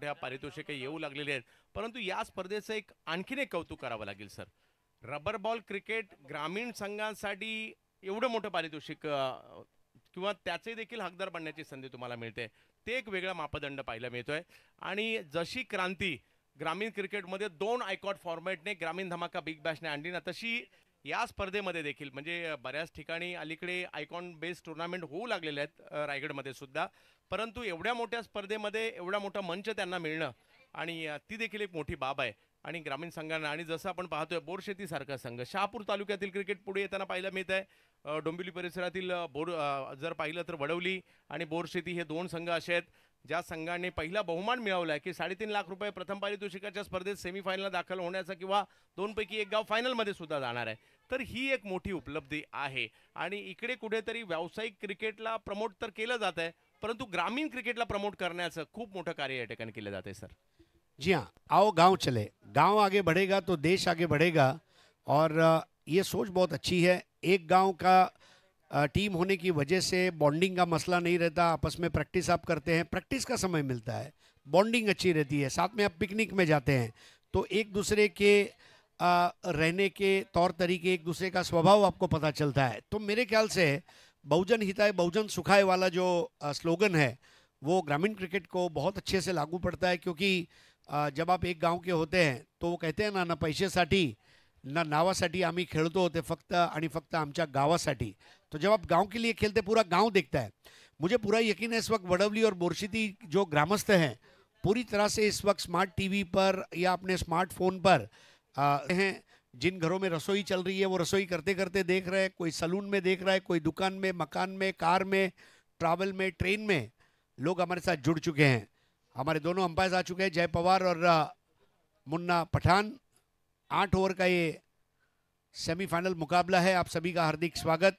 मोठ्या पारितोषिक येऊ लागलेले आहेत, परंतु या स्पर्धेचं एक आणखीन एक कौतुक करावं लागेल सर. रबर बॉल क्रिकेट ग्रामीण संघांसाठी एवढं मोठं पारितोषिक किंवा त्याचे देखील हकदार बनण्याची संधी तुम्हाला मिळते, ते एक वेगळा मापदंड पाहायला मिळतोय. आणि जशी क्रांती ग्रामीण क्रिकेटमध्ये 2 आयकॉट फॉर्मॅटने ग्रामीण धमाका बिग बॅशने आणली ना, तशी या स्पर्धेमध्ये देखील म्हणजे बऱ्याच ठिकाणी अलीकडे आयकॉन बेस्ड टुर्नामेंट होऊ लागलेले आहेत रायगडमध्ये सुद्धा, परंतु एवढ्या मोठ्या स्पर्धेमध्ये एवढा मोठा मंच त्यांना मिळणं आणि ती देखील एक मोठी बाब आहे. आणि ग्रामीण संघांना आणि जसं आपण पाहतोय बोरशेती सारखा संघ शहापूर तालुक्यातील क्रिकेट पुढे येताना पाहायला मिळत आहे. डोंबिवली परिसरातील जर पाहिलं तर वडवली आणि बोरशेती हे 2 संघ असे आहेत ज्या संघाने पहिला बहुमान मिळवला आहे की 3.5 लाख रुपये प्रथम पारितोषिकाच्या स्पर्धेत सेमीफायनलला दाखल होण्याचा किंवा 2 पैकी 1 गाव फायनलमध्ये सुद्धा जाणार आहे. तर ही एक मोठी उपलब्धी आहे. आणि इकडे कुठेतरी व्यावसायिक क्रिकेटला प्रमोट तर केलं जात आहे, परंतु ग्रामीण क्रिकेटला प्रमोट करण्याचं खूप मोठं कार्य या ठिकाणी केलं जाते सर. जी हाँ, आओ गांव चले, गांव आगे बढ़ेगा तो देश आगे बढ़ेगा. और ये सोच बहुत अच्छी है. एक गांव का टीम होने की वजह से बॉन्डिंग का मसला नहीं रहता. आपस में प्रैक्टिस आप करते हैं, प्रैक्टिस का समय मिलता है, बॉन्डिंग अच्छी रहती है. साथ में आप पिकनिक में जाते हैं तो एक दूसरे के रहने के तौर तरीके, एक दूसरे का स्वभाव आपको पता चलता है. तो मेरे ख्याल से बहुजन हिताय बहुजन सुखाय वाला जो स्लोगन है वो ग्रामीण क्रिकेट को बहुत अच्छे से लागू पड़ता है. क्योंकि जब आप एक गांव के होते हैं तो वो कहते हैं ना पैशासाठी ना नावासाठी आम्ही खेळतो होते फक्त आणि फक्त आमच्या गावासाठी. तो जब आप गांव के लिए खेलते पूरा गांव देखता है. मुझे पूरा यकीन है इस वक्त वडवली और बोरशीती जो ग्रामस्थ हैं पूरी तरह से इस वक्त स्मार्ट टीवी पर या अपने स्मार्टफोन पर हैं. जिन घरों में रसोई चल रही है वो रसोई करते करते देख रहे हैं, कोई सलून में देख रहा है, कोई दुकान में, मकान में, कार में, ट्रैवल में, ट्रेन में लोग हमारे साथ जुड़ चुके हैं. हमारे दोनों अंपायर्स आ चुके हैं, जय पवार और मुन्ना पठान. 8 ओवर का ये सेमीफाइनल मुकाबला है. आप सभी का हार्दिक स्वागत.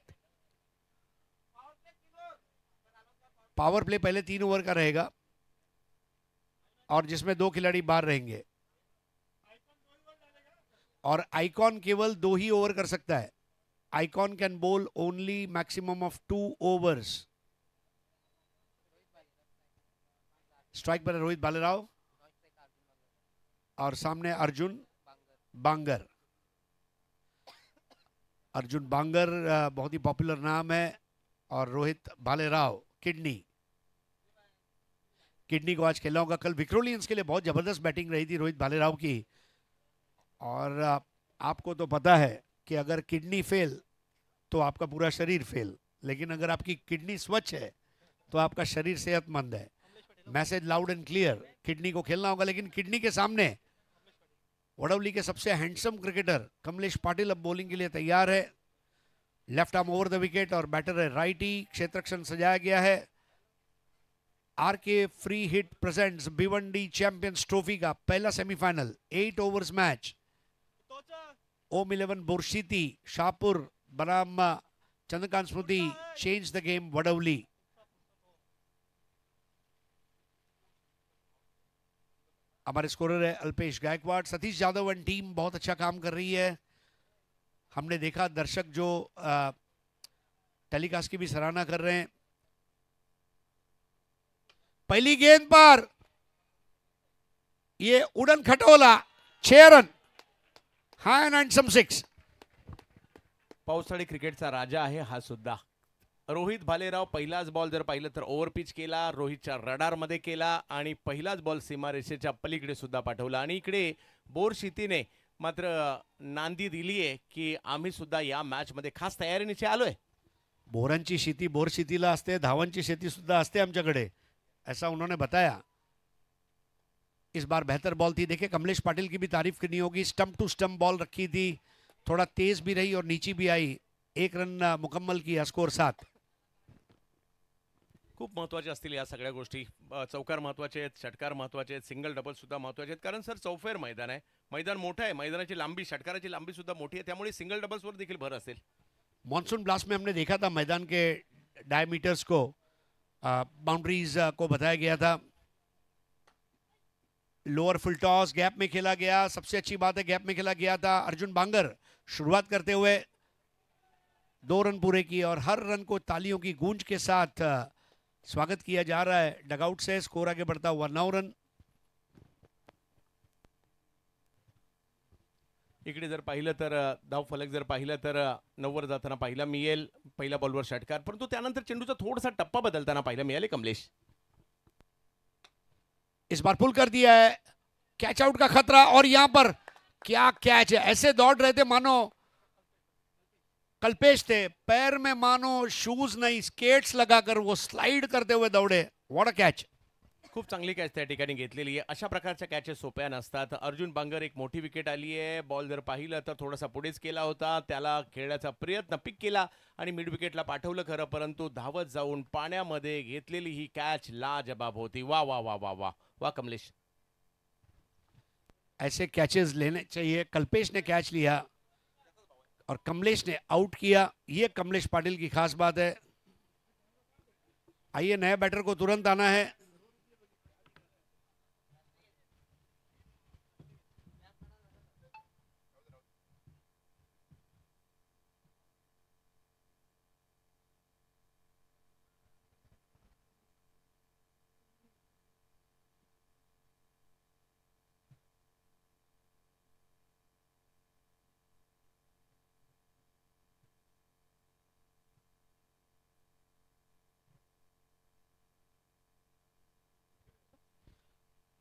पावर प्ले पहले 3 ओवर का रहेगा और जिसमें 2 खिलाड़ी बाहर रहेंगे और आइकॉन केवल 2 ही ओवर कर सकता है. Icon can bowl only maximum of 2 overs. Strike पर रोहित भालेराव और सामने अर्जुन बांगर. अर्जुन बांगर बहुत ही पॉपुलर नाम है और रोहित भालेराव किडनी को आज खेला होगा. कल विक्रोलियंस के लिए बहुत जबरदस्त बैटिंग रही थी रोहित भालेराव की. और आपको तो पता है कि अगर किडनी फेल तो आपका पूरा शरीर फेल, लेकिन अगर आपकी किडनी स्वच्छ है तो आपका शरीर सेहतमंद है. Message loud end clear. Kidney को खेलना होगा, लेकिन किडनी के सामने वडवली के सबसे हैंडसम क्रिकेटर कमलेश पाटिल अब बॉलिंग के लिए तैयार है. Left arm over the wicket और बैटर है राइटी. क्षेत्ररक्षण सजाया गया है. RK free hit presents Bhiwandi champions trophy का पहला semifinal 8 overs match. Om 11 Borshiti Shahapur बनाम Chandrakant Smriti change the game Wadavali. हमारे स्कोरर है अल्पेश गायकवाड़. सतीश यादव एंड टीम बहुत अच्छा काम कर रही है. हमने देखा दर्शक जो टेलीकास्ट की भी सराहना कर रहे हैं. पहली गेंद पर ये उड़न खटोला 6 रन. हाँ एंड सम 6. पावसाळी क्रिकेटचा राजा आहे हा सुद्धा. रोहित भालेराव पहिलाच बॉल जर पाहिलं तर ओव्हर पिच केला, रोहितच्या रडारमध्ये केला आणि पहिलाच बॉल सीमारेषेच्या पलीकडे सुद्धा पाठवला. आणि इकडे बोरशीतीने मात्र नांदी दिली आहे की आम्ही सुद्धा या मॅचमध्ये खास तयारीने आलोय. बोरांची शेती बोरशीतीला असते, धावांची शेती सुद्धा असते आमच्याकडे, ऐसा उन्होंने बताया. इस बार बेहतर बॉल थी. देखिए कमलेश पाटिल की भी तारीफ करनी होगी. स्टंप टू स्टंप बॉल रखी थी, थोड़ा तेज भी रही और नीची भी आई. 1 रन मुकम्मल किया, स्कोर 7. खूप महत्त्वाचे असतील या सगळ्या गोष्टी. चौकार महत्त्वाचे आहेत, षटकार महत्त्वाचे आहेत, सिंगल डबल सुद्धा महत्त्वाचे आहेत. कारण सर चौफेर मैदान आहे, मैदान मोठं आहे, मैदानाची लांबी षटकाराची लांबी सुद्धा मोठी आहे, त्यामुळे सिंगल डबल्सवर देखील भर असेल. मॉनसून ब्लास्ट में हमने देखा था मैदान के डायमीटर्स को, बाउंड्रीज को बताया गया था. लोअर फुल टॉस गैप में खेला गया. सबसे अच्छी बात है गैप में खेला गया था. अर्जुन बांगर शुरुआत करते हुए 2 रन पूरे किए और हर रन को तालियों की गूंज के साथ स्वागत किया जा रहा है डगआउट से. स्कोर आगे बढ़ता हुआ 9 रन. इकडे जर पाहिलं तर धाव फलक जर पाहिलं तर 9 जाताना पाहिला मिळेल, पहिल्या बॉलवर षटकार, परंतु त्यानंतर चेंडूचा थोडासा टप्पा बदलताना पाहिला मिळाले कमलेश. इस बार पुल कर दिया है, कैच आउट का खतरा, और यहां पर क्या कैच है, ऐसे दौड़ रहे थे मानो कल्पेश थे, पैर में मानो शूज नहीं स्केट्स लगाकर वो स्लाइड करते हुए दौड़े. What a catch. खूप चांगली कॅच त्या ठिकाणी घेतलेली आहे. अशा प्रकारच्या कॅचेस सोप्या नसतात. अर्जुन बांगर एक मोठी विकेट आली आहे. बॉल जर पाहिलं तर थोडासा पुढेच केला होता, त्याला खेळण्याचा प्रयत्न पिक केला आणि मिड विकेटला पाठवलं खरं, परंतु धावत जाऊन पाण्यामध्ये घेतलेली ही कॅच लाजबाब होती. वा वा वा वा वा वा कमलेश. ऐसे कैचेस लेने चाहिए. कल्पेश ने कैच लिया और कमलेश ने आउट किया, ये कमलेश पाटिल की खास बात है. आइए नए बैटर को तुरंत आना है.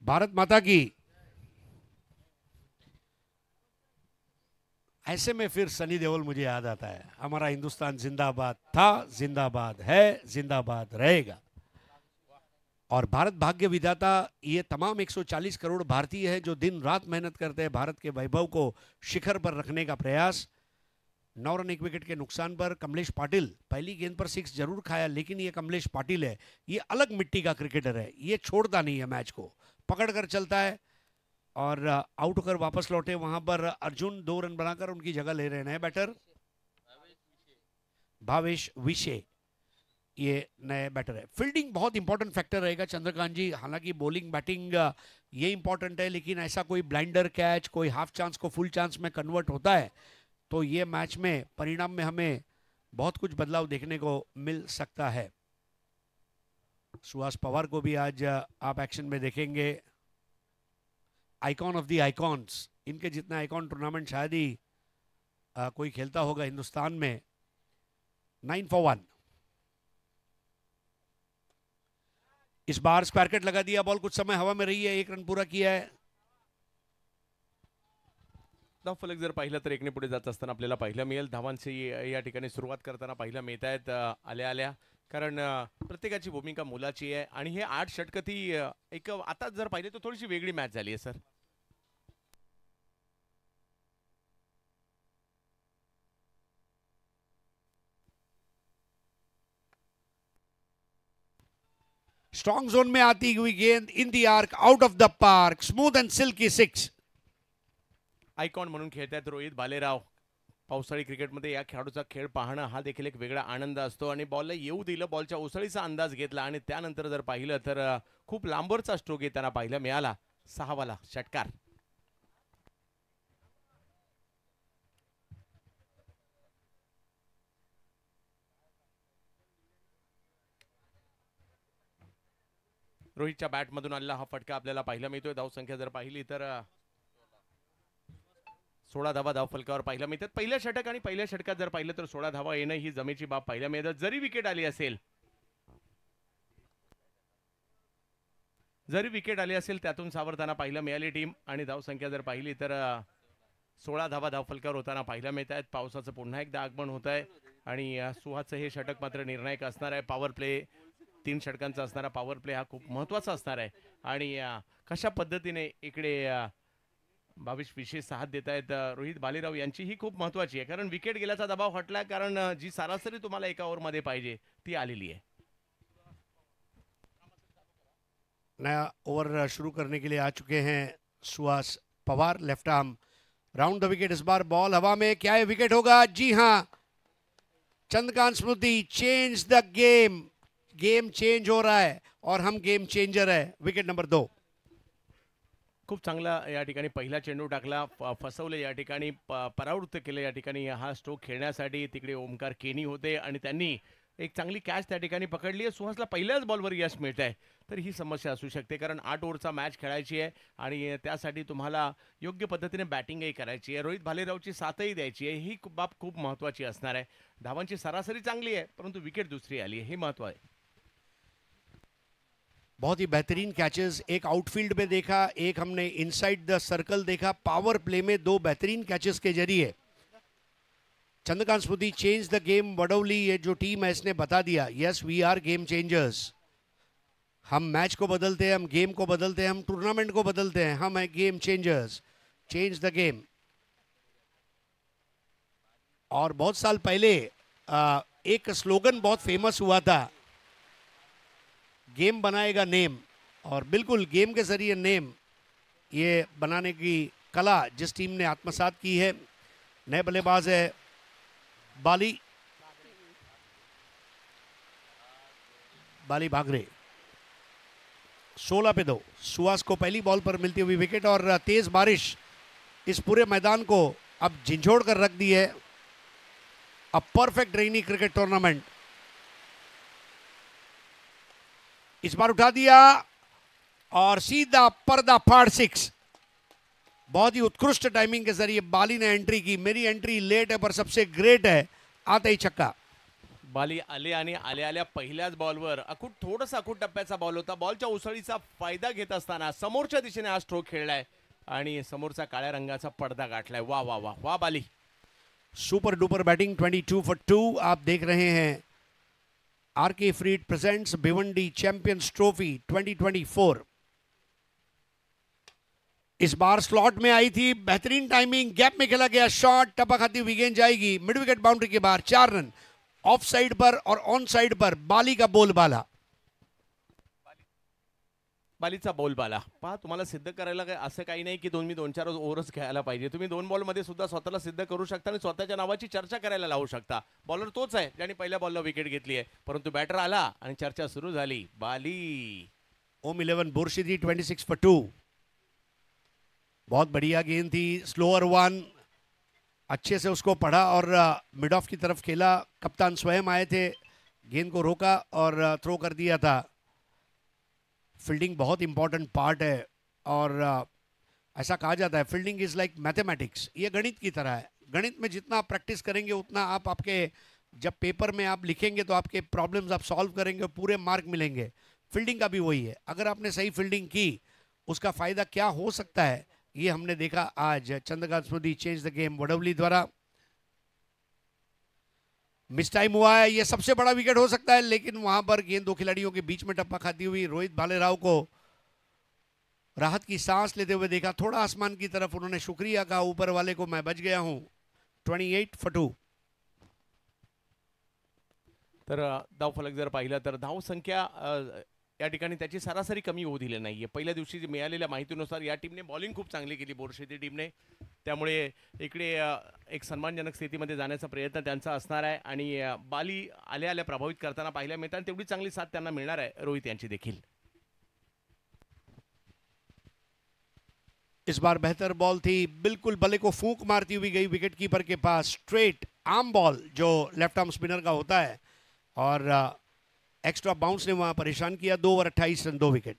भारत माता की. ऐसे में फिर सनी देओल मुझे याद आता है. हमारा हिंदुस्तान जिंदाबाद था, जिंदाबाद है, जिंदाबाद रहेगा. और भारत भाग्य विधाता ये तमाम 140 करोड़ भारतीय हैं जो दिन रात मेहनत करते हैं भारत के वैभव को शिखर पर रखने का प्रयास. 9 रन 1 विकेट के नुकसान पर कमलेश पाटिल पहली गेंद पर 6 जरूर खाया, लेकिन ये कमलेश पाटिल है, ये अलग मिट्टी का क्रिकेटर है. ये छोड़ता नहीं है मैच को, पकड़ कर चलता है. और आउट होकर वापस लौटे, वहां पर अर्जुन 2 रन बनाकर उनकी जगह ले रहे हैं बैटर भावेश विशे. ये नए बैटर है. फील्डिंग बहुत इंपॉर्टेंट फैक्टर रहेगा चंद्रकांत जी. हालांकि बॉलिंग बैटिंग ये इंपॉर्टेंट है, लेकिन ऐसा कोई ब्लाइंडर कैच, कोई हाफ चांस को फुल चांस में कन्वर्ट होता है तो ये मैच में परिणाम में हमें बहुत कुछ बदलाव देखने को मिल सकता है. सुहास पवार को भी आज आप एक्शन में देखेंगे. आइकॉन ऑफ द आइकॉन्स, इनके जितना आइकॉन टूर्नामेंट शायद ही कोई खेलता होगा हिंदुस्तान में. 9 for 1. Is bar square cut लगा दिया, बॉल कुछ समय हवा में रही है, 1 रन पूरा किया है. धाव फलक जर पाहिलं तर 1 ने पुढे जात असताना आपल्याला पाहिलं मिळेल. धावांची या ठिकाणी सुरुवात करताना पाहिलं मिळत आहेत आल्या आल्या, कारण प्रत्येकाची भूमिका मोलाची आहे आणि हे 8 षटकं ती एक आता जर पाहिले तर थोडीशी वेगळी मॅच झाली आहे सर. स्ट्रॉन्ग जोन में आती हुई गेंद in the arc, out of the park, smooth end silkie 6. Icon म्हणून खेळतात रोहित भालेराव. पावसाळी क्रिकेटमध्ये या खेळाडूचा खेळ पाहणं हा देखील एक वेगळा आनंद असतो आणि बॉलला येऊ दिलं, बॉलच्या उसळीचा अंदाज घेतला आणि त्यानंतर जर पाहिलं तर खूप लांबवरचा स्ट्रोक येताना पाहायला मिळाला. 6 वाला षटकार. रोहितच्या बॅटमधून आलेला हा फटका आपल्याला पाहायला मिळतोय. धावसंख्या जर पाहिली तर 16 धावा धाव फलकावर पाहायला मिळतात. पहिल्या षटक आणि पहिल्या षटकात जर पाहिलं तर 16 धावा येणं ही जमेची बाब पाहायला मिळतात. जरी विकेट आली असेल, त्यातून सावरताना पाहायला मिळाली टीम. आणि धावसंख्या जर पाहिली तर 16 धावा धाव फलकावर होताना पाहायला मिळत आहेत. पावसाचं पुन्हा एकदा आगमन होत आहे आणि सुहाचं हे षटक मात्र निर्णायक असणार आहे. पॉवर प्ले 3 षटकांचा असणारा पॉवर प्ले हा खूप महत्त्वाचा असणार आहे. आणि कशा पद्धतीने इकडे भावेश विशेष साथ देत आहेत रोहित भालेराव यांची ही खूप महत्त्वाची आहे, कारण विकेट गेल्याचा दबाव हटला, कारण जी सरासरी तुम्हाला एका ओव्हरमध्ये पाहिजे ती आलेली आहे. नया ओवर शुरू करने के लिए आ चुके हैं Suhas Pawar, left arm, round the wicket. इस बार बॉल हवा में, क्या है विकेट होगा? जी हाँ, Chandrakant Smriti change the game. Game change हो रहा है और हम गेम चेंजर है. Wicket number 2. खूप चांगला या ठिकाणी पहिला चेंडू टाकला, फसवले या ठिकाणी, परावृत्त केले या ठिकाणी हा स्ट्रोक खेळण्यासाठी. तिकडे ओमकार केनी होते आणि त्यांनी एक चांगली कॅच त्या ठिकाणी पकडली आहे. सुहासला पहिल्याच बॉलवर यश मिळत आहे. तर ही समस्या असू शकते, कारण 8 ओव्हरचा मॅच खेळायची आहे आणि त्यासाठी तुम्हाला योग्य पद्धतीने बॅटिंगही करायची आहे. रोहित भालेरावची साथही द्यायची आहे. ही बाब खूप महत्त्वाची असणार आहे. धावांची सरासरी चांगली आहे, परंतु विकेट दुसरी आली आहे, हे महत्त्व आहे. बहुत ही बेहतरीन कैचेस, एक आउटफील्ड में देखा, एक हमने इनसाइड द सर्कल देखा। पावर प्ले में 2 बेहतरीन कैचेस के जरिए Chandrakant Smriti change the game. Vadavali ये जो टीम है इसने बता दिया, yes we are game changers. हम मैच को बदलते हैं, हम गेम को बदलते हैं, हम टूर्नामेंट को बदलते हैं, हम है game changers. Change the game. और बहुत साल पहले एक स्लोगन बहुत फेमस हुआ था, गेम बनाएगा नेम, और बिल्कुल गेम के जरिए नेम ये बनाने की कला जिस टीम ने आत्मसात की है। नए बल्लेबाज है बाली भागरे। 16 पे 2 सुहास को पहली बॉल पर मिलती हुई विकेट, और तेज बारिश इस पूरे मैदान को अब झिंझोड़ कर रख दी है। A perfect rainy cricket tournament इस बार उठा दिया और सीधा पर्दा फाड़ 6। बहुत ही उत्कृष्ट टाइमिंग के जरिए बाली ने एंट्री की। मेरी एंट्री लेट है पर सबसे ग्रेट है, आते ही छक्का। बाली आले आणि आल्या पहिल्याच बॉलवर थोडासा अखूट टप्प्याचा बॉल होता। बॉलच्या उसळीचा फायदा घेत असताना समोरच्या दिशेने हा स्ट्रोक खेळलाय आणि समोरचा काळ्या रंगाचा पडदा गाठलाय। वाह वाह वाह वाह बाली, सुपर डुपर बैटिंग। 22 for 2 आप देख रहे हैं। RK free hit presents Bhiwandi champions trophy 2024। इस बार स्लॉट में आई थी, बेहतरीन टाइमिंग, गैप में खेला गया शॉट, टपा खाती हुई गेंद जाएगी मिड विकेट बाउंड्री के बाहर। 4 रन। ऑफ साइड पर और ऑन साइड पर बाली का बोलबाला। बालीचा बोलबाला पहा, तुम्हाला सिद्ध करायला काय असं काही नाही की तुम्ही 2-4 ओव्हरच खेळायला पाहिजे। तुम्ही 2 बॉलमध्ये सुद्धा स्वतःला सिद्ध करू शकता आणि स्वतःच्या नावाची चर्चा करायला लावू शकता। बॉलर तोच आहे ज्याने पहिल्या बॉलला विकेट घेतली आहे, परंतु बॅटर आला आणि चर्चा सुरू झाली। बाली ओम 11 बुर्शिदी 26 for 2। बहुत बढ़िया गेंद थी, स्लोअर 1, अच्छे से उसको पढ़ा और मिड ऑफ की तरफ खेला। कप्तान स्वयं आए थे, गेंद को रोका और थ्रो कर दिया था। फील्डिंग बहुत इंपॉर्टेंट पार्ट है, और ऐसा कहा जाता है फील्डिंग इज लाइक मैथमेटिक्स, ये गणित की तरह है। गणित में जितना आप प्रैक्टिस करेंगे उतना आप आपके जब पेपर में आप लिखेंगे तो आपके प्रॉब्लम्स आप सॉल्व करेंगे, पूरे मार्क मिलेंगे। फील्डिंग का भी वही है, अगर आपने सही फील्डिंग की उसका फायदा क्या हो सकता है ये हमने देखा आज। Chandrakant Smriti change the game वडौली द्वारा। मिस टाइम हुआ है, ये सबसे बड़ा विकेट हो सकता है, लेकिन वहां पर गेंद 2 खिलाड़ियों के बीच में टप्पा खाती हुई रोहित भालेराव को राहत की सांस लेते हुए देखा। थोड़ा आसमान की तरफ उन्होंने शुक्रिया कहा ऊपर वाले को, मैं बच गया हूं। 28 for 2। तर धाव फलक जर पाहिलं तर धाव संख्या या ठिकाणी त्याची सरासरी कमी होऊ दिली नाहीये। पहिल्या दिवशी मिळालेल्या माहितीनुसार या टीमने बॉलिंग खूप चांगली केली, बोरशेती टीमने, त्यामुळे इकडे एक सन्मानजनक स्थितीमध्ये जाण्याचा प्रयत्न त्यांचा असणार आहे आणि बाली आल्या प्रभावित करताना पाहायला मिळतात, आणि तेवढी चांगली साथ त्यांना मिळणार आहे रोहित यांची देखील। इस बार बेहतर बॉल थी, बिल्कुल बल्ले को फूंक मारती हुई गई विकेट कीपर के पास। स्ट्रेट आर्म बॉल जो लेफ्ट आर्म स्पिनर का होता है, और एक्स्ट्रा बाउंस ने वहां परेशान किया। 2 over 28 run 2 wicket.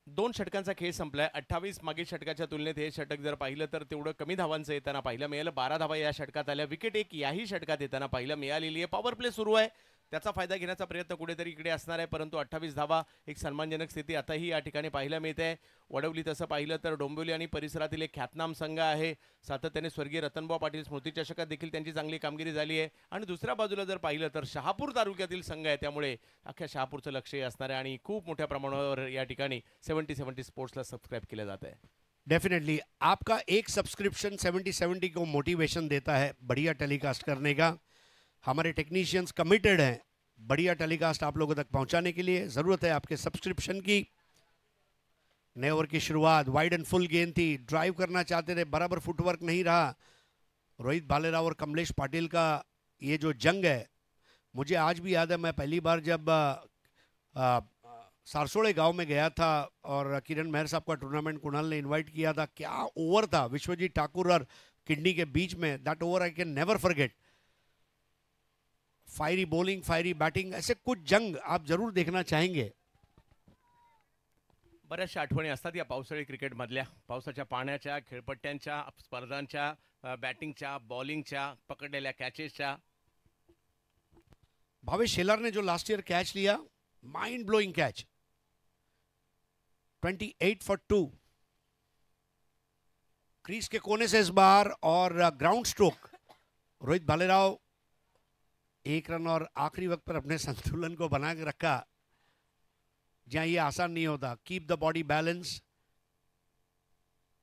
2 षटकांचा खेळ संपलाय। 28 मागील षटकाच्या तुलनेत हे षटक जर पाहिलं तर तेवढं कमी धावांचं येताना पाहायला मिळालं। 12 धावा या षटकात आल्या, विकेट 1 याही षटकात येताना पाहायला मिळालेली आहे। पॉवर प्ले सुरू आहे, त्याचा फायदा घेण्याचा प्रयत्न कुठेतरी इकडे असणार आहे, परंतु 28 धावा एक सन्मानजनक स्थिती आताही या ठिकाणी पाहायला मिळते। वडवली तसं पाहिलं तर डोंबिवली आणि परिसरातील एक ख्यातनाम संघ आहे। सातत्याने स्वर्गीय रतनभाऊ पाटील स्मृती चषकात देखील त्यांची चांगली कामगिरी झाली आहे, आणि दुसऱ्या बाजूला जर पाहिलं तर शहापूर तालुक्यातील संघ आहे, त्यामुळे अख्ख्या शहापूरचं लक्ष असणार आहे आणि खूप मोठ्या प्रमाणावर या ठिकाणी 70-70 स्पोर्ट्सला सबस्क्राइब केलं जात है। डेफिनेटली आपका एक सब्सक्रिप्शन 70-70 को मोटिवेशन देता है बढ़िया टेलीकास्ट करने का। हमारे टेक्नीशियंस कमिटेड हैं बढ़िया टेलीकास्ट आप लोगों तक पहुंचाने के लिए। ज़रूरत है आपके सब्सक्रिप्शन की। नए ओवर की शुरुआत, वाइड एंड फुल गेंद थी, ड्राइव करना चाहते थे, बराबर फुटवर्क नहीं रहा। रोहित भालेराव और कमलेश पाटिल का ये जो जंग है, मुझे आज भी याद है, मैं पहली बार जब सारसोड़े गांव में गया था और किरण मेहर साहब का टूर्नामेंट कुणाल ने इनवाइट किया था, क्या ओवर था विश्वजीत ठाकुर और किडनी के बीच में। That over I can never forget. Fiery bowling, fiery batting, ऐसे कुछ जंग आप जरूर देखना चाहेंगे. बऱ्याचशा आठवणी असतात या पावसाळी क्रिकेटमधल्या. पावसाच्या पाण्याच्या, खेळपट्ट्यांच्या, स्पर्धांच्या, बॅटिंगच्या, बॉलिंगच्या, पकडलेल्या कॅचेसच्या. भावेश शेलार ने जो लास्ट ईयर कैच लिया, mind blowing catch, 28 for 2. Crease के कोने से इस बार और ग्राउंड स्ट्रोक. रोहित भालेराव एक रन और आखिरी वक्त पर अपने संतुलन को बना के रखा, जहां ये आसान नहीं होता. Keep the body balance.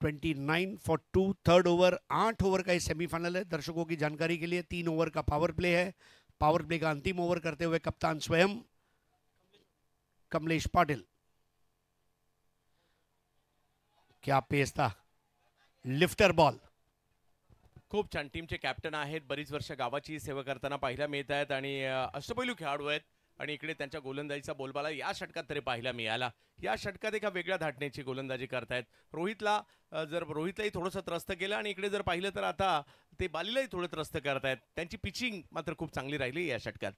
29 for 2, third over. 8 over का ये सेमीफाइनल है. दर्शकों की जानकारी के लिए 3 ओवर का पावर प्ले है. पावर प्ले का अंतिम ओवर करते हुए कप्तान स्वयं कमलेश पाटिल. क्या पेस था. Lifter ball. खूप छान. टीमचे कॅप्टन आहेत, बरीच वर्ष गावाची सेवा करताना पाहायला मिळत आहेत आणि अष्टपैलू खेळाडू आहेत. आणि इकडे त्यांच्या गोलंदाजीचा बोलबाला या षटकात तरी पाहायला मिळाला. या षटकात एका वेगळ्या धाटण्याची गोलंदाजी करतायत. रोहितलाही थोडंसं त्रस्त केलं आणि इकडे जर पाहिलं तर आता ते बालीलाही थोडं त्रस्त करतायत. त्यांची पिचिंग मात्र खूप चांगली राहिली या षटकात.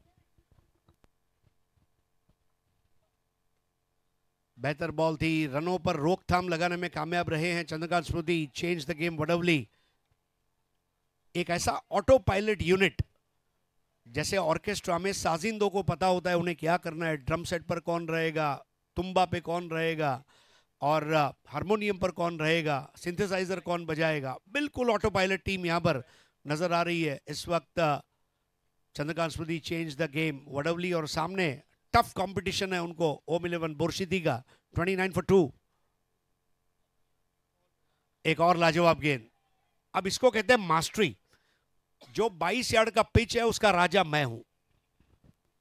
बेहतर बॉल थी. रनों पर रोकथाम लगाने में कामयाब रहे हैं Chandrakant Smriti. Change the game Vadavali. एक ऐसा ऑटो पायलट यूनिट, जैसे ऑर्केस्ट्रा में साजिंदों को पता होता है उन्हें क्या करना है. ड्रम सेट पर कौन रहेगा, तुम्बा पे कौन रहेगा और हारमोनियम पर कौन रहेगा, सिंथेसाइजर कौन बजाएगा. बिल्कुल ऑटो पायलट टीम यहां पर नजर आ रही है इस वक्त. Chandrakant Smriti change the game Wadavali और सामने टफ कंपटीशन है उनको ओम 11 बोरसिटी का. 29 for 2. एक और लाजवाब गेंद. अब इसको कहते हैं मास्टरी. जो 22 यार्ड का पिच है उसका राजा मैं हूं.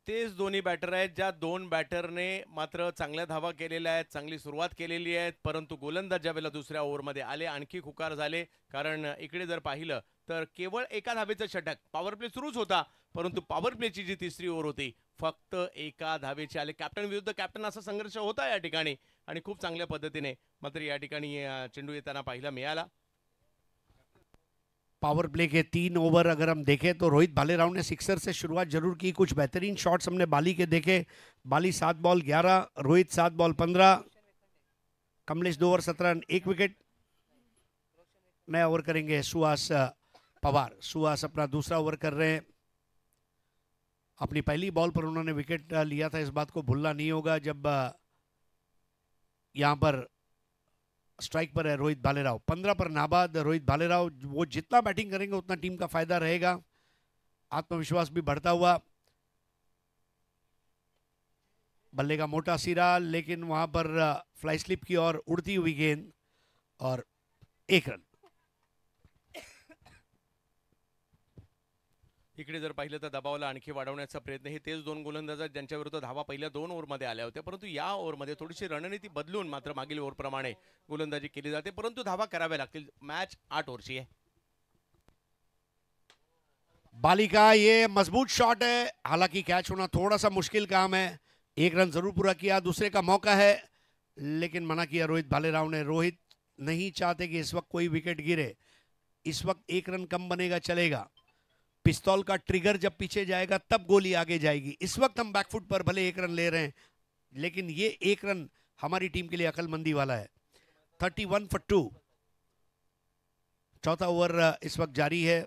तेच दोन्ही बॅटर आहेत, ज्या दोन बॅटरने मात्र चांगल्या धावा केलेल्या आहेत, चांगली सुरुवात केलेली आहे. परंतु गोलंदाज ज्यावेळेला दुसऱ्या ओव्हरमध्ये आले आणखी खुकार झाले. कारण इकडे जर पाहिलं तर केवळ एका धावेचं षटक. पॉवर प्ले सुरूच होता, परंतु पॉवर प्लेची जी तिसरी ओव्हर होती फक्त एका धावेची आले. कॅप्टन विरुद्ध कॅप्टन असा संघर्ष होता या ठिकाणी आणि खूप चांगल्या पद्धतीने मात्र या ठिकाणी चेंडू येताना पाहायला मिळाला. पावर प्ले के 3 ओवर अगर हम देखें तो रोहित भालेराव ने सिक्सर से शुरुआत जरूर की. कुछ बेहतरीन शॉट्स हमने बाली के देखे. बाली 7 ball 11, Rohit 7 ball 15, Kamlesh 2 over 17 run 1 wicket. नया ओवर करेंगे सुहास पवार. सुहास अपना दूसरा ओवर कर रहे हैं. अपनी पहली बॉल पर उन्होंने विकेट लिया था, इस बात को भूलना नहीं होगा. जब यहां पर स्ट्राइक पर है रोहित भालेराव. 15 पर नाबाद रोहित भालेराव. वो जितना बैटिंग करेंगे उतना टीम का फायदा रहेगा. आत्मविश्वास भी बढ़ता हुआ. बल्ले का मोटा सिरा, लेकिन वहां पर फ्लाई स्लिप की और उड़ती हुई गेंद और 1 रन. इकडे जर पाहिलं तर दबावाला आणखी वाढवण्याचा प्रयत्न. हे तेच दोन गोलंदाज आहेत ज्यांच्या विरुद्ध धावा पहिल्या 2 ओव्हरमध्ये आल्या होत्या. परंतु या ओव्हरमध्ये थोडीशी रणनीती बदलून मात्र मागील ओव्हरप्रमाणे गोलंदाजी केली जाते. परंतु धावा कराव्या लागतील. मॅच 8 ओव्हरची आहे. बाली का ये मजबूत शॉट है. हालांकि कैच होना थोड़ा सा मुश्किल काम है. 1 रन जरूर पूरा किया. दूसरे का मौका है लेकिन मना किया रोहित भालेराव ने. रोहित नहीं चाहते कि इस वक्त कोई विकेट गिरे. इस वक्त 1 रन कम बनेगा चलेगा. पिस्तौल का ट्रिगर जब पीछे जाएगा तब गोली आगे जाएगी. इस वक्त हम बैकफुट पर भले 1 रन ले रहे हैं, लेकिन ये 1 रन हमारी टीम के लिए अकलमंदी वाला है. 31 for 2. चौथा ओवर इस वक्त जारी है.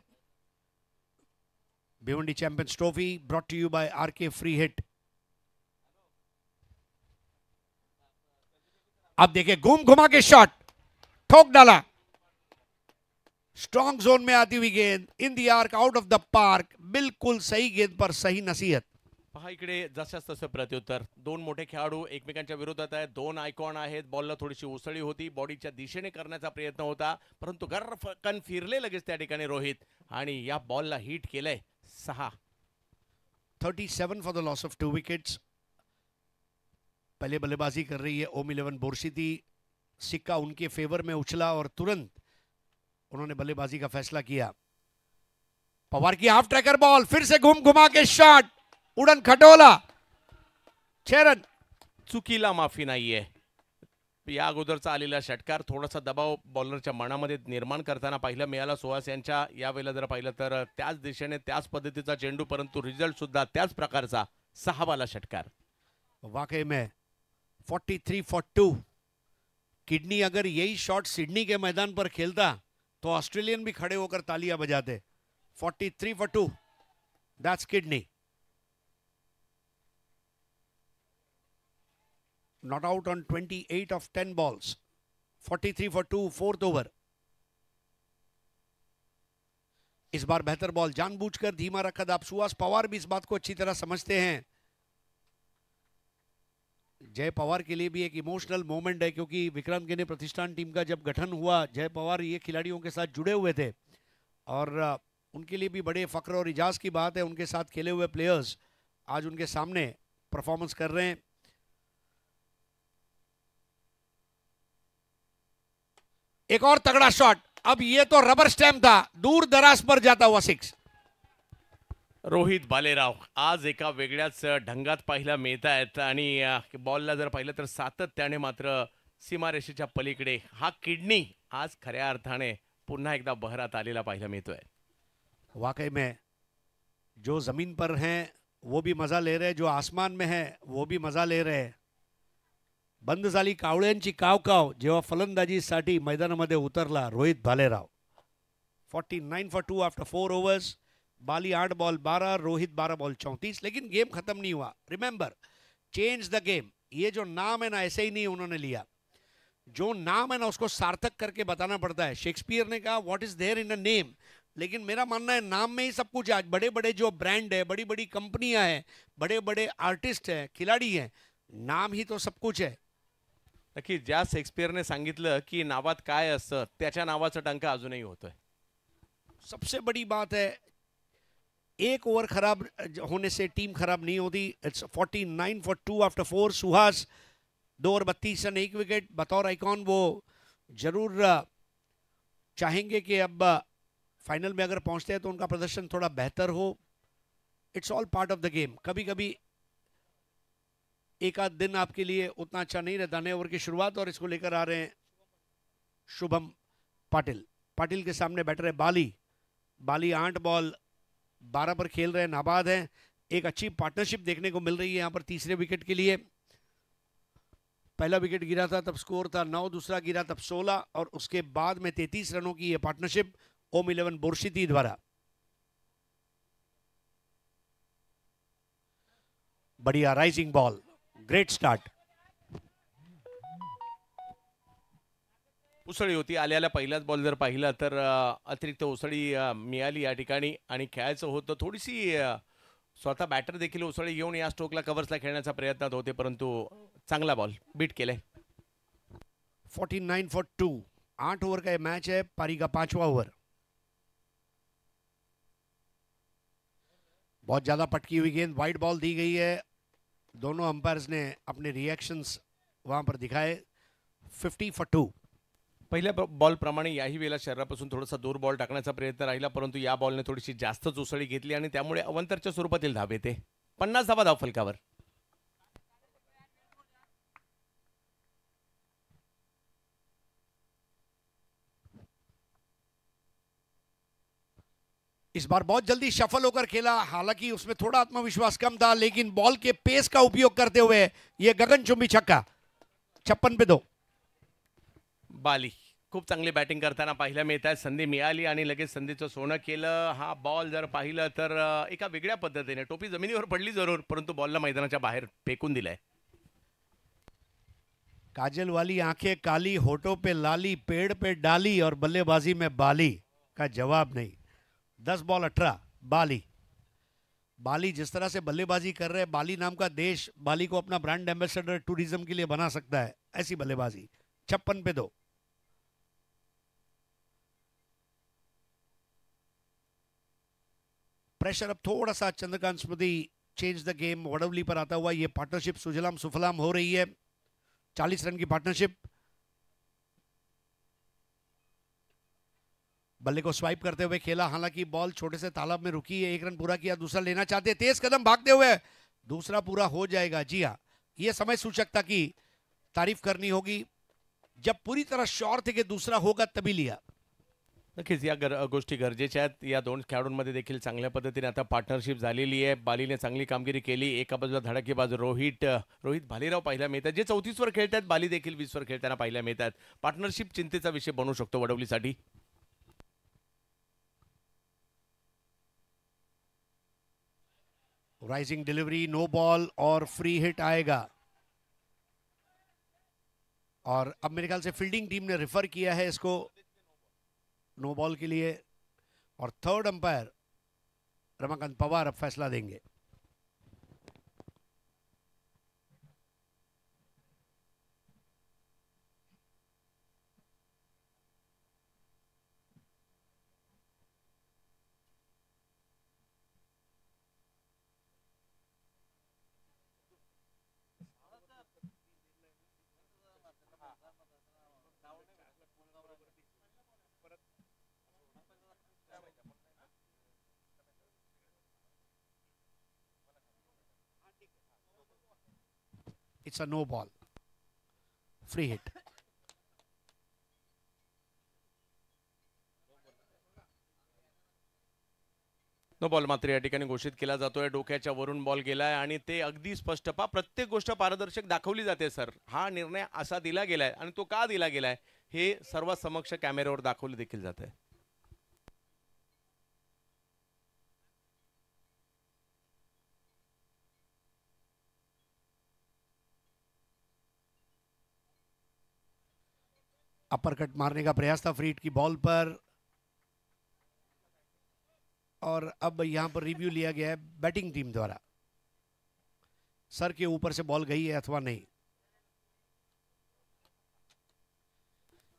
Bhiwandi champions trophy brought to you by RK free hit. अब देखिए घूम घुमा के शॉट ठोक डाला. स्ट्रॉन्ग जोन में आती हुई गेंद in the arc, out of the park. बिल्कुल सही गेंद पर सही नसीहत. पहा इकडे जशाच तसं प्रत्युत्तर. 2 मोठे खेळाडू एकमेकांच्या विरोधात आहेत. 2 आयकॉन आहेत. बॉलला थोडीशी उसळी होती. बॉडीच्या दिशेने करण्याचा प्रयत्न होता, परंतु गर्रफकन फिरले लगेच त्या ठिकाणी रोहित आणि या बॉलला हिट केलंय. 6. 37 for the loss of 2 wickets. पहले बल्लेबाजी कर रही है ओम 11 बोरसिटी. सिक्का उनके फेवर में उछला और तुरंत उन्होंने बल्लेबाजी का फैसला किया. पवार की हाफ ट्रैकर बॉल, फिर से घूम घुमा के शॉट, उड़न खटोला. 6 रन. चुकीला माफी नाहीये. या अगोदरचा आलेला षटकार थोडासा दबाव बॉलरच्या मनामध्ये निर्माण करताना पाहिलं मिळाला सुहास यांच्या. यावेळेला जर पाहिलं तर त्याच दिशेने त्याच पद्धतीचा चेंडू, परंतु रिझल्ट सुद्धा त्याच प्रकारचा 6 वाला षटकार. वाकई में 43 for 2. किडनी अगर यही शॉट सिडनी के मैदान पर खेलता तो ऑस्ट्रेलियन भी खड़े होकर तालियां बजाते. 43 for 2. That's kidney. Not out on 28 of 10 balls. 43 for 2, fourth over. इस बार बेहतर बॉल जानबूझकर धीमा रखा था. सुहास पवार भी इस बात को अच्छी तरह समझते हैं. जय पवार के लिए भी एक इमोशनल मोमेंट है, क्योंकि विक्रांत गेने प्रतिष्ठान टीम का जब गठन हुआ, जय पवार ये खिलाड़ियों के साथ जुड़े हुए थे और उनके लिए भी बड़े फख्र और इजाज की बात है. उनके साथ खेले हुए प्लेयर्स आज उनके सामने परफॉर्मेंस कर रहे हैं. एक और तगड़ा शॉट. अब ये तो रबर स्टैम्प था, दूर दराज पर जाता हुआ 6. रोहित भालेराव आज एका वेगळ्याच ढंगात पाहायला मिळत आहेत आणि बॉलला जर पाहिलं तर सातत्याने मात्र सीमारेषेच्या पलीकडे हा किडनी आज खऱ्या अर्थाने पुन्हा एकदा बहरात आलेला पाहायला मिळतोय. वाकई में जो जमीन पर हैं वो भी मजा ले रहे हैं, जो आसमान में है वो भी मजा ले रहे हैं. बंद झाली कावळ्यांची काव जेव्हा फलंदाजीसाठी मैदानामध्ये उतरला Rohit Bhalerao. 49 for 2 after 4 overs. Bali 8 ball 12, Rohit 12 ball 34. लेकिन गेम खत्म नहीं हुआ. Remember, change the game. ये जो नाम है ना, ऐसे ही नहीं उन्होंने लिया. जो नाम है ना उसको सार्थक करके बताना पड़ता है. शेक्सपियर ने कहा what is there in a name, लेकिन मेरा मानना है नाम में ही सब कुछ है. आज बड़े बड़े जो ब्रांड है, बड़ी बड़ी कंपनियां हैं, बड़े बड़े आर्टिस्ट हैं, खिलाड़ी हैं, नाम ही तो सब कुछ है. नक्की ज्या शेक्सपियरने सांगितलं की नावात काय असतं त्याच्या नावाचा टंका अजूनही होतोय. सबसे बड़ी बात है, एक ओवर खराब होने से टीम खराब नहीं होती. It's 49 for 2 after 4. Suhas 2 over 32 run 1 wicket. बतौर आइकॉन वो जरूर चाहेंगे कि अब फाइनल में अगर पहुंचते हैं तो उनका प्रदर्शन थोड़ा बेहतर हो. It's all part of the game. कभी कभी एक आध दिन आपके लिए उतना अच्छा नहीं रहता. नए ओवर की शुरुआत और इसको लेकर आ रहे हैं शुभम पाटिल. पाटिल के सामने बैटर है बाली. बाली 8 बॉल 12 पर खेल रहे हैं, नाबाद हैं. एक अच्छी पार्टनरशिप देखने को मिल रही है यहाँ पर तीसरे विकेट के लिए. पहला विकेट गिरा था तब स्कोर था 9, दूसरा गिरा तब 16 और उसके बाद में 33 रनों की ये पार्टनरशिप ओम 11 बोरशीती द्वारा. बढ़िया राइजिंग बॉल, ग्रेट स्टार्ट. उसळी होती. आल्याला पहिलाच बॉल जर पाहिला तर अतिरिक्त उसळी मिळाली या ठिकाणी आणि खेळायचं होतं. थोडीशी स्वतः बॅटर देखील उसळी घेऊन या स्ट्रोकला कव्हर्सला खेळण्याचा प्रयत्नात होते, परंतु चांगला बॉल बीट केलाय. 49 for 2. 8 ओवर का ये मैच है. पारी का 5वां ओवर. बहुत ज्यादा पटकी हुई गेंद, वाइड बॉल दी गई है. दोनों अंपायर्स ने अपने रिएक्शंस वहां पर दिखाए. 50 for 2. पहिल्या बॉल प्रमाणे याही वेळेला शरीरापासून थोडासा दूर बॉल टाकण्याचा प्रयत्न राहिला, परंतु या बॉलने थोडीशी जास्तच उसळी घेतली आणि त्यामुळे अवंतरच्या स्वरूपातील धाव येते. 50 धावा धाव फलकावर. इस बार बहुत जल्दी शफल होकर खेला. हालांकि उसमें थोड़ा आत्मविश्वास कम था, लेकिन बॉल के पेस का उपयोग करते हुए यह गगनचुंबी छक्का. 56 पे 2. बाली खूप चांगली बॅटिंग करताना पाहायला मिळत आहे. संधी मिळाली आणि लगेच संधीचं सोनं केलं. हा बॉल जर पाहिलं तर एका वेगळ्या पद्धतीने टोपी जमिनीवर पडली जरूर, परंतु बॉलला मैदानाच्या बाहेर फेकून दिलाय. काजल वाली आंखें काली, होठों पे लाली, पेड़ पे डाली और बल्लेबाजी में बाली का जवाब नहीं. 10 बॉल 18. बाली बाली जिस तरह से बल्लेबाजी कर रहे हैं, बाली नाम का देश बाली को अपना ब्रांड एम्बेसडर टूरिज्म के लिए बना सकता है. ऐसी बल्लेबाजी. 56 पे 2. प्रेशर अब थोड़ा सा Chandrakant Smriti change the game Wadavali पर आता हुआ. ये पार्टनरशिप सुजलाम सुफलाम हो रही है. 40 रन की पार्टनरशिप. बल्ले को स्वाइप करते हुए खेला. हालांकि बॉल छोटे से तालाब में रुकी है. 1 रन पूरा किया, दूसरा लेना चाहते. तेज कदम भागते हुए दूसरा पूरा हो जाएगा. जी हाँ, यह समय सूचकता की तारीफ करनी होगी. जब पूरी तरह श्योर थे कि दूसरा होगा तभी लिया। नक्कीच या गोष्टी गरजेच्या आहेत. या दोन खेळाडूंमध्ये देखील चांगल्या पद्धतीने आता पार्टनरशिप झालेली आहे. बालीने चांगली कामगिरी केली. एका बाजूला धडाकेबाज रोहित भालेराव पाहायला मिळतात, जे 34वर खेळतात. बाली देखील 20वर खेळताना पाहायला मिळतात. पार्टनरशिप चिंतेचा विषय बनू शकतो वडवलीसाठी. राइजिंग डिलीवरी, नो बॉल और फ्री हिट आएगा। और अब मेरे ख्याल से फील्डिंग टीम ने रेफर किया है इसको नो बॉल के लिए, और थर्ड अंपायर रमाकांत पवार अब फैसला देंगे। It's a no ball, free hit. No ball मात्र या ठिकाणी घोषित केला जातोय. डोक्याच्या वरून बॉल गेलाय आणि ते अगदी स्पष्ट प्रत्येक गोष्ट पारदर्शक दाखवली जाते सर. हा निर्णय असा दिला गेलाय आणि तो का दिला गेलाय हे सर्व समक्ष कॅमेऱ्यावर दाखवले देखील जात आहे. अपर मारने का प्रयास था फ्री हिट की बॉल पर, और अब यहां पर रिव्यू लिया गया है बैटिंग टीम द्वारा, सर के ऊपर से बॉल गई है अथवा नहीं।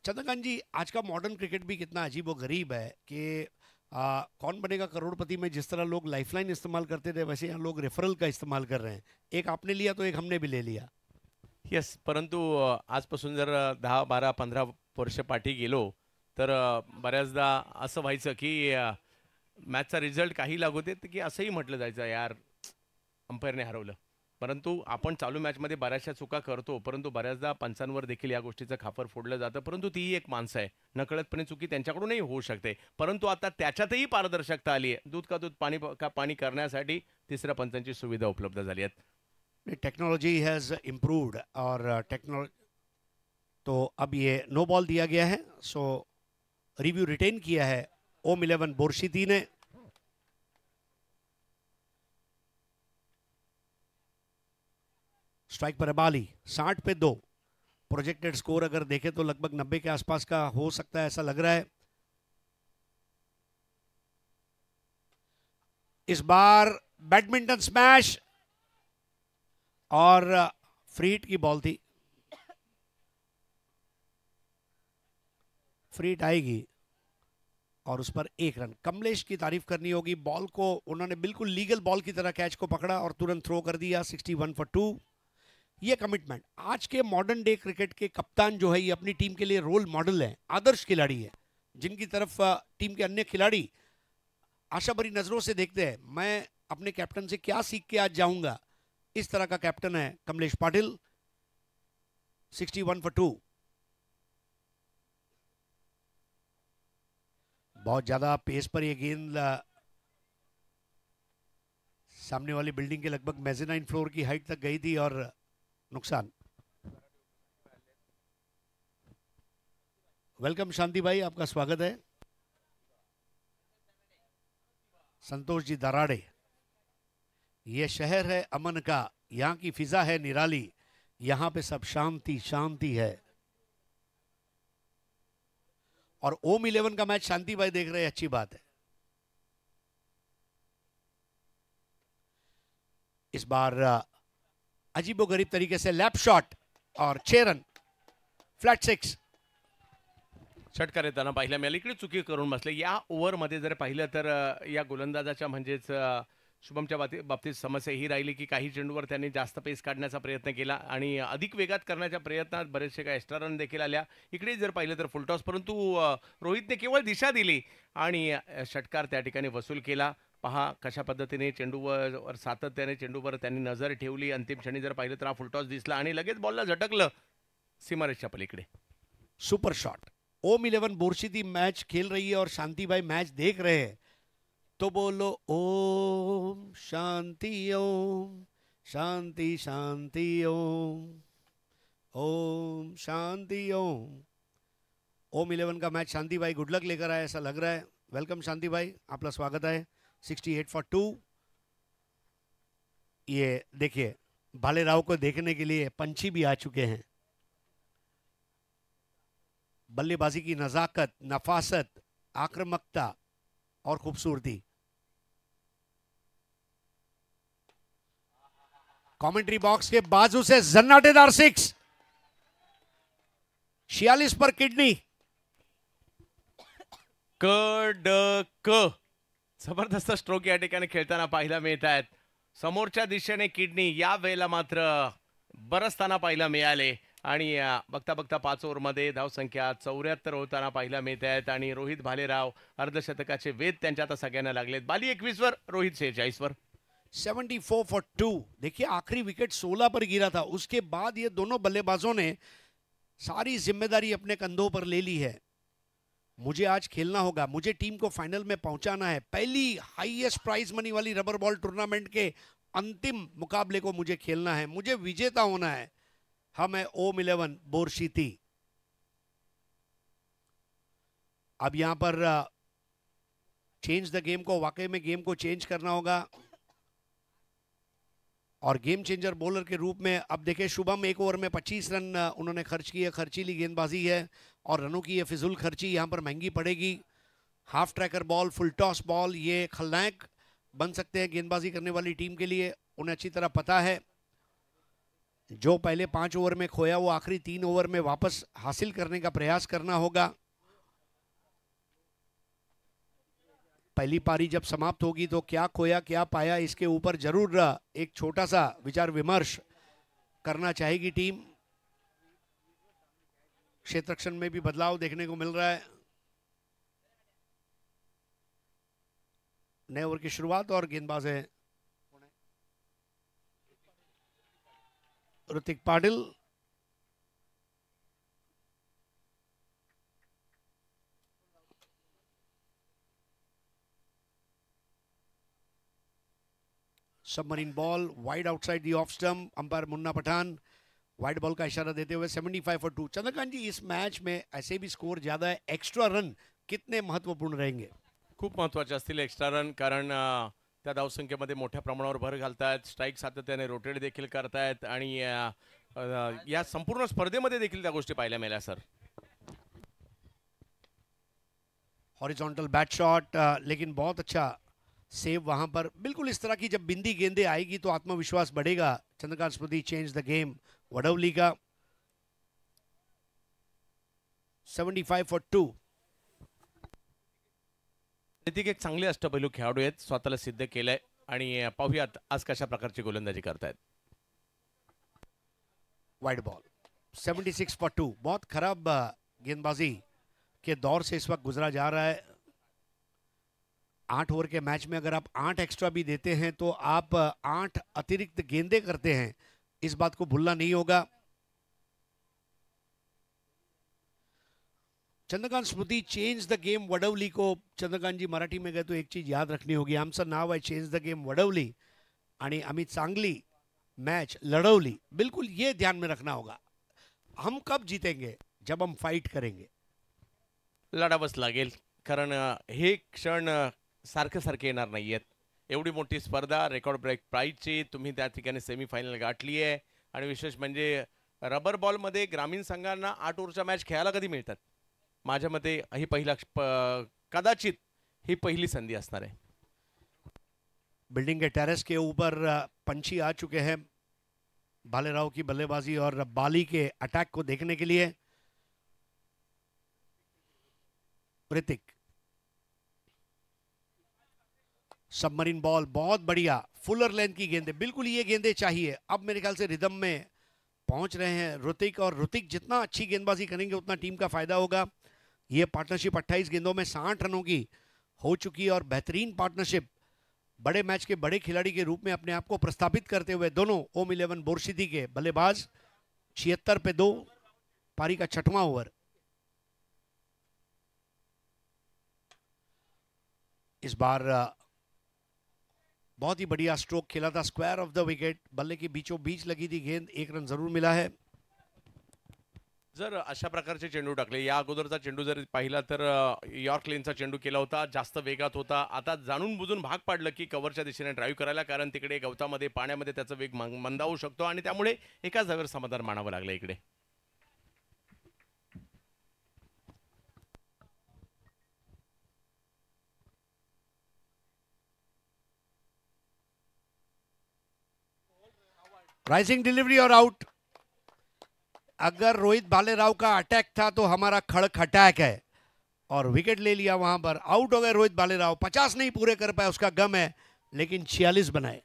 चंद्रकांत जी, आज का मॉडर्न क्रिकेट भी कितना अजीब व गरीब है कि कौन बनेगा करोड़पति में जिस तरह लोग लाइफलाइन इस्तेमाल करते थे, वैसे यहाँ लोग रेफरल का इस्तेमाल कर रहे हैं। एक आपने लिया तो एक हमने भी ले लिया। येस, परंतु आजपासून जर 10, 12, 15 वर्ष पाठी गेलो तर बऱ्याचदा असं व्हायचं की मॅचचा रिझल्ट काही लागू देत की असंही म्हटलं जायचं यार अंपायरने हरवलं. परंतु आपण चालू मॅचमध्ये बऱ्याचशा चुका करतो, परंतु बऱ्याचदा पंचांवर देखील या गोष्टीचं खापर फोडलं जातं. परंतु तीही एक माणसं आहे, नकळतपणे चुकी त्यांच्याकडूनही होऊ शकते. परंतु आता त्याच्यातही पारदर्शकता आली आहे. दूध का दूध पाणी का पाणी करण्यासाठी तिसऱ्या पंचांची सुविधा उपलब्ध झाली आहे. टेक्नोलॉजी हैज़ इम्प्रूव्ड, और तो अब ये नो बॉल दिया गया है। सो रिव्यू रिटेन किया है ओम 11 बोरशीती ने। स्ट्राइक पर बाली, 60 पे 2। प्रोजेक्टेड स्कोर अगर देखें तो लगभग 90 के आसपास का हो सकता है, ऐसा लग रहा है। इस बार बैडमिंटन स्मैश, और फ्री हिट की बॉल थी, फ्री हिट आएगी और उस पर 1 रन। कमलेश की तारीफ करनी होगी, बॉल को उन्होंने बिल्कुल लीगल बॉल की तरह कैच को पकड़ा और तुरंत थ्रो कर दिया। 61 for 2। ये कमिटमेंट आज के मॉडर्न डे क्रिकेट के कप्तान जो है, ये अपनी टीम के लिए रोल मॉडल है, आदर्श खिलाड़ी है, जिनकी तरफ टीम के अन्य खिलाड़ी आशा भरी नजरों से देखते हैं। मैं अपने कैप्टन से क्या सीख के आज जाऊंगा, इस तरह का कैप्टन है कमलेश पाटिल। 61 for 2। बहुत ज्यादा पेस पर ये गेंद सामने वाली बिल्डिंग के लगभग मेज़ेनाइन फ्लोर की हाइट तक गई थी और नुकसान। वेलकम शांति भाई, आपका स्वागत है। संतोष जी दराड़े, ये शहर है अमन का, यहाँ की फिजा है निराली, यहाँ पे सब शांति शांति है। और ओम 11 का मैच शांति भाई देख रहे हैं, अच्छी बात है। इस बार अजीबोगरीब तरीके से लैप शॉट और 6 रन, फ्लॅट 6। षटकार येताना पाहिल्या मिळाली, इकडे चुकी करून बसले. या ओव्हरमध्ये जर पाहिलं तर या गोलंदाजाच्या म्हणजेच शुभमच्या बाबतीत समस्या ही राहिली की काही चेंडूवर त्यांनी जास्त पेस काढण्याचा प्रयत्न केला आणि अधिक वेगात करण्याच्या प्रयत्नात बरेचसे काही एक्स्ट्रा रन देखील आल्या. इकडे जर पाहिलं तर फुलटॉस, परंतु रोहितने केवळ दिशा दिली आणि षटकार त्या ठिकाणी वसूल केला. पहा कशा पद्धतीने चेंडूवर सातत्याने चेंडूवर त्यांनी नजर ठेवली. अंतिम क्षणी जर पाहिलं तर हा फुलटॉस दिसला आणि लगेच बॉलला झटकलं सीमारेषच्या पलीकडे. Super shot. Om 11 Borsiti match खेल रही है और शांति भाई मैच देख रहे हैं, तो बोलो ओम शांति ओम, शांति शांति ओम, ओम शांति ओम। ओम 11 का मैच शांति भाई गुड लक लेकर आए ऐसा लग रहा है। वेलकम शांति भाई, आपका स्वागत है। 68 फॉर 2। ये देखिए भालेराव को देखने के लिए पंछी भी आ चुके हैं। बल्लेबाजी की नजाकत, नफासत, आक्रामकता और खूबसूरती। कमेंट्री बॉक्स के बाजू से जन्नाटेदार 6, 46 पर किडनी। कडक जबरदस्त स्ट्रोक या ठिकाणी खेळताना पाहायला मिळत आहेत। समोरच्या दिशेने किडनी या वेळेला मात्र बरसताना पाहायला मिळाले आणि बघता बघता 5 ओव्हरमध्ये धावसंख्या 74 होताना पाहायला मिळत आहेत आणि रोहित भालेराव अर्धशतकाचे वेध त्यांच्या आता सगळ्यांना लागलेत। बाली 21 वर, रोहित 46 वर। 74 फॉर 2। देखिए आखिरी विकेट 16 पर गिरा था, उसके बाद ये दोनों बल्लेबाजों ने सारी जिम्मेदारी अपने कंधों पर ले ली है। मुझे आज खेलना होगा, मुझे टीम को फाइनल में पहुंचाना है। पहली हाईएस्ट प्राइज मनी वाली रबर बॉल टूर्नामेंट के अंतिम मुकाबले को मुझे खेलना है, मुझे विजेता होना है। हम है ओम 11 बोरसिटी। अब यहां पर चेंज द गेम को, वाकई में गेम को चेंज करना होगा और गेम चेंजर बॉलर के रूप में अब देखें शुभम 1 ओवर में 25 रन उन्होंने खर्च किए। खर्चीली गेंदबाजी है और रनों की ये फिजूल खर्ची यहाँ पर महंगी पड़ेगी। हाफ ट्रैकर बॉल, फुल टॉस बॉल, ये खलनायक बन सकते हैं गेंदबाजी करने वाली टीम के लिए। उन्हें अच्छी तरह पता है जो पहले 5 ओवर में खोया वो आखिरी 3 ओवर में वापस हासिल करने का प्रयास करना होगा। पहली पारी जब समाप्त होगी तो क्या खोया क्या पाया, इसके ऊपर जरूर एक छोटा सा विचार विमर्श करना चाहेगी टीम। क्षेत्ररक्षण में भी बदलाव देखने को मिल रहा है। नए ओवर की शुरुआत और गेंदबाज है Hrithik Patil. Submarine ball wide outside the off stump. Umpire Munna Pathan wide ball का इशारा देते हुए 75 फॉर 2। चंद्रकांत जी, इस मैच में ऐसे भी स्कोर ज्यादा है, एक्स्ट्रा रन कितने महत्वपूर्ण रहेंगे? खूप महत्त्वाचे असतील एक्स्ट्रा रन, कारण त्या धावसंख्येमध्ये मोठ्या प्रमाणावर भर घालतायत, स्ट्राईक सातत्याने रोटेट देखील करतायत आणि या संपूर्ण स्पर्धेमध्ये देखील त्या गोष्टी पाहायला मिळाल्या सर। हॉरिजॉन्टल बैट शॉट, लेकिन बहुत अच्छा सेव वहां पर। बिल्कुल इस तरह की जब बिंदी गेंदें आएगी तो आत्मविश्वास बढ़ेगा Chandrakant Smriti change the game Wadavali का। 75 फॉर 2। ऋतिक एक चांगले अष्टपैलू खेळाडू आहेत, स्वतःला सिद्ध केलंय आणि पाहूयात आज कशा प्रकारची गोलंदाजी करतायत। Wide ball 76 for 2। बहुत खराब गेंदबाजी के दौर से इस वक्त गुजरा जा रहा है। 8 ओवर के मैच में अगर आप 8 एक्स्ट्रा भी देते हैं तो आप 8 अतिरिक्त गेंदें करते हैं, इस बात को भूलना नहीं होगा। Chandrakant Smriti change the game Wadavali को, चंद्रकांत जी मराठी में गए तो एक चीज याद रखनी होगी, आमचं नाव आहे चेंज द गेम वडवली आणि आम्ही चांगली मैच लड़वली। बिल्कुल ये ध्यान में रखना होगा। हम कब जीतेंगे? जब हम फाइट करेंगे। लढावंच लागेल, कारण हे क्षण सारखे सारखे येणार नाहीयेत। एवढी मोठी स्पर्धा, रेकॉर्ड ब्रेक प्राईजची, तुम्ही त्या ठिकाणी सेमीफायनल गाठली आहे आणि विशेष म्हणजे रबर बॉलमध्ये ग्रामीण संघांना 8 ओव्हरच्या मॅच खेळायला कधी मिळतात? माझ्या मते ही कदाचित ही पहिली संधी असणार आहे। बिल्डिंग के टेरेस के ऊपर पंछी आ चुके हैं भालेराव की बल्लेबाजी और बाली के अटैक को देखने के लिए। ऋतिक सबमरीन बॉल, बहुत बढ़िया फुलर लेंथ की गेंदें, बिल्कुल ये गेंदें चाहिए। अब मेरे ख्याल से रिदम में पहुंच रहे हैं ऋतिक, और ऋतिक जितना अच्छी गेंदबाजी करेंगे उतना टीम का फायदा होगा। ये पार्टनरशिप 28 गेंदों में 60 रनों की हो चुकी है और बेहतरीन पार्टनरशिप बड़े मैच के बड़े खिलाड़ी के रूप में अपने आप को प्रस्थापित करते हुए दोनों ओम 11 बोरसिटी के बल्लेबाज। 76 पे 2, पारी का 6वां ओवर। इस बार बहुत ही बढ़िया स्ट्रोक खेला था, स्क्वायर ऑफ द विकेट, बल्ले के बीचों बीच लगी थी गेंद, 1 रन जरूर मिला है। जर अशा प्रकारचे चेंडू टाकले, या अगोदरचा चेंडू जर पाहिला तर यॉर्क लेनचा चेंडू केला होता, जास्त वेगात होता. आता जाणून बुजून भाग पाडलं की कव्हरच्या दिशेने ड्राईव्ह करायला, कारण तिकडे गवतामध्ये पाण्यामध्ये त्याचा वेग मंदावू शकतो आणि त्यामुळे एकाच जागेवर समाधान मानावं लागलं इकडे. राइजिंग डिलीवरी और आउट। अगर रोहित भालेराव का अटैक था तो हमारा खड़क अटैक है, और विकेट ले लिया वहां पर, आउट हो गए रोहित भालेराव। 50 नहीं पूरे कर पाए, उसका गम है, लेकिन 46 बनाए।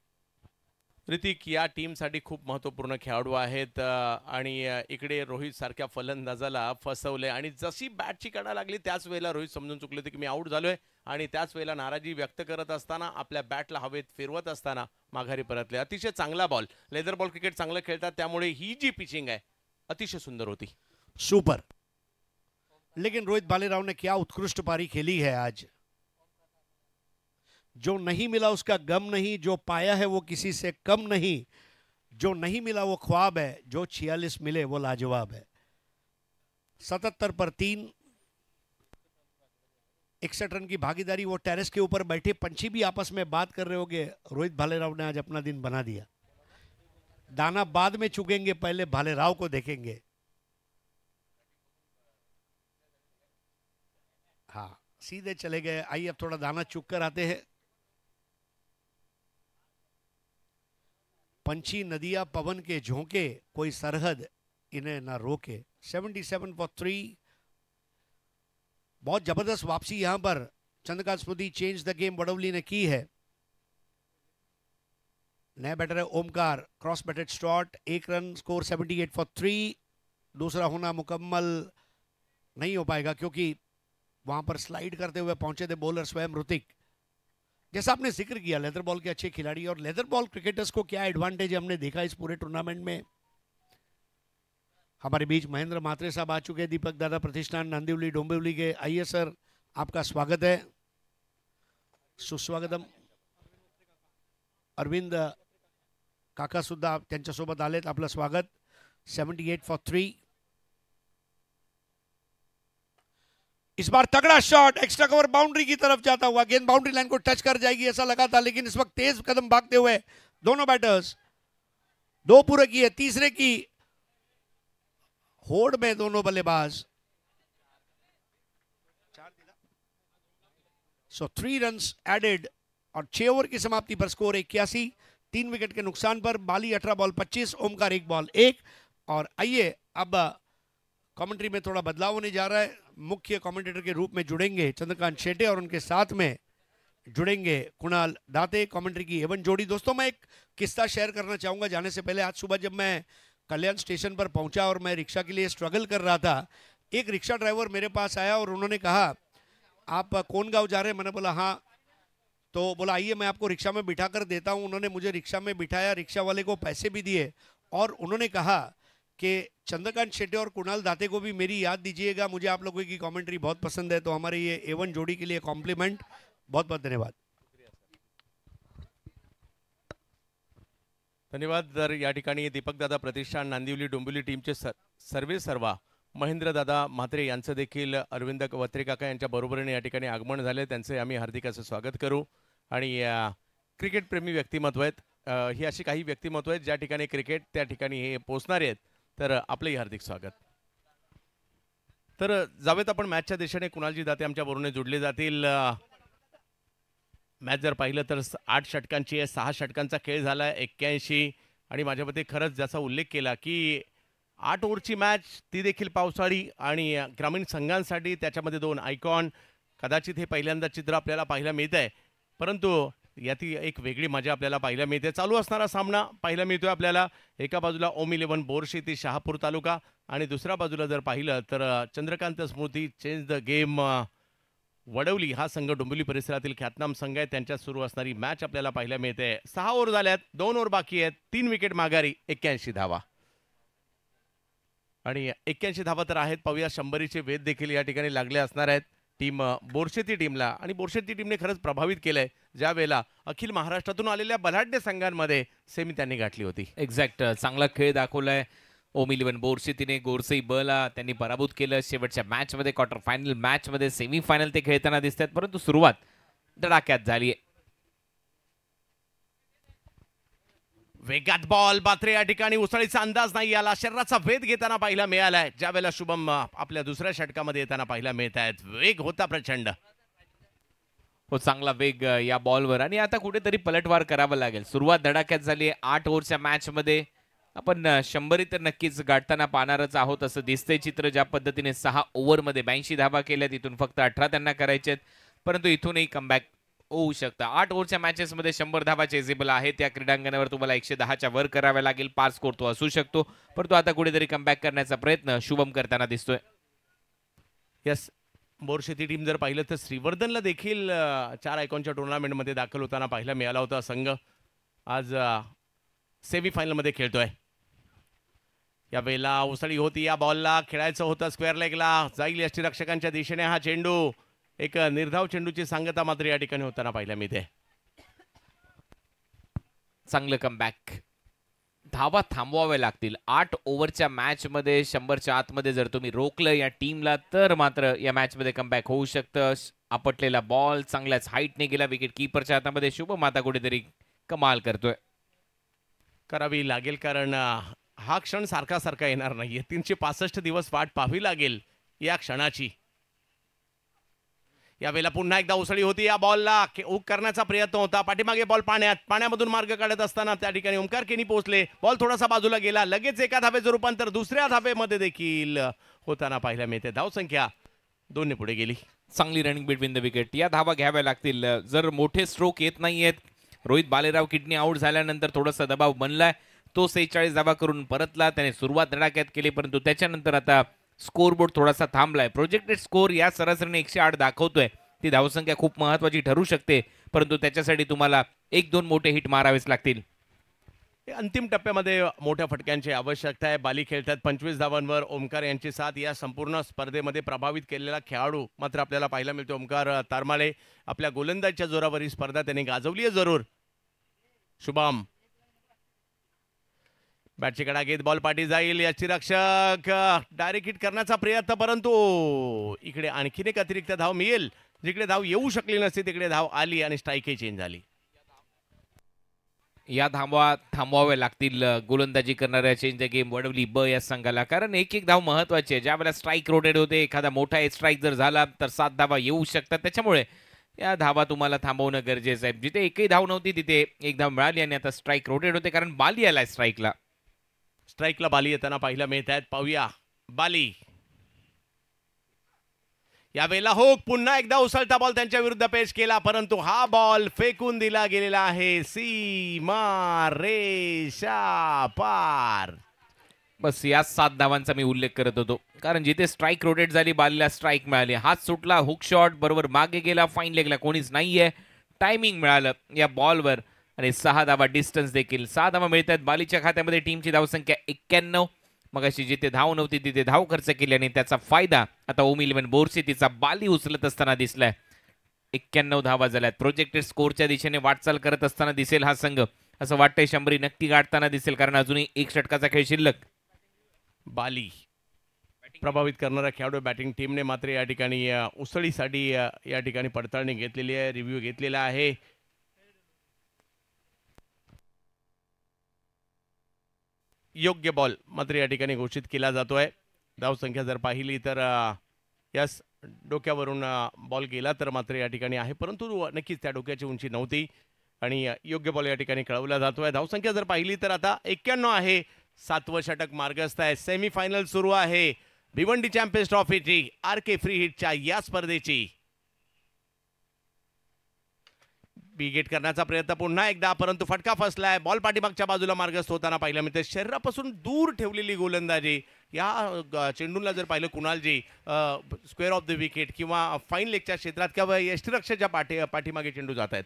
ऋतिक, या टीमसाठी खूप महत्त्वपूर्ण खेळाडू आहेत आणि इकडे रोहित सारख्या फलंदाजाला फसवले आणि जशी बॅटची कडा लागली त्याच वेळेला रोहित समजून चुकले होते की मी आउट झालोय, आणि त्याच वेळेला नाराजी व्यक्त करत असताना आपल्या बॅटला हवेत फिरवत असताना माघारी परतले. अतिशय चांगला बॉल, लेदर बॉल क्रिकेट चांगलं खेळतात, त्यामुळे ही जी पिचिंग आहे अतिशय सुंदर होती. सुपर। लेकिन रोहित भालेराव ने क्या उत्कृष्ट पारी खेली है आज। जो नहीं मिला उसका गम नहीं, जो पाया है वो किसी से कम नहीं, जो नहीं मिला वो ख्वाब है, जो 46 मिले वो लाजवाब है। 77 पर 3, 61 रन की भागीदारी। वो टेरेस के ऊपर बैठे पंछी भी आपस में बात कर रहे होंगे, रोहित भालेराव ने आज अपना दिन बना दिया। दाना बाद में चुगेंगे, पहले भालेराव को देखेंगे। हाँ, सीधे चले गए। आइए अब थोड़ा दाना चुग कर आते हैं। पंछी नदिया पवन के झोंके, कोई सरहद इन्हें ना रोके। 77 फॉर 3। बहुत जबरदस्त वापसी यहां पर Chandrakant Smriti change the game Vadavali ने की है। नया बैटर है Omkar, cross batted shot, 1 run, score 78 for 3। दूसरा होना मुकम्मल नहीं हो पाएगा क्योंकि वहां पर स्लाइड करते हुए पहुंचे थे बॉलर स्वयं ऋतिक। जैसा आपने जिक्र किया लेदर बॉल के अच्छे खिलाड़ी, और लेदर बॉल क्रिकेटर्स को क्या एडवांटेज हमने देखा इस पूरे टूर्नामेंट में। हमारे बीच महेंद्र मात्रे साहब आ चुके हैं, दीपक दादा प्रतिष्ठान नांदिवली डोंबिवली के। आइए सर, आपका स्वागत है, सुस्वागतम। अरविंद काका सुद्धा त्यांच्यासोबत आलेत, आपलं स्वागत। 78 फॉर 3। इस बार तगड़ा शॉट, एक्स्ट्रा कवर बाउंड्री की तरफ जाता हुआ, गेंद बाउंड्री लाइन को टच कर जाएगी ऐसा लगा था, लेकिन इस वक्त तेज कदम भागते हुए दोनों बैटर्स, 2 पूरे किए, तीसरे की होड़ में दोनों बल्लेबाज। सो 3 रन्स एडेड, और 6 ओवर की समाप्ति पर स्कोर 81, 3 विकेट के नुकसान पर। बाली 18 बॉल 25, ओमकार 1 बॉल 1। और आइए अब कमेंट्री में थोड़ा बदलाव होने जा रहा है। मुख्य कमेंटेटर के रूप में जुड़ेंगे चंद्रकांत शेटे, और उनके साथ में जुड़ेंगे कुणाल दाते, कमेंट्री की एवन जोड़ी। दोस्तों, मैं एक किस्सा शेयर करना चाहूंगा जाने से पहले। आज सुबह जब मैं कल्याण स्टेशन पर पहुंचा और मैं रिक्शा के लिए स्ट्रगल कर रहा था, एक रिक्शा ड्राइवर मेरे पास आया और उन्होंने कहा, आप कौन गांव जा रहे हैं? मैंने बोला हाँ। तो बोला आइए मैं आपको रिक्शा में बिठा कर देता हूं। उन्होंने मुझे रिक्शा में बिठाया, रिक्शा वाले को पैसे भी दिए, और उन्होंने कहा कि चंद्रकांत शेट्टी और कुणाल दाते को भी मेरी याद दीजिएगा, मुझे आप लोगों की कमेंट्री बहुत पसंद है। तो हमारे ये एवन जोड़ी के लिए कॉम्प्लीमेंट, बहुत बहुत धन्यवाद। धन्यवाद। तर या ठिकाणी दीपक दादा प्रतिष्ठान नांदिवली डोंबिवली टीमचे सर्वे सर्वा महेंद्र दादा म्हात्रे यांचं देखील अरविंद वत्रे काका यांच्या बरोबरीने या ठिकाणी आगमन झाले, त्यांचे आम्ही हार्दिक असं स्वागत करू। आणि क्रिकेट प्रेमी व्यक्तिमत्व आहेत, ही अशी काही व्यक्तिमत्व आहेत ज्या ठिकाणी क्रिकेट त्या ठिकाणी हे पोचणारे आहेत, तर आपलंही हार्दिक स्वागत। तर जावेत आपण मॅचच्या दिशेने, कुणालजी दाते आमच्या बरोबरीने जोडले जातील। मॅच जर पाहिलं तर 8 षटकांची आहे, 6 षटकांचा खेळ झाला आहे, 81। आणि माझ्या मते खरंच ज्याचा उल्लेख केला की 8 ओव्हरची मॅच, ती देखील पावसाळी, आणि ग्रामीण संघांसाठी त्याच्यामध्ये 2 आयकॉन। कदाचित हे पहिल्यांदा चित्र आपल्याला पाहायला मिळत आहे, परंतु याती एक वेगळी मजा आपल्याला पाहायला मिळते। चालू असणारा सामना पाहायला मिळतोय आपल्याला। एका बाजूला ओम 11 बोरशी ती शहापूर तालुका, आणि दुसऱ्या बाजूला जर पाहिलं तर Chandrakant Smriti change the game Wadavali हा संघ डोंबिवली परिसरातील ख्यातनाम संघ आहे, त्यांच्यात सुरू असणारी मॅच आपल्याला पाहायला मिळते। 6 ओव्हर झाल्यात, 2 ओव्हर बाकी आहेत, 3 विकेट माघारी, 81 धावा। आणि 81 धावा तर आहेत, पाहूया 100चे वेध देखील या ठिकाणी लागले असणार आहेत। टीम बोरशेती टीमला, आणि बोरशेती टीमने खरंच प्रभावित केलंय ज्या वेळेला अखिल महाराष्ट्रातून आलेल्या बलाढ्य संघांमध्ये सेमी त्यांनी गाठली होती. एक्झॅक्ट चांगला खेळ दाखवलाय ओम इलेव्हन बोरशेतीने. गोरसई बला त्यांनी पराभूत केलं शेवटच्या मॅचमध्ये. क्वार्टर फायनल मॅचमध्ये सेमी फायनल ते खेळताना दिसतात, परंतु सुरुवात धडाक्यात झाली. वेगात बॉल मात्र या ठिकाणी उसळीचा अंदाज नाही आला. शरीराचा वेध घेताना पाहायला मिळालाय ज्या वेळेला शुभम आपल्या दुसऱ्या षटकामध्ये येताना पाहायला मिळत आहेत. वेग होता प्रचंड. हो, चांगला वेग या बॉलवर, आणि आता कुठेतरी पलटवार करावा लागेल. सुरुवात धडाक्यात झाली. 8 ओव्हरच्या मॅचमध्ये आपण 100 तर नक्कीच गाठताना पाहणारच आहोत असं दिसतंय चित्र. ज्या पद्धतीने 6 ओव्हरमध्ये 82 धावा केल्या, तिथून फक्त 18 त्यांना करायचे आहेत, परंतु इथूनही कमबॅक होऊ शकतं. 8 ओव्हरच्या मॅचेसमध्ये 100 धावा चेजेबल आहे. त्या क्रीडांगणावर तुम्हाला 110च्या वर कराव्या लागेल. पार स्कोर तो असू शकतो, परंतु आता कुठेतरी कमबॅक करण्याचा प्रयत्न शुभम करताना दिसतोय. यस, बोरशेती टीम जर पाहिलं तर श्रीवर्धनला देखील 4 आयकॉनच्या टुर्नामेंटमध्ये दाखल होताना पाहायला मिळाला होता संघ. आज सेमीफायनलमध्ये खेळतोय. या वेळेला उसळी होती. या बॉलला खेळायचं होतं स्क्वेअर लेगला. जाईल यष्टीरक्षकांच्या दिशेने हा चेंडू. एक निर्धाव चेंडूची सांगता मात्र या ठिकाणी होताना पाहायला मिळते. चांगलं कमबॅक. धावा थांबवाव्या लागतील. 8 ओव्हरच्या मॅचमध्ये 100च्या आतमध्ये जर तुम्ही रोखलं या टीमला तर मात्र या मॅचमध्ये कमबॅक होऊ शकतं. आपटलेला बॉल चांगल्याच हाईटने गेला विकेट कीपरच्या हातामध्ये. शुभम आता कुठेतरी कमाल करतोय. करावी लागेल, कारण हा क्षण सारखा सारखा येणार नाहीये. 365 दिवस वाट पाहावी लागेल या क्षणाची. यावेळेला पुन्हा एकदा उसळी होती. या बॉलला हुक करण्याचा प्रयत्न होता. पाठीमागे बॉल पाण्यामधून मार्ग काढत असताना त्या ठिकाणी ओमकार केनी पोहोचले. बॉल थोडासा बाजूला गेला. लगेच एका धावेचं रूपांतर दुसऱ्या धावेमध्ये देखील होताना पाहायला मिळते. धावसंख्या 2 ने पुढे गेली. चांगली रनिंग बिटवीन द विकेट. या धावा घ्याव्या लागतील. जर मोठे स्ट्रोक येत नाहीयेत. रोहित बालेराव किडनी आउट झाल्यानंतर थोडासा दबाव बनलाय. तो 46 धावा करून परतला. त्याने सुरुवात धडाक्यात केली, परंतु त्याच्यानंतर आता स्कोरबोर्ड थोडासा थांबलाय. प्रोजेक्टेड स्कोर या सरासरीने 108 दाखवतोय. ती धावसंख्या खूप महत्वाची ठरू शकते, परंतु त्याच्यासाठी तुम्हाला 1-2 मोठे हिट मारावेच लागतील. अंतिम टप्प्यामध्ये मोठ्या फटक्यांची आवश्यकता आहे. बाली खेळतात 25 धावांवर. ओमकार यांची साथ या संपूर्ण स्पर्धेमध्ये प्रभावित केलेला खेळाडू मात्र आपल्याला पाहायला मिळतो. ओमकार तारमाळे आपल्या गोलंदाजच्या जोरावर ही स्पर्धा त्यांनी गाजवली आहे जरूर. शुभम बॅटची कडा घेत बॉल पाठी जाईल. यष्टीरक्षक डायरेक्ट हिट करण्याचा प्रयत्न, परंतु इकडे आणखीन एक अतिरिक्त धाव मिळेल. जिकडे धाव येऊ शकली नसती तिकडे धाव आली आणि स्ट्राईकही चेंज झाली. या धावा थांबवाव्या लागतील गोलंदाजी करणाऱ्या चेंज द गेम वडवली ब या संघाला, कारण एक धाव महत्वाची आहे. ज्या वेळेला स्ट्राईक रोटेट होते, एखादा मोठा स्ट्राईक जर झाला तर 7 धावा येऊ शकतात. त्याच्यामुळे या धावा तुम्हाला थांबवणं गरजेचं आहे. जिथे एकही धाव नव्हती तिथे 1 धाव मिळाली आणि आता स्ट्राईक रोटेट होते, कारण बाली आलाय स्ट्राईकला बाली येताना पाहायला मिळत आहेत. पाहूया बाली. यावेळेला हुक पुन्हा एकदा उसळता बॉल त्यांच्या विरुद्ध पेश केला, परंतु हा बॉल फेकून दिला गेलेला आहे. सीमा रेषा पार. बस या 7 धावांचा मी उल्लेख करत होतो, कारण जिथे स्ट्राईक रोटेट झाली बालीला स्ट्राईक मिळाली. हात सुटला, हुक शॉट बरोबर मागे गेला. फाईन लेगला कोणीच नाहीये. टायमिंग मिळालं या बॉलवर आणि 6 धावा डिस्टन्स देखील. 6 धावा मिळतात बालीच्या खात्यामध्ये. टीमची धावसंख्या 91. मगाशी जिथे धाव नव्हती तिथे धाव खर्च केली आणि त्याचा फायदा आता ओम इलेव्हन बोरशेतीचा बाली उचलत असताना दिसलाय. 91 धावा झाल्यात. प्रोजेक्टेड स्कोरच्या दिशेने वाटचाल करत असताना दिसेल हा संघ. असं वाटतंय 100 नक्की गाठताना दिसेल, कारण अजूनही 1 षटकाचा खेळ शिल्लक. बाली प्रभावित करणारा खेळाडू. बॅटिंग टीमने मात्र या ठिकाणी उसळीसाठी या ठिकाणी पडताळणी घेतलेली आहे, रिव्ह्यू घेतलेला आहे. योग्य बॉल मात्र या ठिकाणी घोषित केला जातोय. धावसंख्या जर पाहिली तर यस डोक्यावरून बॉल गेला तर मात्र या ठिकाणी आहे, परंतु नक्कीच त्या डोक्याची उंची नव्हती आणि योग्य बॉल या ठिकाणी कळवला जातोय. धावसंख्या जर पाहिली तर आता 91 आहे. 7वं षटक मार्गस्थ आहे. सेमीफायनल सुरू आहे भिवंडी चॅम्पियन्स ट्रॉफीची, RK फ्री हिटच्या या स्पर्धेची. विकेट करण्याचा प्रयत्न पुन्हा एकदा, परंतु फटका फसलाय. बॉल पाठीमागच्या बाजूला मार्गस्थ होताना पाहायला मिळते. शरीरापासून दूर ठेवलेली गोलंदाजी. या चेंडूला जर पाहिलं कुणालजी स्क्वेअर ऑफ द विकेट किंवा फाईन लेगच्या क्षेत्रात किंवा यष्टीरक्षकच्या पाठीमागे चेंडू जात आहेत.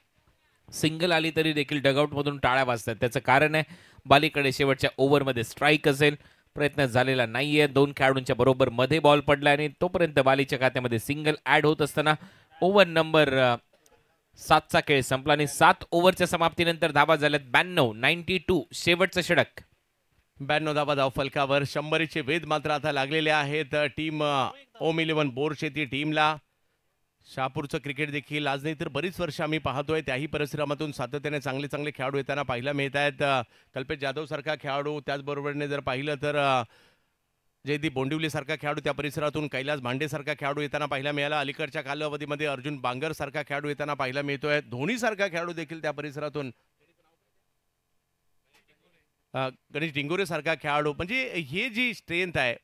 सिंगल आली तरी देखील डगआउट मधून टाळ्या वाजतात. त्याचं कारण आहे बालीकडे शेवटच्या ओव्हरमध्ये स्ट्राईक असेल, प्रयत्न झालेला नाहीये. 2 खेळाडूंच्या बरोबर मध्ये बॉल पडला आणि तोपर्यंत बालीच्या खात्यामध्ये सिंगल ऍड होत असताना ओव्हर नंबर 7चा खेळ संपला आणि 7 ओव्हरच्या समाप्तीनंतर धावा झाल्यात 92 शेवटचं षटक. 92 धावा धावफलकावर. 100चे वेध मात्र आता लागलेले आहेत टीम ओम 11 बोरशेती टीमला. शहापूरचं क्रिकेट देखील आज नाही तर बरीच वर्ष आम्ही पाहतोय, त्याही परिश्रमातून सातत्याने चांगले चांगले खेळाडू येताना पाहायला मिळत आहेत. कल्पेश जाधव सारखा खेळाडू, त्याचबरोबरने जर पाहिलं तर जयदीप बोंडिवली सारखा खेळाडू त्या परिसरातून, कैलास भांडे सारखा खेळाडू येताना पाहायला मिळाला. अलीकडच्या कालावधीमध्ये अर्जुन बांगर सारखा खेळाडू येताना पाहायला मिळतोय. धोनी सारखा खेळाडू देखील त्या परिसरातून, गणेश डिंगोरे सारखा खेळाडू, म्हणजे हे जी स्ट्रेंथ आहे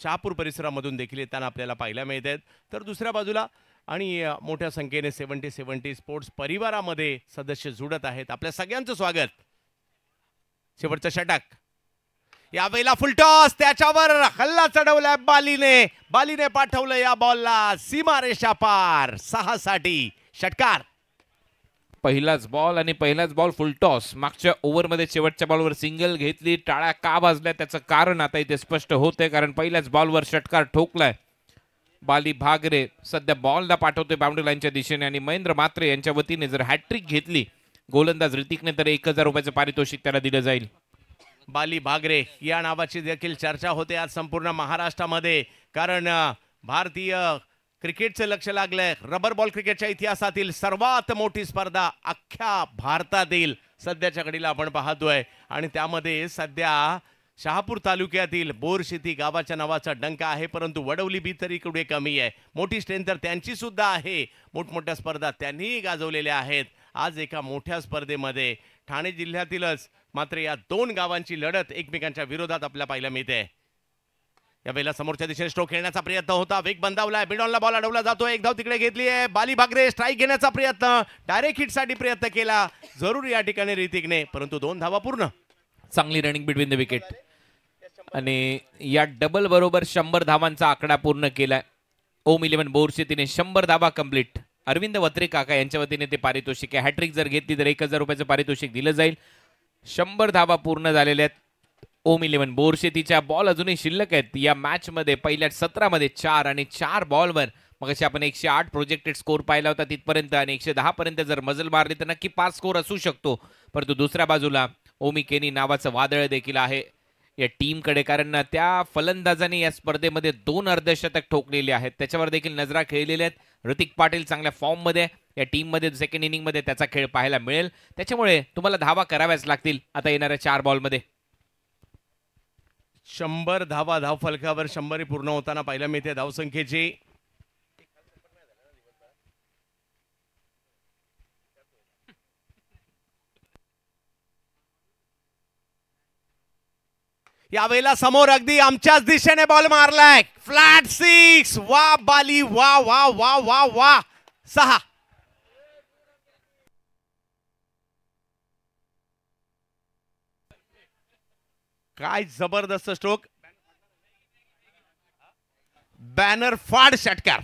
शहापूर परिसरामधून देखील येताना आपल्याला पाहायला मिळत आहेत. तर दुसऱ्या बाजूला आणि मोठ्या संख्येने 70 स्पोर्ट्स परिवारामध्ये सदस्य जुडत आहेत. आपल्या सगळ्यांचं स्वागत. शेवटचं षटक यावेळेला फुलटॉस, त्याच्यावर हल्ला चढवलाय बालीने पाठवलं या बॉलला सीमारेषा पार. 6 साठी षटकार. पहिलाच बॉल आणि पहिलाच बॉल फुलटॉस. मागच्या ओव्हरमध्ये शेवटच्या बॉलवर सिंगल घेतली, टाळ्या का वाजल्या त्याचं कारण आता इथे स्पष्ट होतंय, कारण पहिल्याच बॉलवर षटकार ठोकलाय. बाली भागरे सध्या बॉलला पाठवतोय बाउंड्री लाईनच्या दिशेने आणि महेंद्र मात्रे यांच्या वतीने जर हॅट्रिक घेतली गोलंदाज ऋतिकने तर 1000 रुपयाचं पारितोषिक त्याला दिलं जाईल. बाली भागरे या नावाची देखील चर्चा होते आज संपूर्ण महाराष्ट्रामध्ये, कारण भारतीय क्रिकेटचं लक्ष लागलंय. रबर बॉल क्रिकेटच्या इतिहासातील सर्वात मोठी स्पर्धा अख्ख्या भारतातील सध्याच्या घडीला आपण पाहतोय आणि त्यामध्ये सध्या शहापूर तालुक्यातील बोरशेती गावाच्या नावाचा डंका आहे, परंतु वडवली बी तरी कुठे कमी आहे. मोठी स्ट्रेंथ तर त्यांची सुद्धा आहे. मोठमोठ्या स्पर्धा त्यांनीही गाजवलेल्या आहेत. आज एका मोठ्या स्पर्धेमध्ये ठाणे जिल्ह्यातीलच मात्र या 2 गावांची लढत एकमेकांच्या विरोधात आपल्याला पाहायला मिळते. यावेळेला समोरच्या दिशेने स्ट्रोक खेळण्याचा प्रयत्न होता, वेग बंदावलाय, मिडॉनला बॉल अडवला जातो, एक धाव तिकडे घेतली आहे. बाली भागरे स्ट्राईक घेण्याचा प्रयत्न, डायरेक्ट हिटसाठी प्रयत्न केला जरूर या ठिकाणी ऋतिकने, परंतु 2 धावा पूर्ण. चांगली रनिंग बिटवीन द विकेट आणि या डबल बरोबर 100 धावांचा आकडा पूर्ण केलाय. ओम 11 बोरशेतीने 100 धावा कंप्लीट. अरविंद वत्रे काका यांच्या वतीने ते पारितोषिक आहे. हॅट्रिक जर घेतली तर 1000 रुपयाचं पारितोषिक दिलं जाईल. 100 धावा पूर्ण झालेल्या आहेत ओम 11 बोरशेतीच्या. बॉल अजूनही शिल्लक आहेत या मॅच मध्ये. पहिल्या 17 मध्ये 4 आणि 4 बॉलवर मगाशी आपण 108 प्रोजेक्टेड स्कोर पाहिला होता तिथपर्यंत आणि 110 पर्यंत जर मजल मारली तर नक्की 5 स्कोर असू शकतो. परंतु दुसऱ्या बाजूला ओमी केनी नावाचं वादळ देखील आहे या टीमकडे, कारण त्या फलंदाजांनी या स्पर्धेमध्ये 2 अर्धशतक ठोकलेले आहेत. त्याच्यावर देखील नजरा खेळलेल्या आहेत. ऋतिक पाटील चांगल्या फॉर्म मध्ये या टीम मध्ये सेकंड इनिंग मध्ये त्याचा खेळ पाहायला मिळेल. त्याच्यामुळे तुम्हाला धावा कराव्याच लागतील आता येणाऱ्या 4 बॉलमध्ये. 100 धावा धावफलकावर 100 पूर्ण होताना पाहायला मिळते धावसंख्येची. यावेळेला समोर अगदी आमच्याच दिशेने बॉल मारलाय, फ्लॅट 6. वा बाली, वा वा वा वा वा. 6. काय जबरदस्त स्ट्रोक. बॅनर फाड षटकार.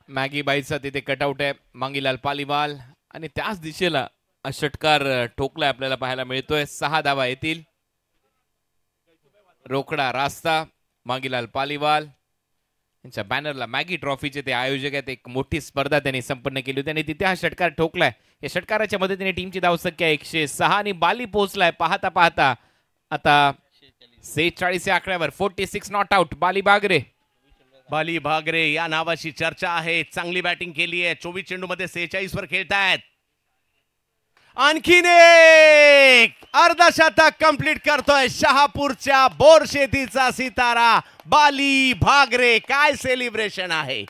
मॅगी बाईचा तिथे कटआउट आहे. मांगीलाल पालीवाल आणि त्याच दिशेला षटकार ठोकलाय आपल्याला पाहायला मिळतोय. 6 धावा येतील. रोकडा रास्ता. मांगीलाल पालीवाल यांच्या बॅनरला मॅगी ट्रॉफीचे ते आयोजक आहेत. एक मोठी स्पर्धा त्यांनी संपन्न केली होती आणि तिथे हा षटकार ठोकलाय. या षटकाराच्या मदतीने टीमची धावसंख्या 106 आणि बाली पोहोचलाय पाहता पाहता आता 46 या आकड्यावर. 46 नॉट आउट. बाली भागरे या नावाची चर्चा आहे. चांगली बॅटिंग केली आहे. 24 चेंडू मध्ये 46 वर खेळतायत. आणखीन एक अर्धशतक कंप्लीट करतोय शहापूरच्या बोरशेतीचा सितारा बाली भागरे. काय सेलिब्रेशन आहे.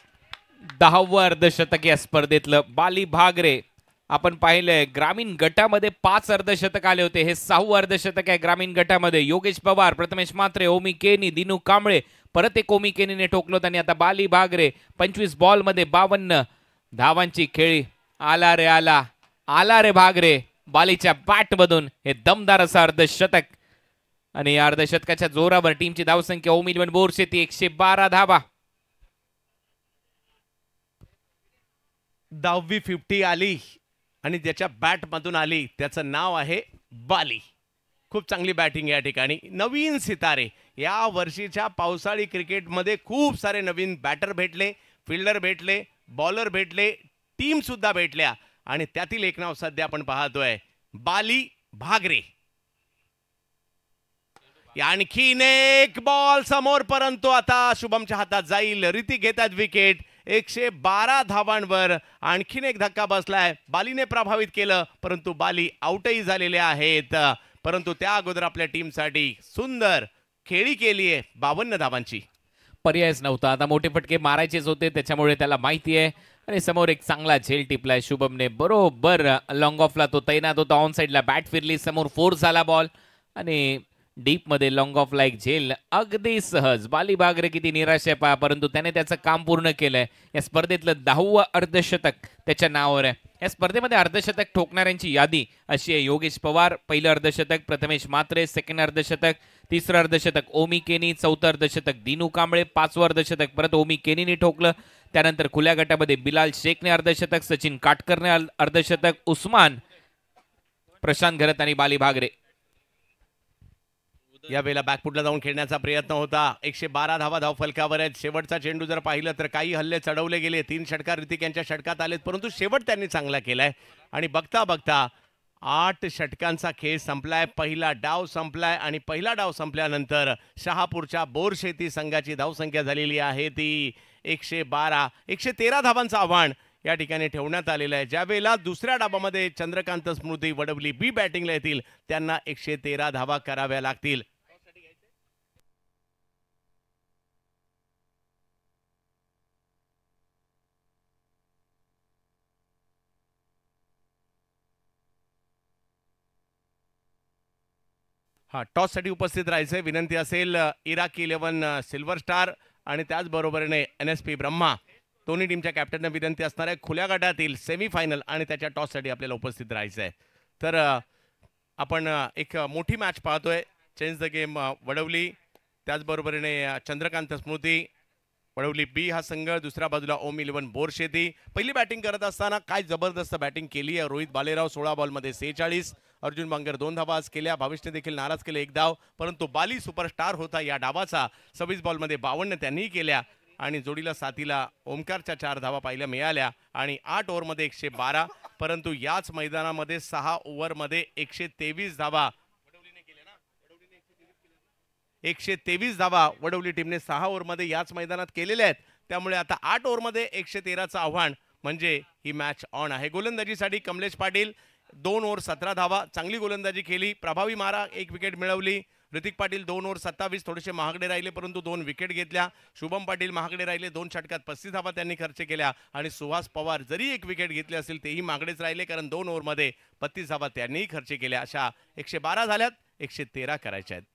10वं अर्धशतक या स्पर्धेतलं बाली भागरे. आपण पाहिलंय ग्रामीण गटामध्ये 5 अर्धशतक आले होते. हे 6वं अर्धशतक आहे ग्रामीण गटामध्ये. योगेश पवार, प्रथमेश मात्रे, ओमी केनी, दिनू कांबळे, परत एक ओमी केनीने ठोकलं आणि आता बाली भागरे 25 बॉल मध्ये 52 धावांची खेळी. आला रे आला, आला रे भागरे. बालीच्या बॅट मधून हे दमदार असं अर्धशतक आणि या अर्धशतकाच्या जोरावर टीमची धावसंख्या ओम 11 बोरशेती 112 धावा. 10वी 50 आली आणि ज्याच्या बॅट मधून आली त्याचं नाव आहे बाली. खूप चांगली बॅटिंग या ठिकाणी. नवीन सितारे या वर्षीच्या पावसाळी क्रिकेटमध्ये खूप सारे नवीन बॅटर भेटले, फिल्डर भेटले, बॉलर भेटले, टीम सुद्धा भेटल्या आणि त्यातील एक नाव सध्या आपण पाहतोय बाली भागरे. आणखीन एक बॉल समोर, परंतु आता शुभमच्या हातात जाईल. ऋतिक घेतात विकेट. 112 धावांवर आणखीन एक धक्का बसलाय. बालीने प्रभावित केलं, परंतु बाली आउटही झालेले आहेत. परंतु त्या अगोदर आपल्या टीमसाठी सुंदर खेळी केली आहे 52 धावांची. पर्यायच नव्हता, आता मोठे फटके मारायचेच होते, त्याच्यामुळे त्याला माहिती आहे. आणि समोर एक चांगला झेल टिपलाय शुभमने. बरोबर लॉंग ऑफला तो तैनात होता, ऑन साईडला बॅट फिरली, समोर फोर्स झाला बॉल आणि डीप मध्ये लॉंग ऑफला एक झेल अगदी सहज. बाली भागरे किती निराश आहे पहा, परंतु त्याने त्याचं काम पूर्ण केलंय. या स्पर्धेतलं 10वं अर्धशतक त्याच्या नावावर आहे. या स्पर्धेमध्ये अर्धशतक ठोकणाऱ्यांची यादी अशी आहे: योगेश पवार पहिलं अर्धशतक, प्रथमेश म्हात्रे सेकंड अर्धशतक, तिसरं अर्धशतक ओमी केनी, चौथं अर्धशतक दिनू कांबळे, पाचवं अर्धशतक परत ओमी केनीने ठोकलं. त्यानंतर खुल्या गटामध्ये बिलाल शेखने अर्धशतक, सचिन काटकरने अर्धशतक, उस्मान, प्रशांत घरत आणि बाली भागरे. यावेळेला बॅकफुटला जाऊन खेळण्याचा प्रयत्न होता. 112 धावा धाव फलकावर आहेत. शेवटचा चेंडू जर पाहिलं तर काही हल्ले चढवले गेले, 3 षटकार ऋतिक यांच्या षटकात आलेत, परंतु शेवट त्यांनी चांगला केलाय. आणि बघता बघता 8 षटकांचा खेळ संपलाय. पहिला डाव संपलाय आणि पहिला डाव संपल्यानंतर शहापूरच्या बोरशेती संघाची धावसंख्या झालेली आहे ती 112. 113 धावांचं आव्हान या ठिकाणी ठेवण्यात आलेलं आहे. ज्यावेळेला दुसऱ्या डावामध्ये चंद्रकांत स्मृती वडवली बी बॅटिंगला येतील, त्यांना 113 धावा कराव्या लागतील. हा, टॉससाठी उपस्थित राहायचंय विनंती असेल इराकी 11 सिल्वर स्टार आणि त्याचबरोबरीने NSP ब्रह्मा दोन्ही टीमच्या कॅप्टनना विनंती असणार आहे. खुल्या गटातील सेमीफायनल आणि त्याच्या टॉससाठी आपल्याला उपस्थित राहायचं आहे. तर आपण एक मोठी मॅच पाहतोय. चेंज द गेम वडवली, त्याचबरोबरीने चंद्रकांत स्मृती वडवली बी हा संघ, दुसऱ्या बाजूला ओम 11 बोरशेती. पहिली बॅटिंग करत असताना काय जबरदस्त बॅटिंग केली आहे रोहित बालेराव. 16 बॉलमध्ये 46. अर्जुन बांगर 2 धावा आज केल्या. भाविशने देखील नाराज केले 1 धाव, परंतु बाली सुपरस्टार होता या डावाचा. 26 बॉलमध्ये 52 त्यांनीही केल्या आणि जोडीला साथीला ओमकारच्या 4 धावा पाहायला मिळाल्या आणि 8 ओव्हरमध्ये 112. परंतु याच मैदानामध्ये 6 ओव्हरमध्ये 123 धावा 123 धावा वडवली टीमने 6 ओव्हरमध्ये याच मैदानात केलेल्या आहेत. त्यामुळे आता 8 ओव्हरमध्ये 113चं आव्हान म्हणजे ही मॅच ऑन आहे. गोलंदाजीसाठी कमलेश पाटील 2 ओव्हर 17 धावा, चांगली गोलंदाजी केली. प्रभावी मारा 1 विकेट मिळवली. ऋतिक पाटील 2 ओव्हर 27, थोडेसे महागडे राहिले परंतु 2 विकेट घेतल्या. शुभम पाटील महागडे राहिले, 2 षटकात 35 धावा त्यांनी खर्च केल्या. आणि सुहास पवार जरी 1 विकेट घेतली असेल तेही महागडेच राहिले, कारण 2 ओव्हरमध्ये 35 धावा त्यांनीही खर्च केल्या. अशा 112 झाल्यात, 113 करायच्या आहेत.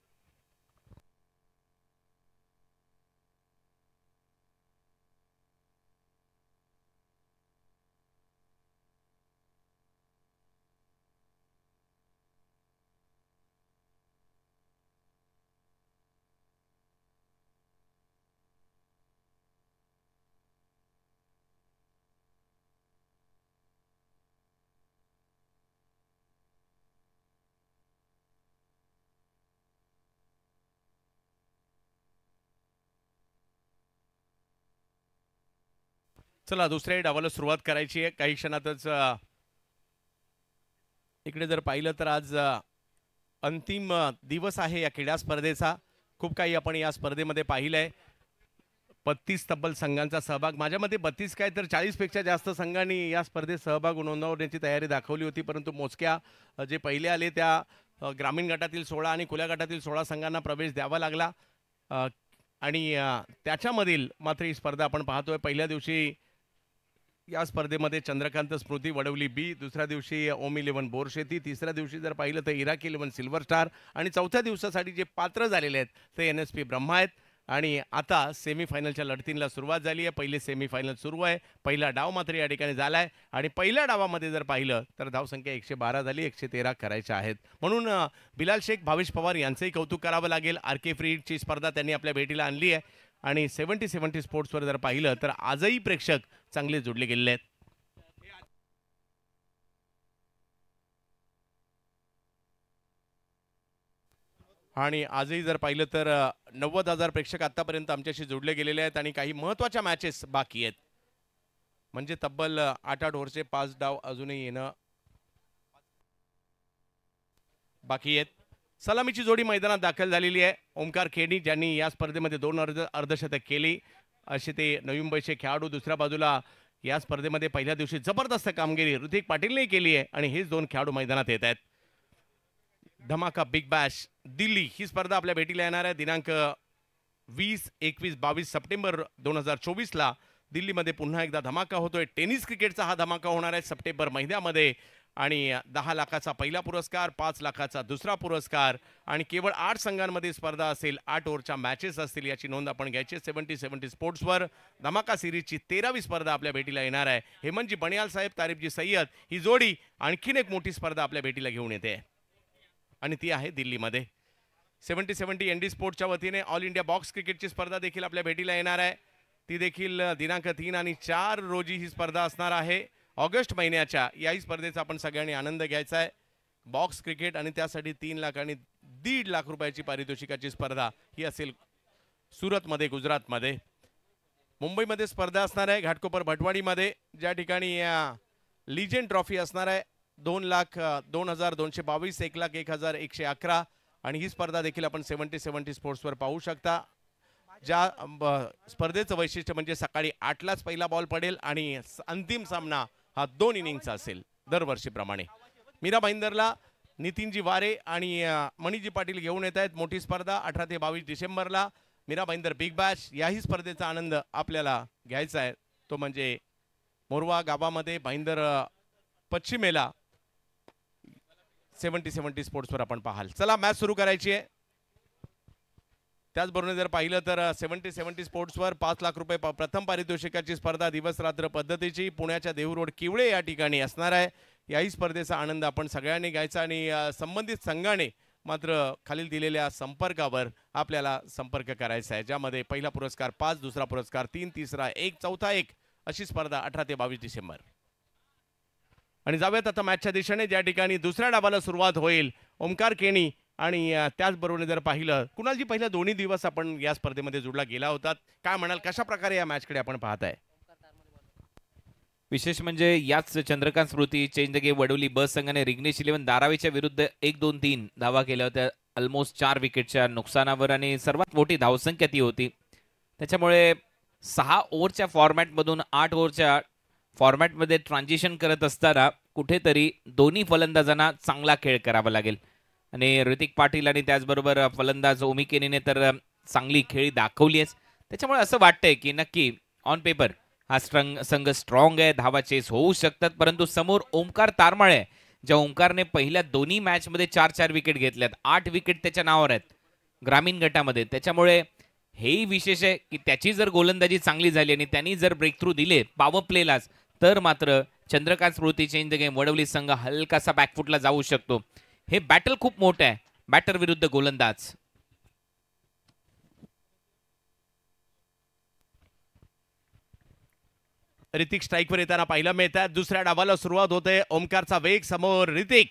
चला दुसऱ्या डावाला सुरुवात करायची आहे काही क्षणातच. इकडे जर पाहिलं तर आज अंतिम दिवस आहे या क्रीडा स्पर्धेचा. खूप काही आपण या स्पर्धेमध्ये पाहिलंय. 32 तब्बल संघांचा सहभाग, माझ्या मते 32 काय तर 40 पेक्षा जास्त संघांनी या स्पर्धेत सहभाग नोंदवण्याची तयारी दाखवली होती, परंतु मोजक्या जे पहिले आले त्या ग्रामीण गटातील 16 आणि खुल्या गटातील 16 संघांना प्रवेश द्यावा लागला. आणि त्याच्यामधील मात्र ही स्पर्धा आपण पाहतोय. पहिल्या दिवशी या स्पर्धेमध्ये चंद्रकांत स्मृती वडवली बी, दुसऱ्या दिवशी ओम 11 बोरशेती, तिसऱ्या दिवशी जर पाहिलं तर इराकी 11 सिल्वर स्टार आणि चौथ्या दिवसासाठी जे पात्र झालेले आहेत ते NSP ब्रह्मा आहेत. आणि आता सेमीफायनलच्या लढतींना सुरुवात झाली आहे. पहिले सेमीफायनल सुरू आहे. पहिला डाव मात्र या ठिकाणी झाला आहे आणि पहिल्या डावामध्ये जर पाहिलं तर धावसंख्या 112 झाली, 113 करायच्या आहेत. म्हणून बिलाल शेख, भाविश पवार यांचंही कौतुक करावं लागेल. RK फ्रीडची स्पर्धा त्यांनी आपल्या भेटीला आणली आहे आणि 70-70 स्पोर्ट्सवर जर पाहिलं तर आजही प्रेक्षक चांगले जोडले गेलेले आहेत. आणि आजही जर पाहिलं तर 90,000 प्रेक्षक आतापर्यंत आमच्याशी जोडले गेलेले आहेत आणि काही महत्त्वाच्या मॅचेस बाकी आहेत. म्हणजे तब्बल 8-8 ओव्हरचे 5 डाव अजूनही येणं बाकी आहेत. सलामीची जोडी मैदानात दाखल झालेली आहे. ओमकार खेडी ज्यांनी या स्पर्धेमध्ये 2 अर्धशतक केली असे ते नवी मुंबईचे खेळाडू. दुसऱ्या बाजूला या स्पर्धेमध्ये पहिल्या दिवशी जबरदस्त कामगिरी ऋतिक पाटीलने केली आहे आणि हेच 2 खेळाडू मैदानात येत आहेत. धमाका बिग बॅश दिल्ली ही स्पर्धा आपल्या भेटीला येणार आहे दिनांक 20, 21, 22 सप्टेंबर 2024ला दिल्लीमध्ये पुन्हा एकदा धमाका होतोय. टेनिस क्रिकेटचा हा धमाका होणार आहे सप्टेंबर महिन्यामध्ये आणि 10 लाखाचा पहिला पुरस्कार, 5 लाखाचा दुसरा पुरस्कार आणि केवळ 8 संघांमध्ये स्पर्धा असेल. 8 ओव्हरच्या मॅचेस असतील याची नोंद आपण घ्यायची. 70 स्पोर्ट्सवर धमाका सिरीजची 13वी स्पर्धा आपल्या भेटीला येणार आहे. हेमंतजी बनियाल साहेब, तारिफजी सय्यद ही जोडी आणखीन एक मोठी स्पर्धा आपल्या भेटीला घेऊन येते आणि ती आहे दिल्लीमध्ये. 70 एनडी स्पोर्ट्सच्या वतीने ऑल इंडिया बॉक्स क्रिकेटची स्पर्धा देखील आपल्या भेटीला येणार आहे. ती देखील दिनांक 3 आणि 4 रोजी ही स्पर्धा असणार आहे ऑगस्ट महिन्याच्या. याही स्पर्धेचा आपण सगळ्यांनी आनंद घ्यायचा आहे. बॉक्स क्रिकेट आणि त्यासाठी 3 लाख आणि 1.5 लाख रुपयाची पारितोषिकाची स्पर्धा ही असेल सुरतमध्ये, गुजरातमध्ये. मुंबईमध्ये स्पर्धा असणार आहे घाटकोपर भटवाडीमध्ये, ज्या ठिकाणी लिजेंड ट्रॉफी असणार आहे. 2,02,222, 1,01,111 आणि ही स्पर्धा देखील आपण 70 स्पोर्ट्सवर पाहू शकता. ज्या स्पर्धेचं वैशिष्ट्य म्हणजे सकाळी 8लाच पहिला बॉल पडेल आणि अंतिम सामना हा 2 इनिंगचा असेल दरवर्षीप्रमाणे. मीरा भाईंदरला नितीनजी वारे आणि मणिजी पाटील घेऊन येत आहेत. मोठी स्पर्धा 18 ते 22 डिसेंबरला मीरा भाईंदर बिग बॅश. याही स्पर्धेचा आनंद आपल्याला घ्यायचा आहे तो म्हणजे मोरवा गावामध्ये भाईंदर पश्चिमेला 70 स्पोर्ट्सवर आपण पाहाल. चला मॅच सुरू करायची आहे. त्याचबरोबर जर पाहिलं तर 70 स्पोर्ट्सवर 5 लाख रुपये प्रथम पारितोषिकाची स्पर्धा दिवस रात्र पद्धतीची पुण्याच्या देहू रोड किवळे या ठिकाणी असणार आहे. याही स्पर्धेचा आनंद आपण सगळ्यांनी घ्यायचा आणि संबंधित संघाने मात्र खालील दिलेल्या संपर्कावर आपल्याला संपर्क करायचा आहे, ज्यामध्ये पहिला पुरस्कार 5, दुसरा पुरस्कार 3, तिसरा 1, चौथा 1 अशी स्पर्धा 18 ते 22 डिसेंबर. आणि जाऊयात आता मॅचच्या दिशेने, ज्या ठिकाणी दुसऱ्या डावाला सुरुवात होईल. ओमकार केणी आणि त्याचबरोबर जर पाहिलं कुणालजी, पहिल्या दोन्ही दिवस आपण या स्पर्धेमध्ये जोडला गेला होता, काय म्हणाल, कशा प्रकारे या मॅचकडे आपण पाहताय? विशेष म्हणजे याच Chandrakant Smriti change the game Vadoli बस संघाने रिग्नेश 11 धारावीच्या विरुद्ध 1-2-3 धावा केल्या होत्या ऑलमोस्ट 4 विकेटच्या नुकसानावर आणि सर्वात मोठी धावसंख्या ती होती. त्याच्यामुळे 6 ओव्हरच्या फॉर्मॅटमधून 8 ओव्हरच्या फॉर्मॅटमध्ये ट्रान्झिशन करत असताना कुठेतरी दोन्ही फलंदाजांना चांगला खेळ करावा लागेल आणि ऋतिक पाटील आणि त्याचबरोबर फलंदाज ओमी केनीने तर चांगली खेळी दाखवली आहे. त्याच्यामुळे असं वाटतंय की नक्की ऑन पेपर हा संघ स्ट्रॉंग आहे, धावा चेस होऊ शकतात, परंतु समोर ओमकार तारमाळे आहे, ज्या ओमकारने पहिल्या दोन्ही मॅचमध्ये 4-4 विकेट घेतल्यात, 8 विकेट त्याच्या नावावर आहेत ग्रामीण गटामध्ये. त्याच्यामुळे हेही विशेष आहे की त्याची जर गोलंदाजी चांगली झाली आणि त्यांनी जर ब्रेक थ्रू दिले पॉवर प्लेलाच, तर मात्र Chandrakant Smriti change the game Wadavali संघ हलकासा बॅकफुटला जाऊ शकतो. हे बॅटल खूप मोठं आहे, बॅटर विरुद्ध गोलंदाज. ऋतिक स्ट्राईकवर येताना पाहिलं मिळतात. दुसऱ्या डावाला सुरुवात होते. ओमकारचा वेग समोर. ऋतिक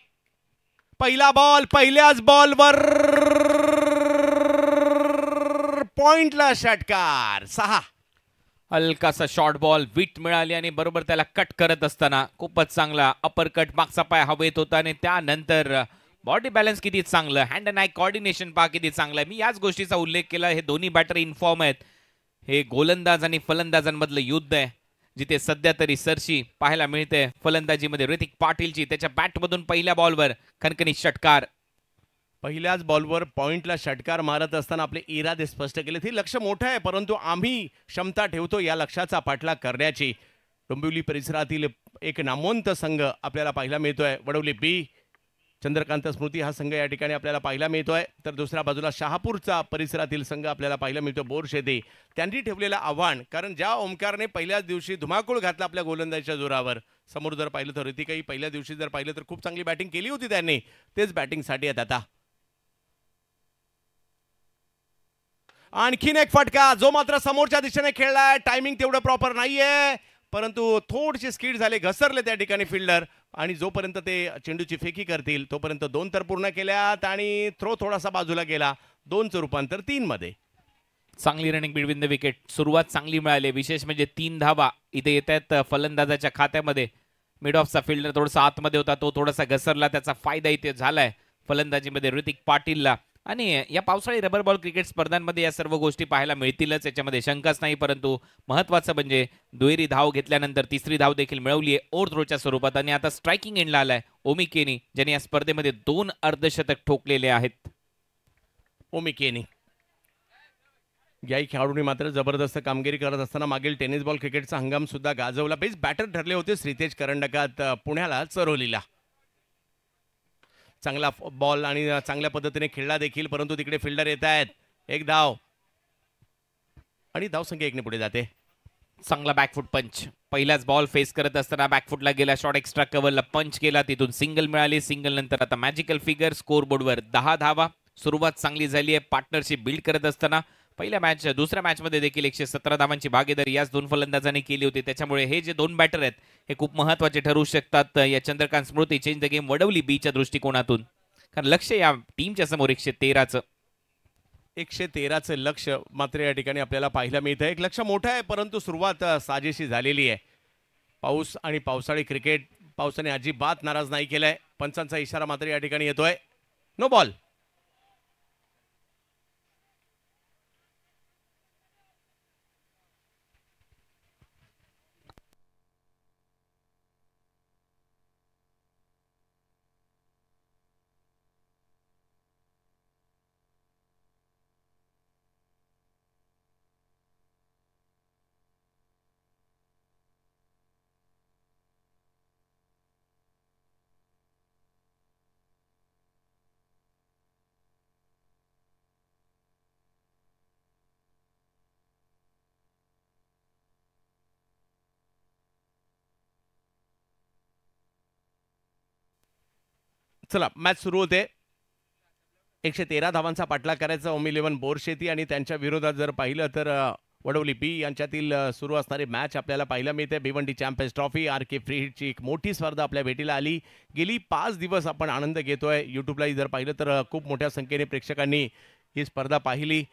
पहिला बॉल, पहिल्याच बॉलवर पॉइंटला षटकार 6. हलकासा शॉर्ट बॉल, विट मिळाली आणि बरोबर त्याला कट करत असताना खूपच चांगला अपर कट, मागचा पाय हवेत होता आणि त्यानंतर बॉडी बॅलन्स किती चांगलं, हँड अँड आय कोऑर्डिनेशन पहा किती चांगलं आहे. मी याच गोष्टीचा उल्लेख केला, हे दोन्ही बॅटर इनफॉर्म आहेत. हे गोलंदाज आणि फलंदाजांमधलं युद्ध आहे, जिथे सध्या तरी सरशी पाहायला मिळते फलंदाजीमध्ये ऋतिक पाटीलची. त्याच्या बॅटमधून पहिल्या बॉलवर खणखणीत षटकार. पहिल्याच बॉलवर पॉइंटला षटकार मारत असताना आपले इरादे स्पष्ट केले. हे लक्ष मोठं आहे, परंतु आम्ही क्षमता ठेवतो या लक्ष्याचा पाठलाग करण्याची. डोंबिवली परिसरातील एक नामवंत संघ आपल्याला पाहायला मिळतोय, वडवली बी. चंद्रकांत स्मृती हा संघ या ठिकाणी आपल्याला पाहायला मिळतोय, तर दुसऱ्या बाजूला शहापूरचा परिसरातील संघ आपल्याला पाहायला मिळतो, बोरशेती. त्यांनी ठेवलेलं आव्हान, कारण ज्या ओमकारने पहिल्याच दिवशी धुमाकूळ घातला आपल्या गोलंदाजीच्या जोरावर, समोर जर पाहिलं तर ऋतिकही पहिल्या दिवशी जर पाहिलं तर खूप चांगली बॅटिंग केली होती त्यांनी, तेच बॅटिंगसाठी आहेत आता. आणखीन एक फटका, जो मात्र समोरच्या दिशेने खेळलाय. टायमिंग तेवढं प्रॉपर नाहीये, परंतु थोडेसे स्किड झाले, घसरले त्या ठिकाणी फिल्डर, आणि जोपर्यंत ते चेंडूची फेकी करतील तोपर्यंत 2 तर पूर्ण केल्यात आणि थ्रो थोडासा बाजूला गेला. 2चं रूपांतर 3 मध्ये. चांगली रनिंग बिटवीन द विकेट, सुरुवात चांगली मिळाली. विशेष म्हणजे 3 धावा इथे येत आहेत फलंदाजाच्या खात्यामध्ये. मिड ऑफचा फिल्डर थोडासा आतमध्ये होता, तो थोडासा घसरला, त्याचा फायदा इथे झालाय फलंदाजीमध्ये ऋतिक पाटीलला. आणि या पावसाळी रबर बॉल क्रिकेट स्पर्धांमध्ये या सर्व गोष्टी पाहायला मिळतीलच, याच्यामध्ये शंकाच नाही. परंतु महत्त्वाचं म्हणजे दुहेरी धाव घेतल्यानंतर तिसरी धाव देखील मिळवली आहे ओव्हर थ्रोच्या स्वरूपात. आणि आता स्ट्रायकिंग एंडला आलाय ओमी केनी, ज्याने या स्पर्धेमध्ये 2 अर्धशतक ठोकलेले आहेत. ओमी केनी याही खेळाडूंनी मात्र जबरदस्त कामगिरी करत असताना मागील टेनिस बॉल क्रिकेटचा हंगाम सुद्धा गाजवला. बेस्ट बॅटर ठरले होते श्रीतेज करंडकात पुण्याला चरोलीला. चांगला बॉल आणि चांगल्या पद्धतीने खेळला देखील, परंतु तिकडे फिल्डर येत आहेत. 1 धाव आणि धावसंख्या 1 ने पुढे जाते. चांगला बॅकफुट पंच, पहिलाच बॉल फेस करत असताना बॅकफुटला गेला, शॉट एक्स्ट्रा कव्हरला पंच केला, तिथून सिंगल मिळाली. सिंगल नंतर आता मॅजिकल फिगर, स्कोर बोर्डवर 10 धावा. सुरुवात चांगली झाली आहे पार्टनरशिप बिल्ड करत असताना. दुसऱ्या मॅचमध्ये देखील 117 धावांची भागीदारी याच 2 फलंदाजांनी केली होती. त्याच्यामुळे हे जे 2 बॅटर आहेत हे खूप महत्त्वाचे ठरू शकतात या Chandrakant Smriti change the game Wadavali बीच्या दृष्टिकोनातून. कारण लक्ष या टीमच्या समोर 113चं लक्ष मात्र या ठिकाणी आपल्याला पाहायला मिळतं. एक लक्ष मोठं आहे, परंतु सुरुवात साजेशी झालेली आहे. पाऊस आणि पावसाळी क्रिकेट पावसाने अजिबात नाराज नाही केलाय. पंचांचा इशारा मात्र या ठिकाणी येतोय. No ball. चला मॅच सुरू होते. 113 धावांचा पाठलाग करायचा ओमी इलेव्हन बोरशेती आणि त्यांच्या विरोधात जर पाहिलं तर वडवली बी यांच्यातील सुरू असणारी मॅच आपल्याला पाहायला मिळते. Bhiwandi champions trophy R K. Free हिटची एक मोठी स्पर्धा आपल्या भेटीला आली. गेली 5 दिवस आपण आनंद घेतोय. यूट्यूबलाही जर पाहिलं तर खूप मोठ्या संख्येने प्रेक्षकांनी ही स्पर्धा पाहिली.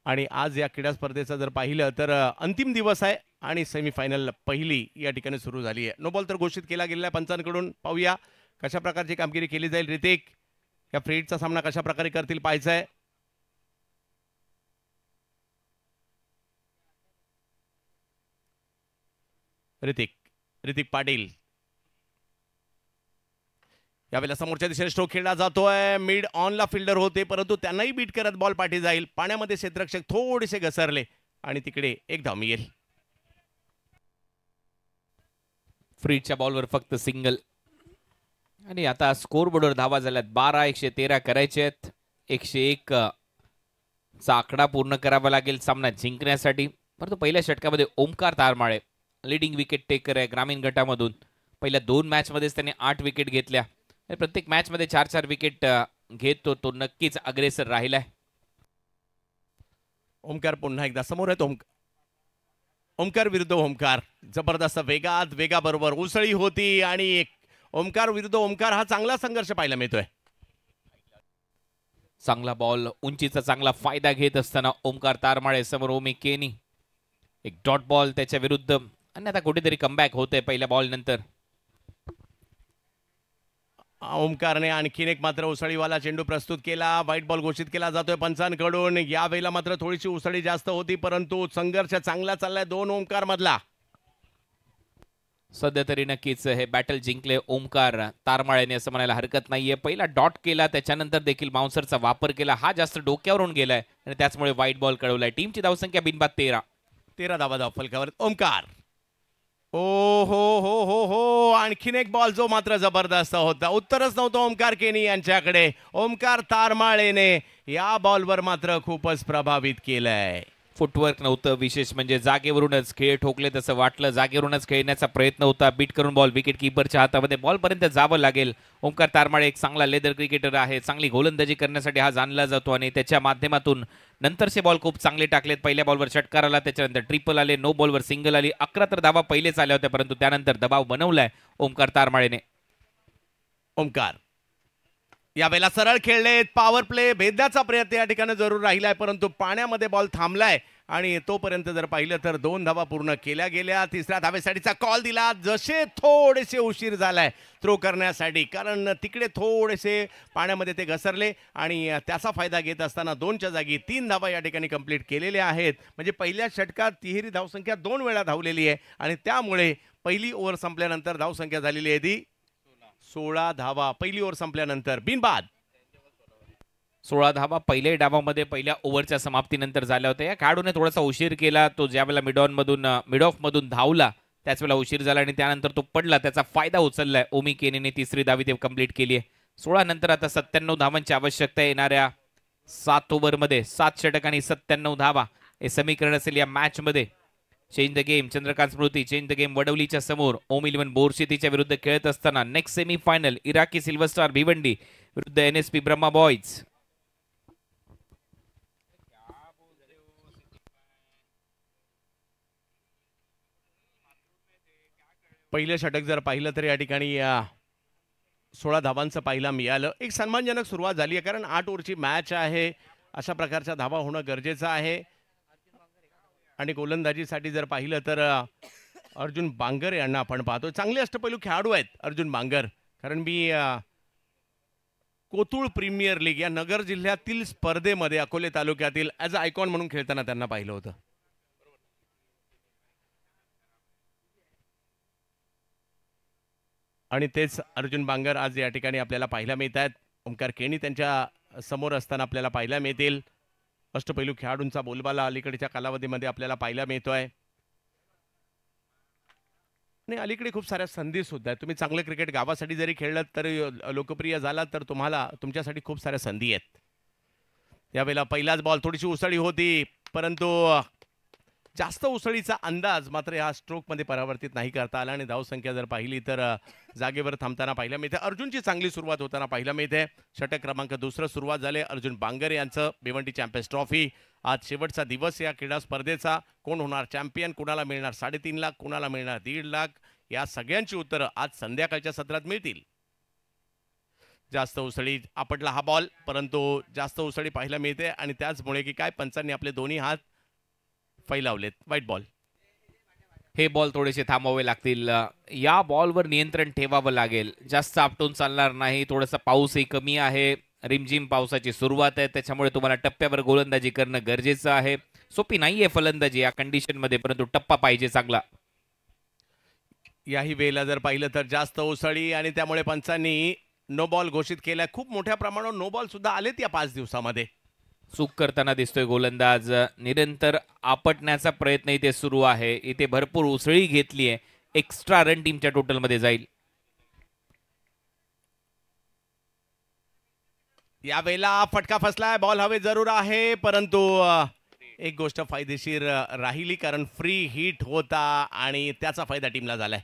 आणि आज या क्रीडा स्पर्धेचं जर पाहिलं तर अंतिम दिवस आहे आणि सेमीफायनल पहिली या ठिकाणी सुरू झाली आहे. नो बॉल तर घोषित केला गेलेला आहे पंचांकडून. पाहूया कशा प्रकारची कामगिरी केली जाईल. ऋतिक या फ्री हिटचा सामना कशा प्रकारे करतील पाहायचं आहे. ऋतिक पाटील यावेळेला समोरच्या दिशेने स्ट्रोक खेळला जातोय. मिड ऑनला फिल्डर होते, परंतु त्यांनाही बीट करत बॉल पाठी जाईल. पाण्यामध्ये क्षेत्ररक्षक थोडेसे घसरले आणि तिकडे 1 धाव मिळेल. फ्रीडच्या बॉलवर फक्त सिंगल. आणि आता स्कोर बोर्डवर धावा झाल्यात 12. 113 करायचे आहेत. 101 चा आकडा पूर्ण करावा लागेल सामना जिंकण्यासाठी. परंतु पहिल्या षटकामध्ये Omkar Tarmale leading wicket taker आहे ग्रामीण गटामधून. पहिल्या 2 मॅचमध्येच त्याने 8 विकेट घेतल्या. प्रत्येक मॅचमध्ये 4-4 विकेट घेतो. तो नक्कीच अग्रेसर राहिलाय. ओमकार पुन्हा एकदा समोर आहेत. ओमकार विरुद्ध ओमकार. जबरदस्त वेगाबरोबर उसळी होती आणि ओमकार विरुद्ध ओमकार हा चांगला संघर्ष पाहायला मिळतोय. चांगला बॉल, उंचीचा चांगला फायदा घेत असताना ओमकार तारमाळे समोर ओमी केनी. एक डॉट बॉल त्याच्या विरुद्ध आणि आता कुठेतरी कमबॅक होतंय पहिल्या बॉल नंतर. ओमकारने आणखीन एक मात्र उसळीवाला चेंडू प्रस्तुत केला. व्हाईट बॉल घोषित केला जातोय पंचांकडून. यावेळेला मात्र थोडीशी उसळी जास्त होती, परंतु संघर्ष चांगला चाललाय 2 ओमकार मधला. सध्या तरी नक्कीच हे बॅटल जिंकले ओमकार तारमाळेने असं म्हणायला हरकत नाहीये. पहिला डॉट केला, त्याच्यानंतर देखील बाउन्सरचा वापर केला. हा जास्त डोक्यावरून गेलाय आणि त्याचमुळे व्हाईट बॉल कळवलाय. टीमची धावसंख्या बिनबाद 13 धावा फलकावर. ओमकार हो हो हो हो हो आणखीन एक बॉल जो मात्र जबरदस्त होता. उत्तरच नव्हतं ओमकार केनी यांच्याकडे. ओमकार तारमाळेने या बॉलवर मात्र खूपच प्रभावित केलंय. फुटवर्क नव्हतं. विशेष म्हणजे जागेवरूनच खेळ ठोकले तसं वाटलं. जागेवरूनच खेळण्याचा प्रयत्न होता. बीट करून बॉल विकेट कीपरच्या हातामध्ये बॉलपर्यंत जावं लागेल. ओमकार तारमाळे एक चांगला लेदर क्रिकेटर आहे. चांगली गोलंदाजी करण्यासाठी हा जाणला जातो आणि त्याच्या माध्यमातून नंतरचे बॉल खूप चांगले टाकलेत. पहिल्या बॉलवर षटकार आला, त्याच्यानंतर ट्रिपल आले, नो बॉलवर सिंगल आली. 11 तर धावा पहिलेच आल्या होत्या, परंतु त्यानंतर दबाव बनवलाय ओमकार तारमाळेने. ओमकार यावेळेला सरळ खेळलेत, पॉवर प्ले भेदण्याचा प्रयत्न या ठिकाणी जरूर राहिलाय, परंतु पाण्यामध्ये बॉल थांबलाय आणि तोपर्यंत जर पाहिलं तर 2 धावा पूर्ण केल्या गेल्या. तिसऱ्या धावेसाठीचा कॉल दिला, जसे थोडेसे उशीर झालाय थ्रो करण्यासाठी, कारण तिकडे थोडेसे पाण्यामध्ये ते घसरले आणि त्याचा फायदा घेत असताना 2च्या जागी 3 धावा या ठिकाणी कंप्लीट केलेल्या आहेत. म्हणजे पहिल्या षटकात तिहेरी धावसंख्या 2 वेळा धावलेली आहे आणि त्यामुळे पहिली ओव्हर संपल्यानंतर धावसंख्या झालेली आहे ती 16 धावा. पहिली ओव्हर संपल्यानंतर बिनबाद 16 धावा पहिल्या डावामध्ये पहिल्या ओव्हरच्या समाप्तीनंतर झाल्या होत्या. या खेळाडूने थोडासा उशीर केला. तो ज्यावेळेला मिड ऑफ मधून धावला त्याच वेळेला उशीर झाला आणि त्यानंतर तो पडला, त्याचा फायदा उचललाय ओमी केनीने. तिसरी धावी ते कंप्लीट केली आहे. 16 नंतर आता 97 धावांची आवश्यकता येणाऱ्या 7 ओव्हरमध्ये 7 षटक आणि 97 धावा हे समीकरण असेल या मॅच मध्ये. Change the game Chandrakant Smriti, change the game वडवलीच्या समोर ओम 11 बोरसिटीच्या विरुद्ध खेळत असताना नेक्स्ट सेमी फायनल इराकी सिल्वर स्टार भिवंडी विरुद्ध NSP ब्रह्मा बॉयज. पहिलं षटक जर पाहिलं तर या ठिकाणी 16 धावांचं पाहायला मिळालं. एक सन्मानजनक सुरुवात झाली आहे, कारण 8 ओव्हरची मॅच आहे, अशा प्रकारच्या धावा होणं गरजेचं आहे. आणि गोलंदाजीसाठी जर पाहिलं तर अर्जुन बांगर यांना आपण पाहतो. चांगले अष्टपैलू खेळाडू आहेत अर्जुन बांगर, कारण मी कोतुळ प्रीमियर लीग या नगर जिल्ह्यातील स्पर्धेमध्ये अकोले तालुक्यातील ॲज अ आयकॉन म्हणून खेळताना त्यांना पाहिलं होतं. आणि तेच अर्जुन बांगर आज या ठिकाणी आपल्याला पाहायला मिळत आहेत. ओमकार केणी त्यांच्या समोर असताना आपल्याला पाहायला मिळतील. अष्टपैलू खेळाडूंचा बोलबाला अलीकडच्या कालावधीमध्ये आपल्याला पाहायला मिळतोय आणि अलीकडे खूप साऱ्या संधी सुद्धा आहेत. तुम्ही चांगलं क्रिकेट गावासाठी जरी खेळलात तरी लोकप्रिय झालात तर तुमच्यासाठी खूप साऱ्या संधी आहेत. यावेळेला पहिलाच बॉल थोडीशी उसळी होती, परंतु जास्त उसळीचा अंदाज मात्र या स्ट्रोकमध्ये परावर्तित नाही करता आला आणि धावसंख्या जर पाहिली तर जागेवर थांबताना पाहायला मिळते. अर्जुनची चांगली सुरुवात होताना पाहायला मिळते. षटक क्रमांक 2 सुरुवात झाले अर्जुन बांगर यांचं. भिवंडी चॅम्पियन्स ट्रॉफी आज शेवटचा दिवस या क्रीडा स्पर्धेचा. कोण होणार चॅम्पियन, कुणाला मिळणार 3.5 लाख, कुणाला मिळणार 1.5 लाख, या सगळ्यांची उत्तरं आज संध्याकाळच्या सत्रात मिळतील. जास्त उसळी आपटला हा बॉल, परंतु जास्त उसळी पाहायला मिळते आणि त्याचमुळे की काय पंचांनी आपले दोन्ही हात फैलावलेत. वाईट बॉल. हे बॉल थोडेसे थांबवावे लागतील. या बॉलवर नियंत्रण ठेवावं लागेल. जास्त आपटून चालणार नाही. थोडासा पाऊसही कमी आहे, रिमझिम पावसाची सुरुवात आहे, त्याच्यामुळे तुम्हाला टप्प्यावर गोलंदाजी करणं गरजेचं आहे. सोपी नाहीये फलंदाजी या कंडिशन मध्ये, परंतु टप्पा पाहिजे चांगला. याही वेळेला जर पाहिलं तर जास्त उसळी आणि त्यामुळे पंचांनी नो बॉल घोषित केलाय. खूप मोठ्या प्रमाणावर नो बॉल सुद्धा आलेत या 5 दिवसामध्ये. चूक करताना दिसतोय गोलंदाज. निरंतर आपटण्याचा प्रयत्न इथे सुरू आहे. इथे भरपूर उसळी घेतली आहे. एक्स्ट्रा रन टीमच्या टोटल मध्ये जाईल. या वेळेला फटका फसलाय, बॉल हवे जरूर आहे, परंतु एक गोष्ट फायदेशीर राहिली, कारण फ्री हिट होता आणि त्याचा फायदा टीमला झालाय.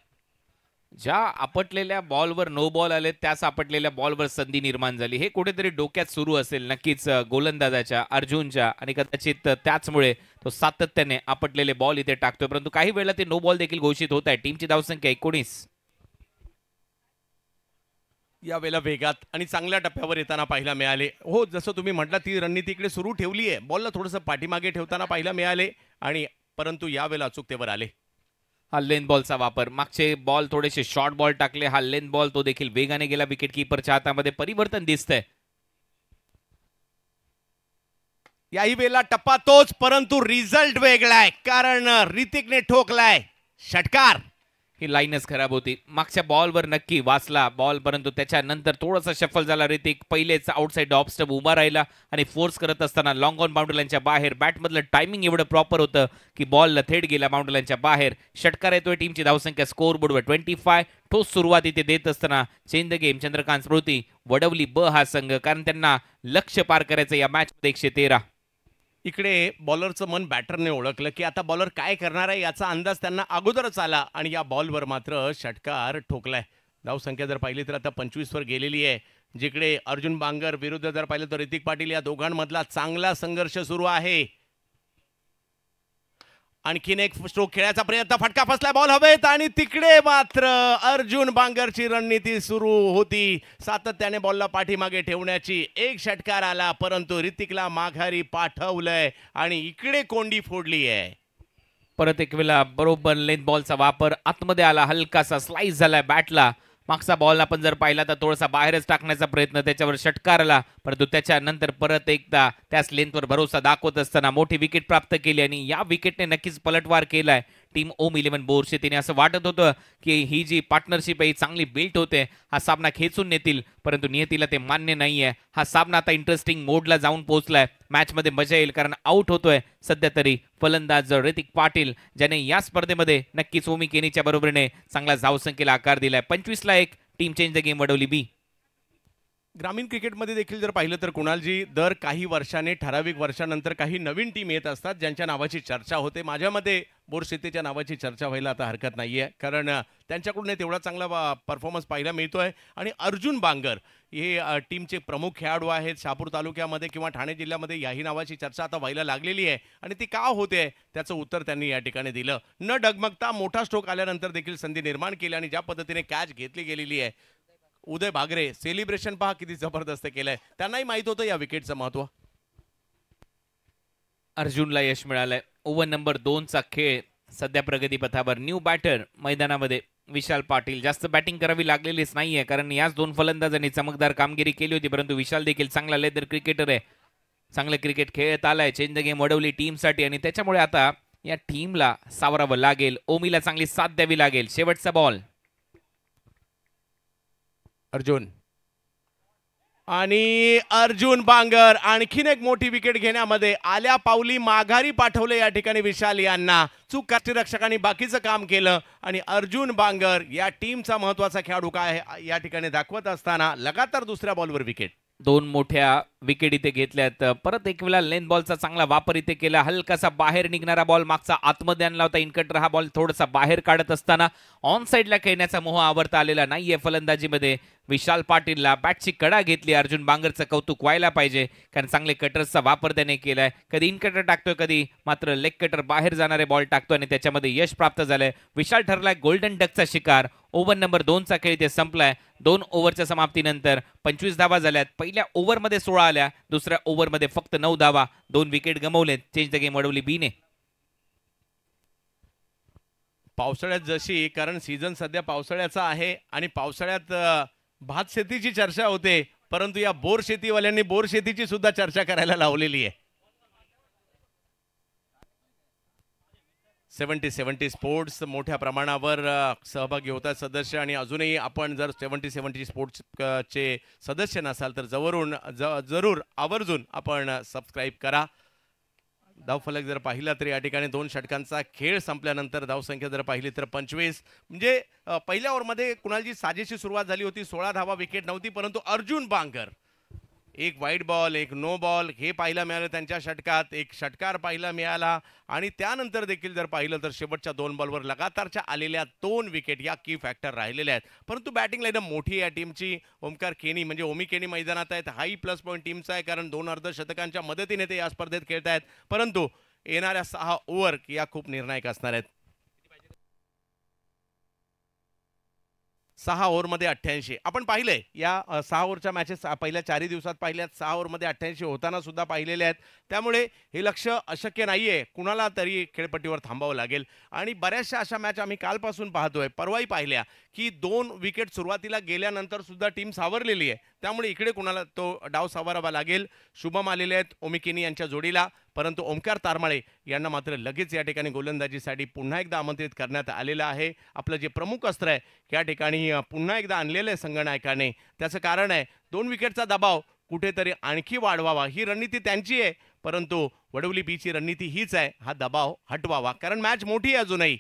ज्या आपटलेल्या बॉलवर नो बॉल आले, त्याच आपटलेल्या बॉलवर संधी निर्माण झाली. हे कुठेतरी डोक्यात सुरू असेल नक्कीच गोलंदाजाच्या अर्जुनच्या, आणि कदाचित त्याचमुळे तो सातत्याने आपटलेले बॉल इथे टाकतोय. परंतु काही वेळेला ते नो बॉल देखील घोषित होत आहे. टीमची धावसंख्या 19. यावेळेला वेगात आणि चांगल्या टप्प्यावर येताना पाहायला मिळाले. हो, जसं तुम्ही म्हटलं ती रणनीती इकडे सुरू ठेवली आहे. बॉलला थोडंसं पाठीमागे ठेवताना पाहायला मिळाले आणि परंतु यावेळेला अचूकतेवर आले. हा लेंथ बॉलचा वापर. मागचे बॉल थोडेसे शॉर्ट बॉल टाकले. हा लेंथ बॉल तो देखील वेगाने गेला. विकेट कीपरच्या हातामध्ये परिवर्तन दिसतंय. याही वेळेला टप्पा तोच, परंतु रिझल्ट वेगळाय, कारण ऋतिकने ठोकलाय षटकार. ही लाईनच खराब होती. मागच्या बॉलवर नक्की वाचला बॉल, परंतु त्याच्यानंतर थोडासा शफल झाला. ऋतिक पहिलेच आउटसाइड ऑफ स्टंप उभा राहिला आणि फोर्स करत असताना लॉंग ऑन बाउंड्री लाईनच्या बाहेर. बॅटमधलं टायमिंग एवढं प्रॉपर होतं की बॉल थेट गेला बाउंड्री लाईनच्या बाहेर. षटकार येतोय. टीमची धावसंख्या स्कोर बोर्डवर 25. ठोस सुरुवात इथे देत असताना चेंज द गेम चंद्रकांत स्मृती वडवली ब हा संघ, कारण त्यांना लक्ष्य पार करायचं या मॅच मध्ये. 113. इकडे बॉलरचं मन बॅटरने ओळखलं की आता बॉलर काय करणार आहे याचा अंदाज त्यांना अगोदरच आला आणि या बॉलवर मात्र षटकार ठोकलाय. धावसंख्या जर पाहिली तर आता 25 वर गेलेली आहे. जिकडे अर्जुन बांगर विरुद्ध जर पाहिलं तर ऋतिक पाटील, या दोघांमधला चांगला संघर्ष सुरू आहे. आणखीन एक स्ट्रोक खेळायचा प्रयत्न, फटका फसला, बॉल हवेत आणि तिकडे मात्र अर्जुन बांगरची रणनीती सुरू होती. सातत्याने बॉलला पाठीमागे ठेवण्याची. एक षटकार आला परंतु ऋतिकला माघारी पाठवलंय आणि इकडे कोंडी फोडली आहे. परत एक वेळा बरोबर लेंथ बॉलचा वापर, आतमध्ये आला, हलकासा स्लाइस झालाय बॅटला. मागचा बॉल आपण जर पाहिला तर थोडासा बाहेरच टाकण्याचा प्रयत्न, त्याच्यावर षटकार आला, परंतु त्याच्यानंतर परत एकदा त्याच लेंथवर भरोसा दाखवत असताना मोठी विकेट प्राप्त केली आणि या विकेटने नक्कीच पलटवार केलाय टीम ओम 11 बोरसे. तिने असं वाटत होतं की ही जी पार्टनरशिप आहे ही चांगली बिल्ट होते, हा सामना खेचून नेतील, परंतु नियतीला ते मान्य नाहीये. हा सामना आता इंटरेस्टिंग मोडला जाऊन पोहोचलाय. मॅचमध्ये मजा येईल कारण आउट होतोय सध्या तरी फलंदाज ऋतिक पाटील, ज्याने या स्पर्धेमध्ये नक्कीच ओमी केनीच्या बरोबरीने चांगला धावसंख्येला आकार दिलाय. 25-1 team change the game Vadavali B. ग्रामीण क्रिकेटमध्ये देखील जर पाहिलं तर कुणालजी, दर काही वर्षाने ठराविक वर्षानंतर काही नवीन टीम येत असतात ज्यांच्या नावाची चर्चा होते. माझ्या मते बोरशेतीच्या नावाची चर्चा व्हायला आता हरकत नाहीये, कारण त्यांच्याकडून तेवढा चांगला परफॉर्मन्स पाहायला मिळतोय. आणि अर्जुन बांगर हे टीमचे प्रमुख खेळाडू आहेत. शहापूर तालुक्यामध्ये किंवा ठाणे जिल्ह्यामध्ये याही नावाची चर्चा आता व्हायला लागलेली आहे आणि ती का होते त्याचं उत्तर त्यांनी या ठिकाणी दिलं. न डगमगता मोठा स्ट्रोक आल्यानंतर देखील संधी निर्माण केली आणि ज्या पद्धतीने कॅच घेतली गेलेली आहे. उदय भागरे सेलिब्रेशन पहा किती जबरदस्त केलंय. त्यांनाही माहित होतं या विकेटचं महत्व. अर्जुनला यश मिळालंय. ओव्हर नंबर 2चा खेळ सध्या प्रगतीपथावर. न्यू बॅटर मैदानामध्ये विशाल पाटील. जास्त बॅटिंग करावी लागलेलीच नाहीये कारण याच दोन फलंदाजांनी चमकदार कामगिरी केली होती, परंतु विशाल देखील चांगला लेदर क्रिकेटर आहे. चांगलं क्रिकेट खेळत आलाय. चेंज द गेम वडवली टीमसाठी आणि त्याच्यामुळे आता या टीमला सावरावं लागेल. ओमीला चांगली साथ द्यावी लागेल. शेवटचा बॉल अर्जुन आणि अर्जुन बांगर आणखीन एक मोठी विकेट घेण्यामध्ये आल्या पावली माघारी पाठवले या ठिकाणी विशाल यांना. चूक रक्षकांनी बाकीचं काम केलं आणि अर्जुन बांगर या टीमचा महत्वाचा खेळाडू काय या ठिकाणी दाखवत असताना लगातार दुसऱ्या बॉलवर विकेट. 2 मोठ्या विकेट इथे घेतल्यात. परत एक वेळा लेंथ बॉलचा चांगला वापर इथे केला. हलकासा बाहेर निघणारा बॉल मागचा आतमध्ये आणला होता. इनकटर हा बॉल थोडासा बाहेर काढत असताना ऑन साईडला खेळण्याचा मोह आवडता आलेला नाहीये फलंदाजीमध्ये विशाल पाटीलला. बॅटची कडा घेतली. अर्जुन बांगरचं कौतुक व्हायला पाहिजे कारण चांगले कटर्सचा वापर त्याने केलाय. कधी इनकटर टाकतोय, कधी मात्र लेग कटर बाहेर जाणारे बॉल टाकतोय आणि त्याच्यामध्ये यश प्राप्त झालंय. विशाल ठरलाय गोल्डन डकचा शिकार. ओव्हर नंबर 2चा खेळ इथे संपलाय. 2 ओव्हरच्या समाप्तीनंतर 25 धावा झाल्यात. पहिल्या ओव्हरमध्ये 16 आल्या, दुसऱ्या ओव्हरमध्ये फक्त 9 धावा. 2 विकेट गमावलेत. चेंज द गेम वडवली बीने. पावसाळ्यात जशी, कारण सीझन सध्या पावसाळ्याचा आहे आणि पावसाळ्यात भात शेतीची चर्चा होते, परंतु या बोर शेतीवाल्यांनी बोर शेतीची सुद्धा चर्चा करायला लावलेली आहे. 70 स्पोर्ट्स मोठ्या प्रमाणावर सहभागी होतात सदस्य आणि अजूनही आपण जर 70 स्पोर्ट्स चे सदस्य नसाल तर जरूर आवर्जून आपण सबस्क्राईब करा. धावफलक जर पाहिला तर या ठिकाणी 2 षटकांचा खेळ संपल्यानंतर धावसंख्या जर पाहिली तर 25, म्हणजे पहिल्या ओव्हरमध्ये कुणालची साजेशी सुरुवात झाली होती. 16 धावा, विकेट नव्हती, परंतु अर्जुन बांगर एक वाईट बॉल, एक नो बॉल हे पाहायला मिळालं त्यांच्या षटकात. एक षटकार पाहायला मिळाला आणि त्यानंतर देखील जर पाहिलं तर शेवटच्या 2 बॉलवर लगातारच्या आलेल्या 2 विकेट या की फॅक्टर राहिलेल्या आहेत. परंतु बॅटिंग लाईन मोठी या टीमची. ओमकार केनी म्हणजे ओमी केनी मैदानात आहेत. हाही प्लस पॉईंट टीमचा आहे कारण 2 अर्धशतकांच्या मदतीने ते या स्पर्धेत खेळत आहेत. परंतु येणाऱ्या 6 ओव्हर या खूप निर्णायक असणार आहेत. 6 ओव्हरमध्ये 88 आपण पाहिलंय. या 6 ओव्हरच्या मॅचेस पहिल्या 4 दिवसात पाहिल्यात. 6 ओव्हरमध्ये 88 होताना सुद्धा पाहिलेले आहेत. त्यामुळे हे लक्ष अशक्य नाहीये. कुणाला तरी खेळपट्टीवर थांबावं लागेल आणि बऱ्याचशा अशा मॅच आम्ही कालपासून पाहतोय, परवाही पाहिल्या की 2 विकेट सुरुवातीला गेल्यानंतर सुद्धा टीम सावरलेली आहे. त्यामुळे इकडे कुणाला तो डाव सावरावा लागेल. शुभम आलेले आहेत ओमी केनी यांच्या जोडीला, परंतु ओमकार तारमाळे यांना मात्र लगेच या ठिकाणी गोलंदाजीसाठी पुन्हा एकदा आमंत्रित करण्यात आलेलं आहे. आपलं जे प्रमुख अस्त्र आहे या ठिकाणी पुन्हा एकदा आणलेलं आहे संगणकाने. त्याचं कारण आहे 2 विकेटचा दबाव कुठेतरी आणखी वाढवावा. ही रणनीती त्यांची आहे, परंतु वडवली बीची रणनीती हीच आहे, हा दबाव हटवावा कारण मॅच मोठी आहे अजूनही.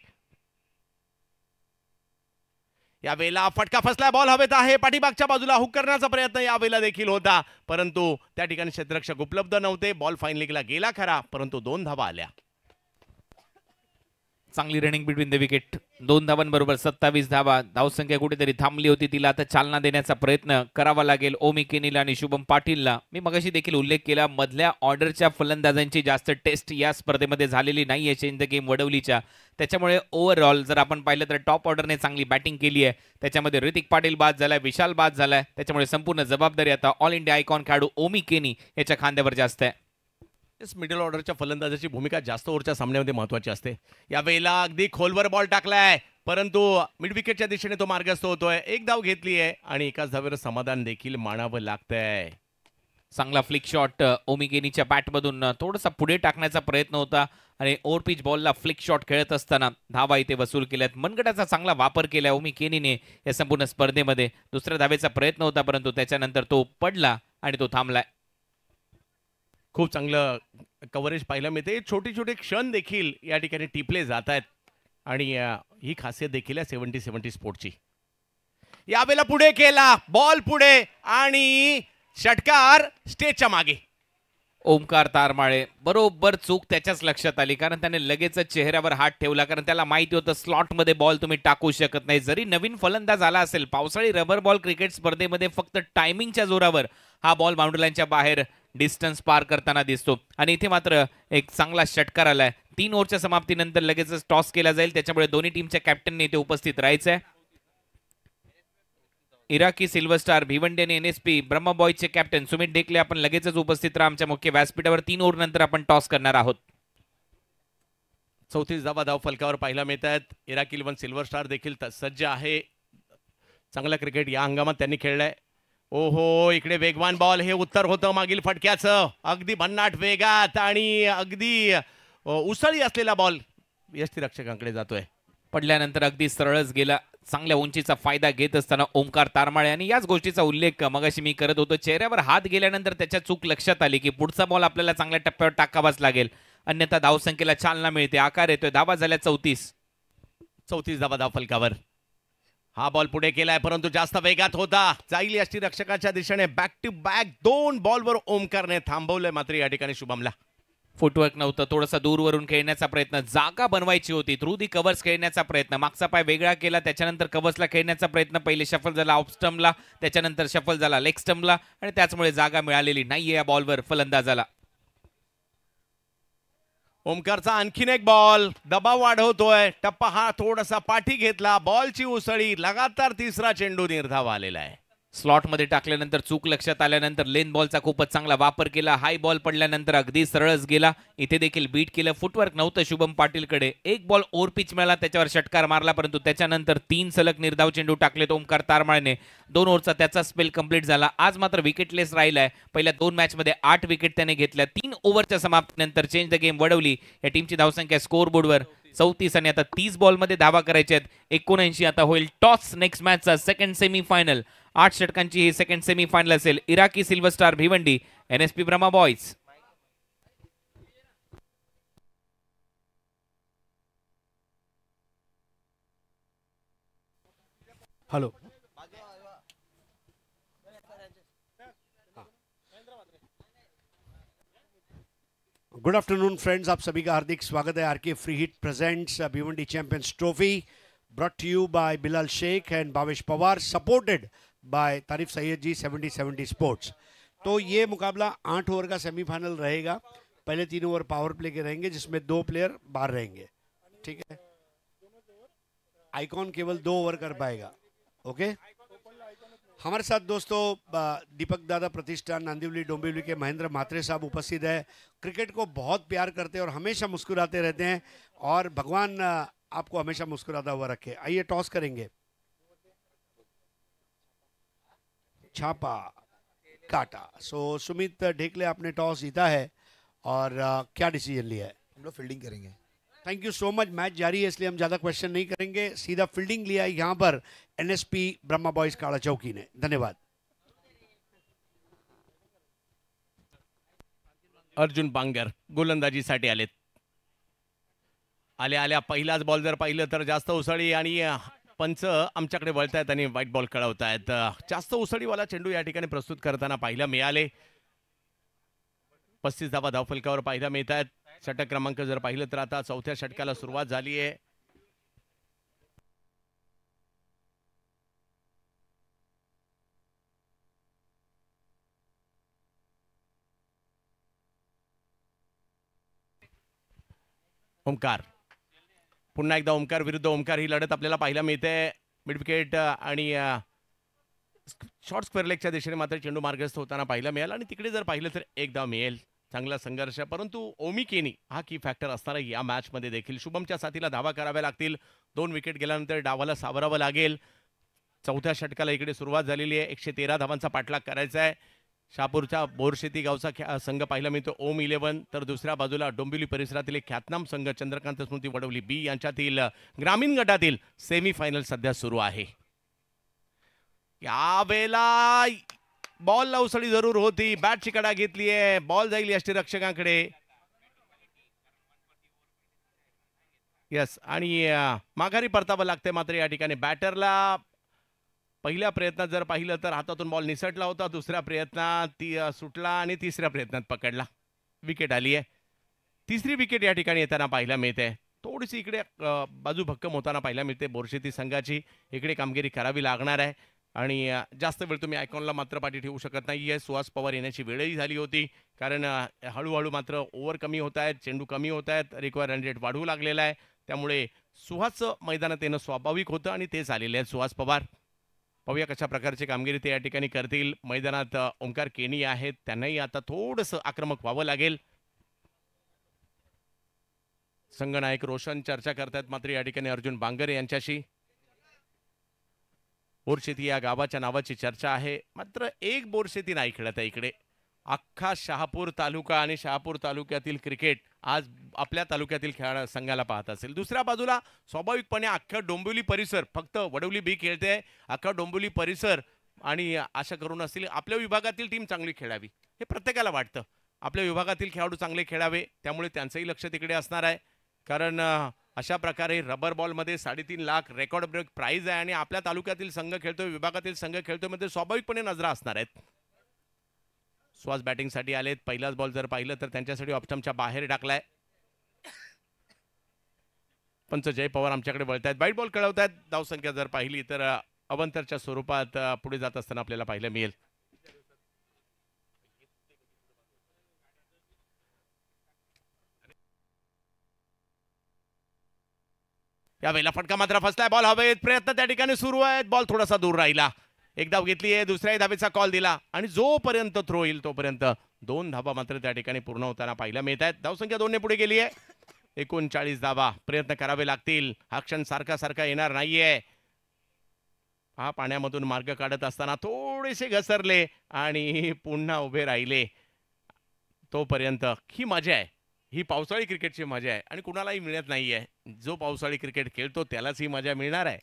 यावेळेला फटका फसला. बॉल हवेत आहे. पाठीमागच्या बाजूला हुक करण्याचा प्रयत्न यावेळेला देखील होता, परंतु त्या ठिकाणी क्षेत्ररक्षक उपलब्ध नव्हते. बॉल फाईन लीगला गेला खरा, परंतु 2 धावा आल्या. चांगली रनिंग बिटवीन द विकेट. 2 धावांबरोबर 27 धावा. धावसंख्या कुठेतरी थांबली होती, तिला आता चालना देण्याचा प्रयत्न करावा लागेल ओमी केनीला आणि शुभम पाटीलला. मी मगाशी देखील उल्लेख केला, मधल्या ऑर्डरच्या फलंदाजांची जास्त टेस्ट या स्पर्धेमध्ये झालेली नाही आहे चेंज द गेम वडवलीच्या. त्याच्यामुळे ओव्हरऑल जर आपण पाहिलं तर टॉप ऑर्डरने चांगली बॅटिंग केली आहे. त्याच्यामध्ये ऋतिक पाटील बाद झालाय, विशाल बाद झालाय. त्याच्यामुळे संपूर्ण जबाबदारी आता ऑल इंडिया आयकॉन खेळाडू ओमी केनी याच्या खांद्यावर जास्त आहे. मिडल ऑर्डरच्या फलंदाजाची भूमिका जास्त ओव्हरच्या सामन्यामध्ये महत्वाची असते. यावेळेला अगदी खोलवर बॉल टाकलाय, परंतु मिड विकेटच्या दिशेने तो मार्गस्थ होतोय. एक धाव घेतली आहे आणि एकाच धावेवर समाधान देखील मानावं लागतंय. चांगला फ्लिक शॉट ओमी केनीच्या बॅटमधून थोडासा पुढे टाकण्याचा प्रयत्न होता आणि ओव्हर पिच बॉलला फ्लिक शॉट खेळत असताना धावा इथे वसूल केल्यात. मनगटाचा चांगला वापर केला ओमी केनीने या संपूर्ण स्पर्धेमध्ये. दुसऱ्या धावेचा प्रयत्न होता, परंतु त्याच्यानंतर तो पडला आणि तो थांबलाय. खूप चांगलं कव्हरेज पाहायला मिळते. छोटे छोटे क्षण देखील या ठिकाणी टिपले जात आहेत आणि ही खासियत देखील आहे 70-70 स्पोर्टची. यावेळेला पुढे केला बॉल पुढे आणि षटकार स्टेजच्या मागे. ओमकार तारमाळे बरोबर चूक त्याच्याच लक्षात आली, कारण त्याने लगेच चेहऱ्यावर हात ठेवला, कारण त्याला माहिती होतं स्लॉटमध्ये बॉल तुम्ही टाकू शकत नाही. जरी नवीन फलंदाज आला असेल, पावसाळी रबर बॉल क्रिकेट स्पर्धेमध्ये फक्त टायमिंगच्या जोरावर हा बॉल बाउंड्री लाईनच्या बाहेर डिस्टन्स पार करताना दिसतो. आणि इथे मात्र एक चांगला षटकार आलाय. 3 ओव्हरच्या समाप्तीनंतर लगेचच टॉस केला जाईल, त्याच्यामुळे दोन्ही टीमच्या कॅप्टनने इथे उपस्थित राहायचंय. इराकी सिल्वर स्टार भिवंडी आणि NSP ब्रह्मा बॉयजचे कॅप्टन सुमित ढेकले आपण लगेचच उपस्थित राहा आमच्या मुख्य व्यासपीठावर. 3 ओव्हर नंतर आपण टॉस करणार आहोत. 34 धावा धाव फलकावर पाहायला मिळत आहेत. इराकी 11 सिल्वर स्टार देखील सज्ज आहे. चांगला क्रिकेट या हंगामात त्यांनी खेळलाय. ओहो, इकडे वेगवान बॉल, हे उत्तर होतं मागील फटक्याचं. अगदी भन्नाट वेगात आणि अगदी उसळी असलेला बॉल यष्टीरक्षकांकडे जातोय. पडल्यानंतर अगदी सरळच गेला. चांगल्या उंचीचा फायदा घेत असताना ओमकार तारमाळे, आणि याच गोष्टीचा उल्लेख मगाशी मी करत होतो, चेहऱ्यावर हात गेल्यानंतर त्याच्या चूक लक्षात आली की पुढचा बॉल आपल्याला चांगल्या टप्प्यावर टाकावाच लागेल, अन्यथा धावसंख्येला चालना मिळते, आकार येतोय. धावा झाल्या 34 धावा धाव फलकावर. हा बॉल पुढे केलाय, परंतु जास्त वेगात होता, जाईल यष्टीरक्षकाच्या दिशेने. बॅक टू बॅक 2 बॉलवर ओमकारने थांबवलंय मात्र या ठिकाणी शुभमला. फुटवर्क नव्हतं, थोडासा दूरवरून खेळण्याचा प्रयत्न, जागा बनवायची होती, थ्रू दी कव्हर्स खेळण्याचा प्रयत्न, मागचा पाय वेगळा केला, त्याच्यानंतर कव्हर्सला खेळण्याचा प्रयत्न. पहिले शफल झाला ऑफ स्टंपला, त्याच्यानंतर शफल झाला लेग स्टंपला, आणि त्याचमुळे जागा मिळालेली नाहीये या बॉलवर फलंदाजाला. ओमकारचा आणखीन एक बॉल, दबाव वाढवतोय, टप्पा हा थोडासा पाठी घेतला, बॉलची उसळी, लगातार तिसरा चेंडू निर्धाव आलेला आहे. स्लॉटमध्ये टाकल्यानंतर चूक लक्षात आल्यानंतर लेन बॉलचा खूपच चांगला वापर केला. हाय बॉल पडल्यानंतर अगदी सरळच गेला, इथे देखील बीट केलं. फुटवर्क नव्हतं शुभम पाटीलकडे. एक बॉल ओव्हर पिच मिळाला, त्याच्यावर षटकार मारला, परंतु त्याच्यानंतर 3 सलग निर्धाव चेंडू टाकलेत ओमकार तारमाळेने. 2 ओव्हरचा त्याचा स्पेल कंप्लीट झाला. आज मात्र विकेटलेस राहिलाय. पहिल्या 2 मॅचमध्ये 8 विकेट त्याने घेतल्या. 3 ओव्हरच्या समाप्तीनंतर चेंज द गेम वडवली. या टीमची धावसंख्या स्कोअर बोर्डवर 34 आणि आता 30 बॉलमध्ये धावा करायच्या आहेत. 79. आता होईल टॉस नेक्स्ट मॅचचा सेकंड सेमीफायनल. 8 षटकांची ही सेकंड सेमीफायनल असेल. Iraqi silver star Bhiwandi, NSP Brahma boys. Hello, good afternoon friends, आप सभी का हार्दिक स्वागत है. RK free hit presents Bhiwandi champions trophy, brought to you by Bilal Sheikh and Bhavesh Pawar, supported by तारिफ सैयद जी 70-70 स्पोर्ट्स. तो ये मुकाबला 8 ओवर का सेमीफाइनल रहेगा. पहले 3 ओवर पावर प्ले के रहेंगे जिसमें 2 प्लेयर बाहर रहेंगे. ठीक है, आइकॉन केवल 2 ओवर कर पाएगा. ओके, हमारे साथ दोस्तों दीपक दादा प्रतिष्ठान नांदिवली डोंबिवली के महेंद्र म्हात्रे साहब उपस्थित है. क्रिकेट को बहुत प्यार करते हैं और हमेशा मुस्कुराते रहते हैं, और भगवान आपको हमेशा मुस्कुराता हुआ रखे. आइए टॉस करेंगे. छापा काटा. सो सुमित ढेकले, आपने टॉस जीता है और क्या डिसीजन लिया है? हम लोग फील्डिंग करेंगे. Thank you so much. Match जारी है इसलिए हम ज़्यादा क्वेश्चन नहीं करेंगे. सीधा फील्डिंग लिया है यहाँ पर NSP ब्रह्मा बॉयज काला चौकी ने. धन्यवाद. अर्जुन बांगर गोलंदाजीसाठी आलेत. आल्या पहिलाच बॉल जर पाहिलं तर जास्त उसळी, आणि पंच आमच्याकडे वळतायत आणि व्हाईट बॉल कळवतायत. जास्त उसळीवाला चेंडू या ठिकाणी प्रस्तुत करताना पाहायला मिळाले. 35 धावा धावफलकावर पाहायला मिळत आहेत. षटक क्रमांक जर पाहिलं तर आता चौथ्या षटकाला सुरुवात झाली आहे. ओमकार, पुन्हा एकदा ओमकार विरुद्ध ओमकार ही लढत आपल्याला पाहायला मिळते. मिड विकेट आणि शॉर्ट स्क्वेअर लेगच्या दिशेने मात्र चेंडू मार्गस्थ होताना पाहायला मिळाला आणि तिकडे जर पाहिलं तर एक धाव मिळेल. चांगला संघर्ष, परंतु ओमी केनी हा की फॅक्टर असणार आहे या मॅचमध्ये देखील. शुभमच्या साथीला धावा कराव्या लागतील. 2 विकेट गेल्यानंतर डावाला सावरावं लागेल. चौथ्या षटकाला इकडे सुरुवात झालेली आहे. 113 धावांचा पाठलाग करायचा आहे. शहापूरच्या बोरशेती गावचा संघ पाहायला मिळतो ओम 11, तर दुसऱ्या बाजूला डोंबिवली परिसरातील एक ख्यातनाम संघ चंद्रकांत स्मृती वडवली बी यांच्यातील ग्रामीण गटातील सेमीफायनल सध्या सुरू आहे. यावेळेला बॉल लावसळी जरूर होती. बॅटची कडा घेतली आहे. बॉल जाईल यष्टीरक्षकांकडे. यस, आणि माघारी परतावं लागते मात्र या ठिकाणी बॅटरला. पहिल्या प्रयत्नात जर पाहिलं तर हातातून बॉल निसटला होता. दुसऱ्या प्रयत्नात सुटला आणि तिसऱ्या प्रयत्नात पकडला. विकेट आली आहे. तिसरी विकेट या ठिकाणी येताना पाहायला मिळते. थोडीशी इकडे बाजू भक्कम होताना पाहायला मिळते बोरशेती संघाची. इकडे कामगिरी करावी लागणार आहे आणि जास्त वेळ तुम्ही आयकॉनला मात्र पाठी ठेवू शकत नाही आहे. सुहास पवार येण्याची वेळही झाली होती, कारण हळूहळू मात्र ओव्हर कमी होत आहेत, चेंडू कमी होत आहेत, रिक्वायर रन रेट वाढवू लागलेला आहे. त्यामुळे सुहासचं मैदानात येणं स्वाभाविक होतं आणि तेच आलेले आहेत सुहास पवार. पाहूया कशा प्रकारची कामगिरी ते या ठिकाणी करतील. मैदानात ओंकार केनी आहेत, त्यांनाही आता थोडंसं आक्रमक व्हावं लागेल. संघनायक रोशन चर्चा करतात मात्र या ठिकाणी अर्जुन बांगरे यांच्याशी. बोरशेती या गावाच्या नावाची चर्चा आहे, मात्र एक बोरशेती नाही खेळत आहे इकडे. अख्खा शहापूर तालुका आणि शहापूर तालुक्यातील क्रिकेट आज आपल्या तालुक्यातील खेळा संघाला पाहत असेल. दुसऱ्या बाजूला स्वाभाविकपणे अख्खा डोंबिवली परिसर, फक्त वडवली बी खेळते, अख्खा डोंबिवली परिसर आणि आशा करून असतील आपल्या विभागातील टीम चांगली खेळावी हे प्रत्येकाला वाटतं. आपल्या विभागातील खेळाडू चांगले खेळावे, त्यामुळे त्यांचंही लक्ष तिकडे असणार आहे. कारण अशा प्रकारे रबर बॉलमध्ये 3.5 लाख रेकॉर्ड ब्रेक प्राइज आहे आणि आपल्या तालुक्यातील संघ खेळतोय, विभागातील संघ खेळतोय, मध्ये स्वाभाविकपणे नजरा असणार आहेत. सुहास बॅटिंगसाठी आलेत. पहिलाच बॉल जर पाहिलं तर त्यांच्यासाठी ऑप्शनच्या बाहेर टाकलाय. पंच जय पवार आमच्याकडे वळतायत, वाईट बॉल कळवतायत. धावसंख्या जर पाहिली तर अवंतरच्या स्वरूपात पुढे जात असताना आपल्याला पाहायला मिळेल. यावेळेला फटका मात्र फसलाय. बॉल हवेत, प्रयत्न त्या ठिकाणी सुरू आहेत. बॉल थोडासा दूर राहिला. एक धाव घेतली आहे, दुसऱ्या धावेचा कॉल दिला आणि जोपर्यंत थ्रो येईल तोपर्यंत 2 धावा मात्र त्या ठिकाणी पूर्ण होताना पाहायला मिळत आहेत. धावसंख्या 2 ने पुढे गेली आहे. 39 धावा प्रयत्न करावे लागतील. हा क्षण सारखा सारखा येणार नाहीये. हा पाण्यामधून मार्ग काढत असताना थोडेसे घसरले आणि पुन्हा उभे राहिले. तोपर्यंत ही मजा आहे, ही पावसाळी क्रिकेटची मजा आहे आणि कुणालाही मिळत नाहीये. जो पावसाळी क्रिकेट खेळतो त्यालाच ही मजा मिळणार आहे.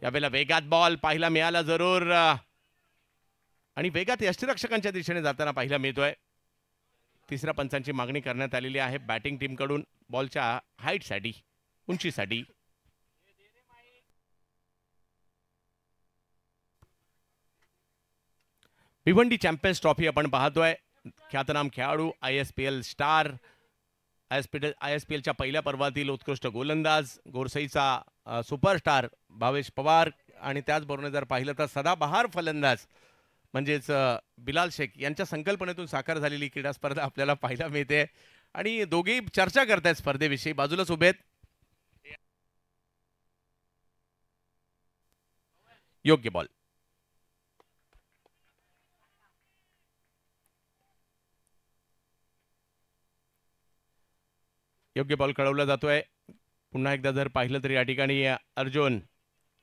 यावेळेला वेगात बॉल पाहायला मिळाला जरूर आणि वेगात यष्टीरक्षकांच्या दिशेने जाताना पाहायला मिळतोय. तिसऱ्या पंचांची मागणी करण्यात आलेली आहे बॅटिंग टीम कडून बॉलच्या हाईटसाठी, उंचीसाठी. भिवंडी चॅम्पियन्स ट्रॉफी आपण पाहतोय. ख्यातनाम खेळाडू ISPL स्टार, ISPLच्या पहिल्या पर्वातील उत्कृष्ट गोलंदाज, गोरसईचा सुपरस्टार भावेश पवार आणि त्याचबरोबर जर पाहिलं तर सदाबहार फलंदाज म्हणजेच बिलाल शेख यांच्या संकल्पनेतून साकार झालेली क्रीडा स्पर्धा आपल्याला पाहायला मिळते आणि दोघेही चर्चा करतायत स्पर्धेविषयी. बाजूलाच उभेत. योग्य बॉल. योग्य बॉल कळवला जातोय. पुन्हा एकदा जर पाहिलं तर या ठिकाणी अर्जुन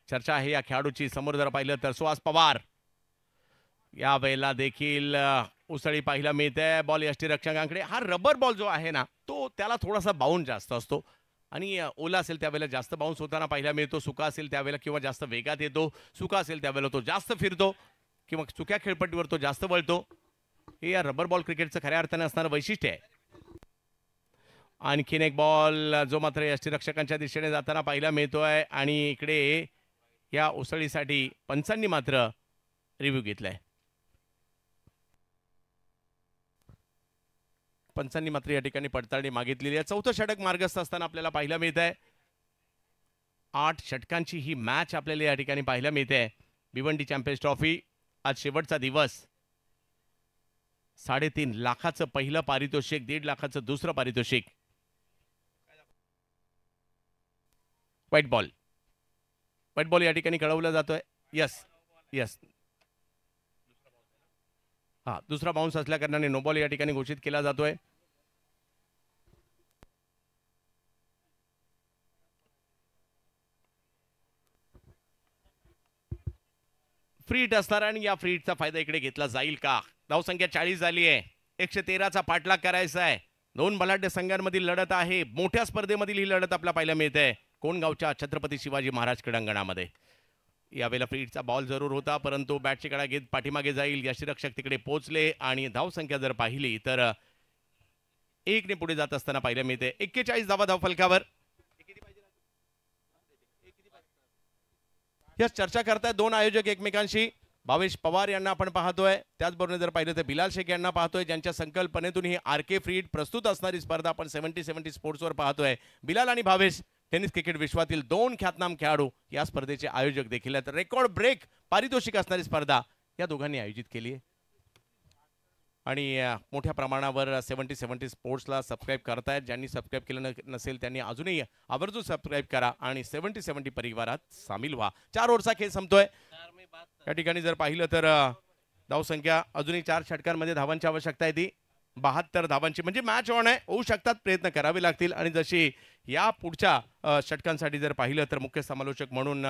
चर्चा आहे या खेळाडूची. समोर जर पाहिलं तर सुहास पवार. या वेळेला देखील उसळी पाहायला मिळते. बॉल यष्टीरक्षकांकडे. हा रबर बॉल जो आहे ना तो त्याला थोडासा बाउंस जास्त असतो आणि ओला असेल त्यावेळेला जास्त बाउन्स होताना पाहायला मिळतो. सुका असेल त्यावेळेला किंवा जास्त वेगात येतो. सुका असेल त्यावेळेला तो जास्त फिरतो किंवा चुक्या खेळपट्टीवर तो जास्त वळतो. हे या रबर बॉल क्रिकेटचं खऱ्या अर्थाने असणारं वैशिष्ट्य आहे. आणखीन एक बॉल जो मात्र यष्टीरक्षकांच्या दिशेने जाताना पाहायला मिळतोय आणि इकडे या उसळीसाठी पंचांनी मात्र रिव्ह्यू घेतलाय. पंचांनी मात्र या ठिकाणी पडताळणी मागितलेली आहे. चौथं षटक मार्गस्थ असताना आपल्याला पाहायला मिळत आहे. 8 षटकांची ही मॅच आपल्याला या ठिकाणी पाहायला मिळते. भिवंडी चॅम्पियन्स ट्रॉफी आज शेवटचा दिवस. 3.5 लाखाचं पहिलं पारितोषिक, 1.5 लाखाचं दुसरं पारितोषिक. व्हाईट बॉल या ठिकाणी कळवला जातोय. यस हा दुसरा बाउन्स असल्या कारणाने नो बॉल या ठिकाणी घोषित केला जातोय. फ्री हिट असणार आणि या फ्री हिटचा फायदा इकडे घेतला जाईल का? धावसंख्या 40 झाली आहे. 113चा पाठलाग करायचा आहे. 2 बलाढ्य संघांमधील लढत आहे. मोठ्या स्पर्धेमधील ही लढत आपल्याला पाहायला मिळते कोणगावच्या छत्रपती शिवाजी महाराज क्रीडांगणामध्ये. यावेळेला फ्री हिटचा बॉल जरूर होता, परंतु बॅटची कडा घेत पाठीमागे जाईल. यष्टिरक्षक तिकडे पोहोचले आणि धावसंख्या जर पाहिली तर 1 ने पुढे जात असताना पाहायला मिळते. 41 धावा धावफलकावर. या चर्चा करतायत 2 आयोजक एकमेकांशी. भावेश पवार यांना आपण पाहतोय, त्याचबरोबर जर पाहिलं तर बिलाल शेख यांना पाहतोय, ज्यांच्या संकल्पनेतून ही आरके फ्री हिट प्रस्तुत असणारी स्पर्धा आपण 70 स्पोर्ट्सवर पाहतोय. बिलाल आणि भावेश टेनिस क्रिकेट विश्वातील 2 ख्यातनाम खेळाडू या स्पर्धेचे आयोजक देखील आहेत. रेकॉर्ड ब्रेक पारितोषिक असणारी स्पर्धा या दोघांनी आयोजित केली आहे आणि मोठ्या प्रमाणावर 70 स्पोर्ट्सला सबस्क्राईब करतायत. ज्यांनी सबस्क्राईब केलं नसेल त्यांनी अजूनही आवर्जून सबस्क्राईब करा आणि 70 परिवारात सामील व्हा. 4 ओव्हरचा खेळ संपतोय. या ठिकाणी जर पाहिलं तर धावसंख्या अजूनही 4 षटकांमध्ये धावांची आवश्यकता आहे ती 72 धावांची. म्हणजे मॅच ऑन आहे, होऊ शकतात, प्रयत्न करावे लागतील. आणि जशी या पुढच्या षटकांसाठी जर पाहिलं तर मुख्य समालोचक म्हणून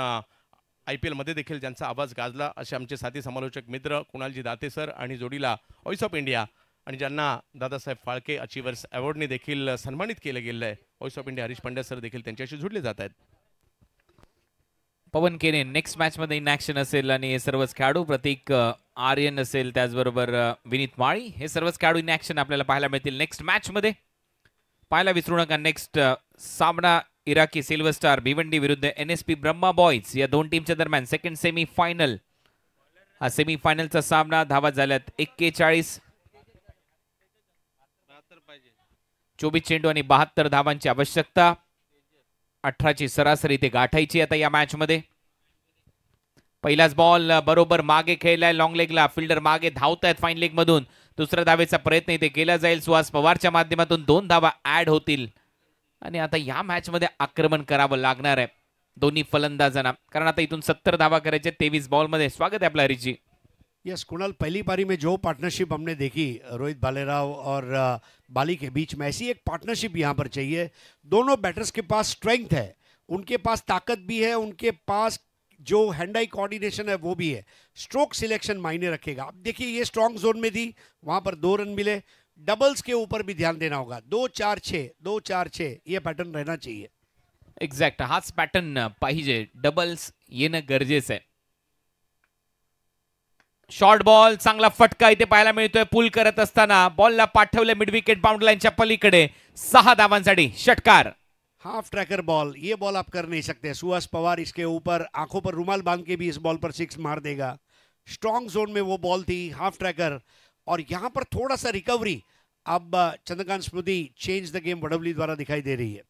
IPL मध्ये देखील ज्यांचा आवाज गाजला असे आमचे साथी समालोचक मित्र कुणालजी दाते सर आणि जोडीला व्हॉइस ऑफ इंडिया, आणि ज्यांना दादासाहेब फाळके अचिव्हर्स अवॉर्डने देखील सन्मानित केलं गेलं आहे, voice of India Harish Pandya sir देखील त्यांच्याशी जोडले जात आहेत. पवन केने नेक्स्ट मॅच मध्ये इन ऍक्शन असेल आणि हे सर्वच खेळाडू, प्रतीक आर्यन असेल, त्याचबरोबर विनीत माळी, हे सर्वच खेळाडू इन ऍक्शन आपल्याला पाहायला मिळतील नेक्स्ट मॅच मध्ये. पाहायला विसरू नका नेक्स्ट सामना इराकी सिल्वर स्टार भिवंडी विरुद्ध NSP ब्रह्मा बॉयज या 2 टीमच्या दरम्यान सेकंड सेमी फायनल. हा सेमी फायनलचा सामना. धावा झाल्यात 41. 24 चेंडू आणि 72 धावांची आवश्यकता. 18ची सरासरी ते गाठायची आता या मॅच मध्ये. पहिलाच बॉल बरोबर मागे खेळलाय लॉंग लेगला. फिल्डर मागे धावतायत फाईन लेग मधून. दुसऱ्या धावेचा प्रयत्न इथे केला जाईल. सुहास पवारच्या माध्यमातून 2 धावा ऍड होतील आणि आता या मॅच मध्ये आक्रमण करावं लागणार आहे दोन्ही फलंदाजांना, कारण आता इथून 70 धावा करायचे 23 बॉल मध्ये. स्वागत है आपला हरीश। यस कुणाल, पहली पारी में जो पार्टनरशिप हमने देखी रोहित भालेराव और बाली के बीच में, ऐसी एक पार्टनरशिप यहाँ पर चाहिए। दोनों बैटर्स के पास स्ट्रेंथ है, उनके पास ताकत भी है, उनके पास जो हैंड आई कोऑर्डिनेशन है वो भी है। स्ट्रोक सिलेक्शन मायने रखेगा। अब देखिए ये स्ट्रॉन्ग जोन में थी, वहां पर 2 रन मिले। डबल्स के ऊपर भी ध्यान देना होगा। 2-4-6 2-4-6 ये पैटर्न रहना चाहिए। एक्झॅक्ट हाच पॅटर्न पाहिजे, डबल्स येणं गरजेचं आहे। शॉर्ट बॉल, चांगला फटका इथे पाहायला मिळतोय। पुल करत असताना बॉलला पाठवलं मिड विकेट बाउंड्री लाईनच्या पलीकडे। 6 धावांसाठी षटकार। हाफ ट्रैकर बॉल, ये बॉल आप कर नहीं सकते। सुहास पवार इसके ऊपर आंखों पर रुमाल बांध के भी इस बॉल पर 6 मार देगा। स्ट्रॉन्ग जोन में वो बॉल थी, हाफ ट्रैकर, और यहां पर थोड़ा सा रिकवरी अब Chandrakant Smriti change the game Wadavali द्वारा दिखाई दे रही है।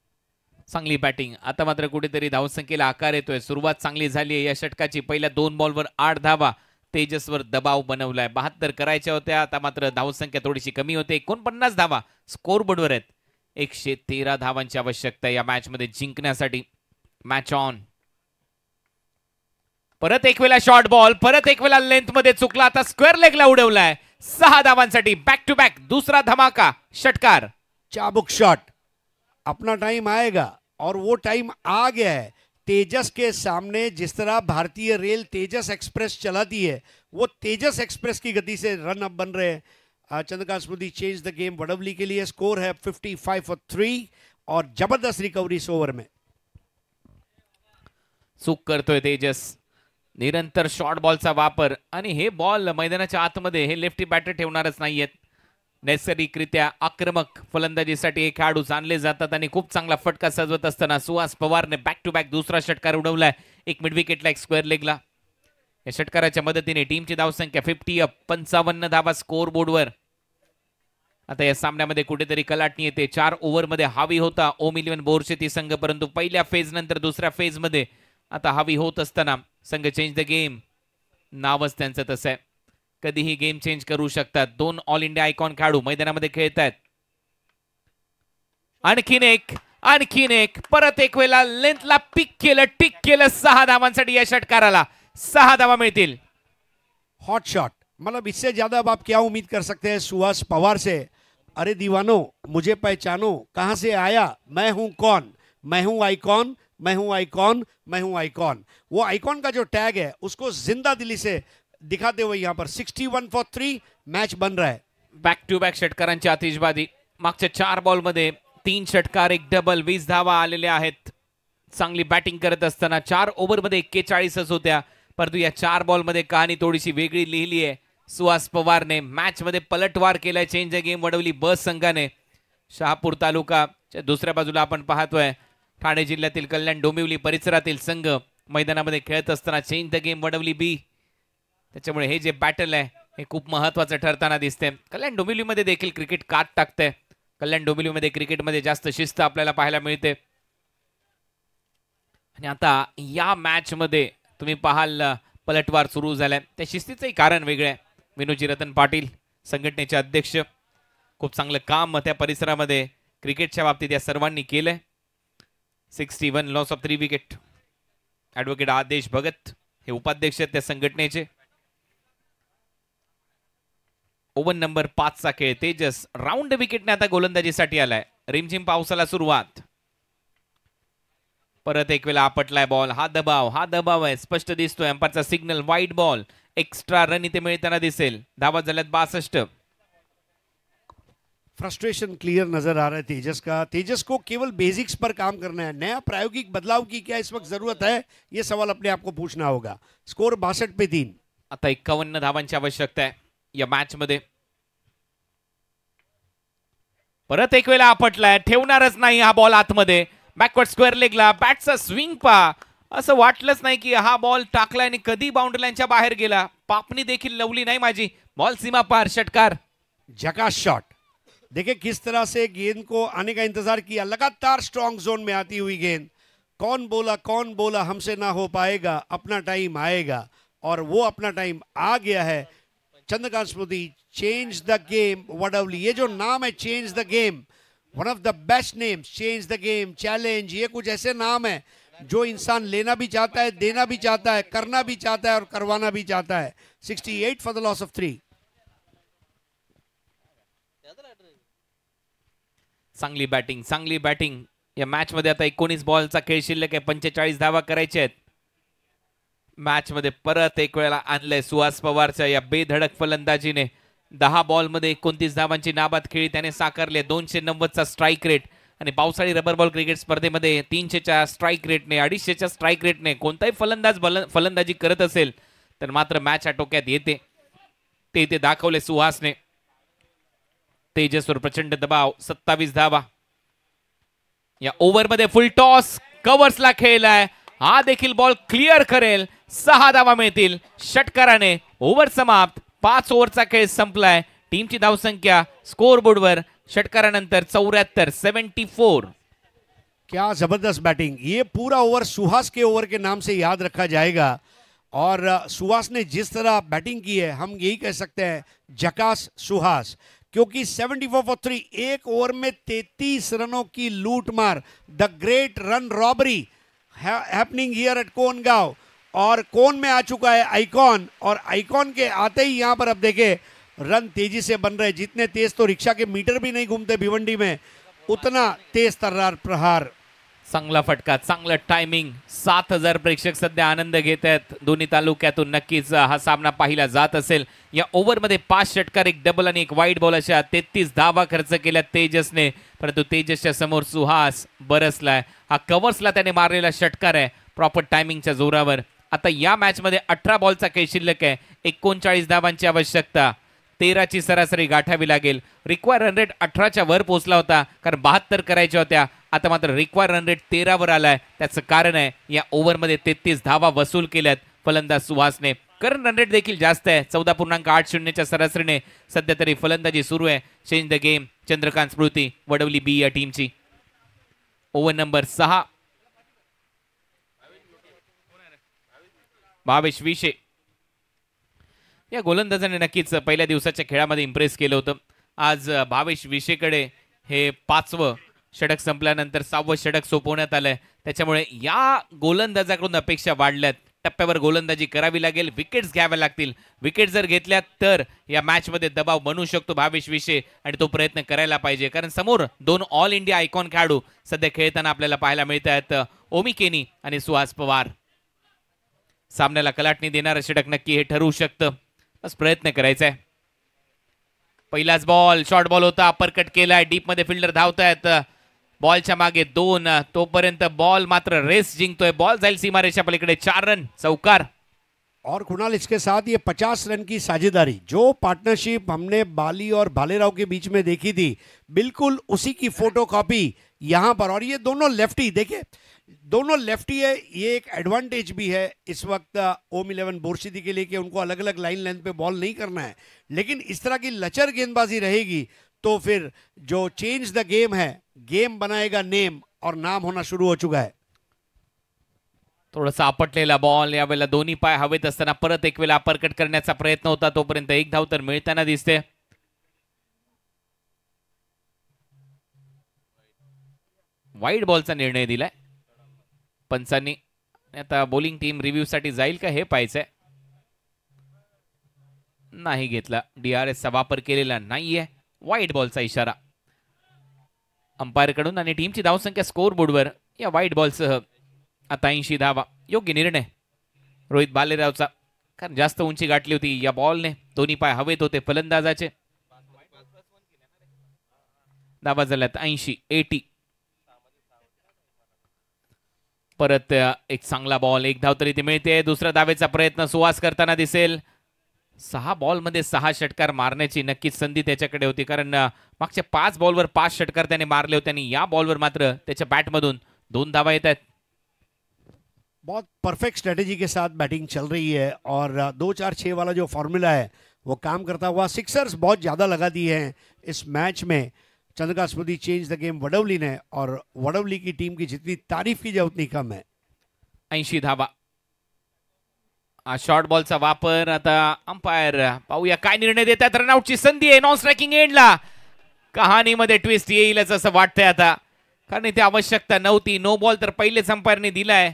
चांगली बॅटिंग, आता मात्र कुठेतरी धावसंख्येला आकार येतोय। सुरुवात चांगली झाली आहे या षटकाची। पहिल्या 2 बॉलवर 8 धावा, तेजसवर दबाव बनवलाय। 72 करायच्या होत्या, आता मात्र धावसंख्या थोडीशी कमी होते। 49 धावा स्कोर बोर्डवर आहेत। 113 धावांची आवश्यकता या मॅच मध्ये जिंकण्यासाठी। Match on. परत एक वेळा शॉर्ट बॉल, परत एक वेळा लेंथ मध्ये चुकला, आता स्क्वेअर लेगला उडवलाय। 6 धावांसाठी बॅक टू बॅक दूसरा धमाका षटकार। चाबुक शॉट, अपना टाइम आएगा और वो टाइम आ गया है। तेजस के सामने जिस तरह भारतीय रेल तेजस एक्सप्रेस चलाती है, वो तेजस एक्सप्रेस की गति से रन अप बन रहे हैं। Chandrakant Smriti change the game Wadavali के लिए। स्कोर है 55 फॉर 3 और जबरदस्त रिकवरी इस ओवर में। चूक करतोय तेजस, निरंतर शॉर्ट बॉलचा वापर, आणि हे बॉल मैदानाच्या आतमध्ये हे लेफ्टी बॅटर ठेवणारच नाहीयेत। नैसर्गिकरित्या आक्रमक फलंदाजीसाठी हे खेळाडू आणले जातात आणि खूप चांगला फटका सजवत असताना सुहास पवारने बॅक टू बॅक दुसरा षटकार उडवलाय। एक मिड विकेटला, एक स्क्वेअर लेगला। या षटकाराच्या मदतीने टीमची धावसंख्या 50 अप, 55 धावा स्कोर बोर्डवर। आता या सामन्यामध्ये कुठेतरी कलाटणी येते. 4 ओव्हरमध्ये हावी होता ओम इलेव्हन बोरशेती संघ, परंतु पहिल्या फेज नंतर दुसऱ्या फेज मध्ये आता हावी होत असताना संघ चेंज द गेम, नावच त्यांचं तसं आहे, कधीही गेम चेंज करू शकतात. 2 ऑल इंडिया आयकॉन खेळाडू मैदानामध्ये खेळत आहेत. आणखीन एक परत एक वेळा लेंथला पिक केलं, टिक केलं. 6 धावांसाठी या षटकाराला 6 धावा मिळतील. हॉट शॉट, मतलब इससे ज्यादा अब आप क्या उम्मीद कर सकते हैं सुहास पवार से? अरे दीवानो मुझे पहचानो, कहां से आया, मैं हूं कौन, मैं हूं आइकॉन, मैं हूं आइकॉन, मैं हूं आइकॉन. वो आइकॉन का जो टैग है उसको जिंदा दिली से दिखाते हुए यहाँ पर 61 फॉर 3 मैच बन रहा है. बॅक टू बॅक षटकारांची आतिषबाजी. मागच्या 4 बॉलमध्ये 3 षटकार, 1 डबल, 20 धावा आलेल्या आहेत. चांगली बॅटिंग करत असताना 4 ओव्हरमध्ये 41च होत्या, परंतु या 4 बॉलमध्ये कहाणी थोडीशी वेगळी लिहिली आहे. सुहास पवारने मॅच मध्ये पलटवार केलाय, चेंज द गेम वडवली बस संघाने. शहापूर तालुका दुसऱ्या बाजूला आपण पाहतोय ठाणे जिल्ह्यातील कल्याण डोंबिवली परिसरातील संघ मैदानामध्ये खेळत असताना चेंज द गेम वडवली बी. त्याच्यामुळे हे जे बॅटल आहे हे खूप महत्वाचं ठरताना दिसते. कल्याण डोंबिवलीमध्ये देखील क्रिकेट काट टाकते. कल्याण डोंबिवलीमध्ये क्रिकेटमध्ये जास्त शिस्त आपल्याला पाहायला मिळते. आणि आता या मॅच मध्ये तुम्ही पाहाल पलटवार सुरू झालाय. त्या शिस्तीचंही कारण वेगळं आहे. विनोजी रतन पाटील संघटनेचे अध्यक्ष, खूप चांगलं काम त्या परिसरामध्ये क्रिकेटच्या बाबतीत या सर्वांनी केलंय. 61 लॉस ऑफ 3 विकेट. ऍडव्होकेट आदेश भगत हे उपाध्यक्ष आहेत त्या संघटनेचे. ओव्हर नंबर 5 चा खेळ. तेजस राऊंड विकेटने आता गोलंदाजीसाठी आलाय. रिमझिम पावसाला सुरुवात. परत एक वेळा आपटलाय बॉल. हा दबाव आहे, स्पष्ट दिसतोय. अंपायरचा signal wide ball. Extra run इथे मिळताना दिसेल. धावा झाल्यात 62. फ्रस्ट्रेशन क्लियर नजर आ रहा है तेजस का. तेजस को केवल बेसिक्स पर काम करना है. नया प्रायोगिक बदलाव की क्या इस वक्त जरूरत है, ये सवाल अपने आप को पूछना होगा. स्कोर 62 पे 3. आता 51 धावांची आवश्यकता आहे या मॅच मध्ये. परत एक वेळा आपटलाय, ठेवणारच नाही हा बॉल आतमध्ये. बॅकवर्ड स्क्वेअर लेगला बॅटचा स्विंग पा. असं वाटलंच नाही की हा बॉल टाकलाय आणि कधी बाउंड्री लाईनच्या बाहेर गेला. पापणी देखील लवली नाही माझी. बॉल सीमा पार. षटकार. झकास शॉट. देखिए किस तरह से गेंद को आने का इंतजार किया, लगातार स्ट्रॉन्ग जोन में आती हुई गेंद. कौन बोला हमसे ना हो पाएगा, अपना टाइम आएगा, और वो अपना टाइम आ गया है. Chandrakant Smriti, change the game Wadavali, ये जो नाम है change the game, one of the best names. Change the game, challenge, ये कुछ ऐसे नाम है जो इंसान लेना भी चाहता है, देना भी चाहता है, करना भी चाहता है और करवाना भी चाहता है. 68 फॉर द लॉस ऑफ 3. चांगली बॅटिंग या मॅच मध्ये. आता 19 बॉलचा खेळ शिल्लक आहे. 45 धावा करायच्या आहेत. मॅच मध्ये परत एक वेळा आणलंय सुहास पवारच्या या बेधडक फलंदाजीने. 10 बॉल मध्ये 29 धावांची नाबाद खेळी त्याने साकारले. 290 चा स्ट्राईक रेट. आणि पावसाळी रबर बॉल क्रिकेट स्पर्धेमध्ये 300च्या स्ट्राईक रेटने, 250च्या स्ट्राईक रेटने कोणताही फलंदाज फलंदाजी करत असेल तर मात्र मॅच आटोक्यात येते. ते इथे दाखवले सुहासने. तेजसवर प्रचंड दबाव. 27 धावा या ओव्हरमध्ये. फुल टॉस कव्हर्सला खेळलाय. हा देखील बॉल क्लिअर करेल. 6 धावा मिळतील षटकाराने. ओव्हर समाप्त. 5 ओव्हरचा खेळ संपलाय. टीमची धावसंख्या स्कोर बोर्डवर षटकारानंतर 74, 74. क्या जबरदस्त बैटिंग. ये पूरा ओवर सुहास के ओवर के नाम से याद रखा जाएगा. और सुहास ने जिस तरह बैटिंग की है हम यही कह सकते हैं झकास सुहास. क्योंकि 74 फॉर 3, एक ओवर में 33 रनों की लूट मार. The great run robbery happening here eight Kongaon. और कोन में आ चुका है आइकॉन, और आइकॉन के आते ही यहाँ पर अब देखे रन तेजी से बन रहे. जितने तेज तो रिक्शा के मीटर भी नहीं घूमते भिवंडी में, उतना तेज तर्रार प्रहार. चांगला फटका, चांगलं टायमिंग. 7000 प्रेक्षक सध्या आनंद घेत आहेत दोन्ही तालुक्यातून. नक्कीच हा सामना पाहिला जात असेल. या ओव्हरमध्ये 5 षटकार, 1 डबल आणि 1 वाईड बॉल अशा 33 धावा खर्च केल्या तेजसने. परंतु तेजसच्या समोर सुहास बरसलाय. हा कव्हर्सला त्याने मारलेला षटकार आहे प्रॉपर टायमिंगच्या जोरावर. आता या मॅच मध्ये 18 बॉलचा खेळ शिल्लक आहे. 39 धावांची आवश्यकता. 13ची सरासरी गाठावी लागेल. रिक्वायर रन रेट 18च्या वर पोहोचला होता कारण 72 करायच्या होत्या. आता मात्र रिक्वायर रन रेट 13 वर आलाय. त्याचं कारण आहे या ओव्हरमध्ये 33 धावा वसूल केल्यात फलंदाज सुहासने. करंट रन रेट देखील जास्त आहे 14.80च्या सरासरीने सध्या तरी फलंदाजी सुरू आहे. चेंज द गेम चंद्रकांत स्मृती वडवली बी या टीमची. ओव्हर नंबर 6 भावेश विशे या गोलंदाजाने नक्कीच पहिल्या दिवसाच्या खेळामध्ये इम्प्रेस केलं होतं. आज भावेश विशेकडे हे 5वं षटक संपल्यानंतर 6वं षटक सोपवण्यात आलंय. त्याच्यामुळे या गोलंदाजाकडून अपेक्षा वाढल्यात. टप्प्यावर गोलंदाजी करावी लागेल, विकेट्स घ्याव्या लागतील. विकेट जर घेतल्यात तर या मॅचमध्ये दबाव बनवू शकतो भावेश विशे आणि तो प्रयत्न करायला पाहिजे. कारण समोर 2 ऑल इंडिया आयकॉन खेळाडू सध्या खेळताना आपल्याला पाहायला मिळत आहेत, ओमी केनी आणि सुहास पवार. सामन्याला कलाटणी देणारं षटक नक्की हे ठरवू शकतं. बस प्रयत्न करायचा आहे. पहिलाच बॉल शॉर्ट बॉल होता, अपरकट केलाय, डीप मध्ये फिल्डर धावतायत. बॉलच्या मागे 2, तोपर्यंत बॉल मात्र रेस जिंकतोय. बॉल जाईल सीमारेषा पलीकडे, 4 रन चौकार. और कुणाल इसके साथ ये 50 रन की साझेदारी, जो पार्टनरशिप हमने बाली और भालेराव के बीच में देखी थी, बिल्कुल उसी की फोटोकॉपी यहाँ पर. और ये दोनों लेफ्टी, देखिए दोनों लेफ्टी है, ये एक एडवांटेज भी है इस वक्त ओम 11 बोरसिटी के लिए कि उनको अलग अलग लाइन लेंथ पे बॉल नहीं करना है. लेकिन इस तरह की लचर गेंदबाजी रहेगी तो फिर जो चेंज द गेम है, गेम बनाएगा नेम, और नाम होना शुरू हो चुका है. थोडासा आपटलेला बॉल, यावेळेला दोन्ही पाय हवेत असताना परत एक वेळा अपरकट करण्याचा प्रयत्न होता. तोपर्यंत एक धाव तर मिळताना दिसते. वाईड बॉलचा निर्णय दिलाय पंचांनी. आता बॉलिंग टीम रिव्ह्यू साठी जाईल का हे पाहायचंय. नाही घेतला, DRS चा वापर केलेला नाहीये. वाईड बॉलचा इशारा अंपायर कडून आणि टीमची धावसंख्या स्कोर बोर्डवर या वाईड बॉलसह आता 80 धावा. योग्य निर्णय रोहित भालेरावचा, कारण जास्त उंची गाठली होती या बॉलने. दोन्ही पाय हवेत होते फलंदाजाचे. धावा झाल्यात 80. परत एक चांगला बॉल, एक धाव तरी ती मिळते. दुसऱ्या धावेचा प्रयत्न सुहास करताना दिसेल. 6 बॉलमध्ये 6 षटकार मारण्याची नक्कीच संधी त्याच्याकडे होती, कारण मागच्या 5 बॉलवर 5 षटकार त्याने मारले होते आणि या बॉलवर मात्र त्याच्या बॅटमधून 2 धावा येत आहेत. बहुत परफेक्ट स्ट्रेटेजी के साथ बैटिंग चल रही है और 2-4-6 वाला जो फॉर्मूला है वो काम करता हुआ. सिक्सर्स बहुत ज़्यादा लगा दिए हैं इस मैच में. Chandrakant Smriti change the game Vadavali ने, और वडवली की टीम की जितनी तारीफ की जाए उतनी कम है. 80 धावा. शॉर्ट बॉलचा वापर. आता अंपायर पाहूया काय निर्णय देतात. रनआउटची संधी आहे नॉन स्ट्रायकिंग एंडला. कहाणीमध्ये ट्विस्ट येईलच असं वाटतंय आता, कारण इथे आवश्यकता नव्हती. नो बॉल तर पहिलेच अंपायरने दिलाय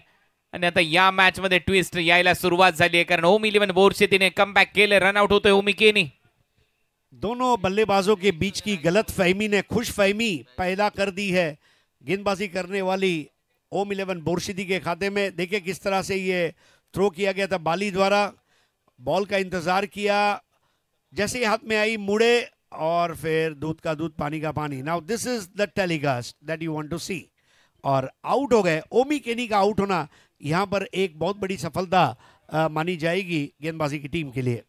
आणि आता या मॅच मध्ये ट्विस्ट यायला सुरुवात झाली आहे, कारण ओम 11 बोरसिटीने कमबॅक केले. रनआउट होतोय ओमी केनी. दोनों बल्लेबाजों के बीच की गलत फहमी ने खुश फहमी पैदा कर दी है गेंदबाजी करने वाली ओम 11 बोरसिटी के खाते में. देखिए किस तरह से ये थ्रो किया गया था बाली द्वारा. बॉल का इंतजार किया, जैसे ही हाथ में आई मुड़े और फिर दूध का दूध पानी का पानी. Now this is the telecast that you want to see. और आउट हो गए. ओमी केनी का आउट होना यहाँ पर एक बहुत बड़ी सफलता मानी जाएगी गेंदबाजी की टीम के लिए.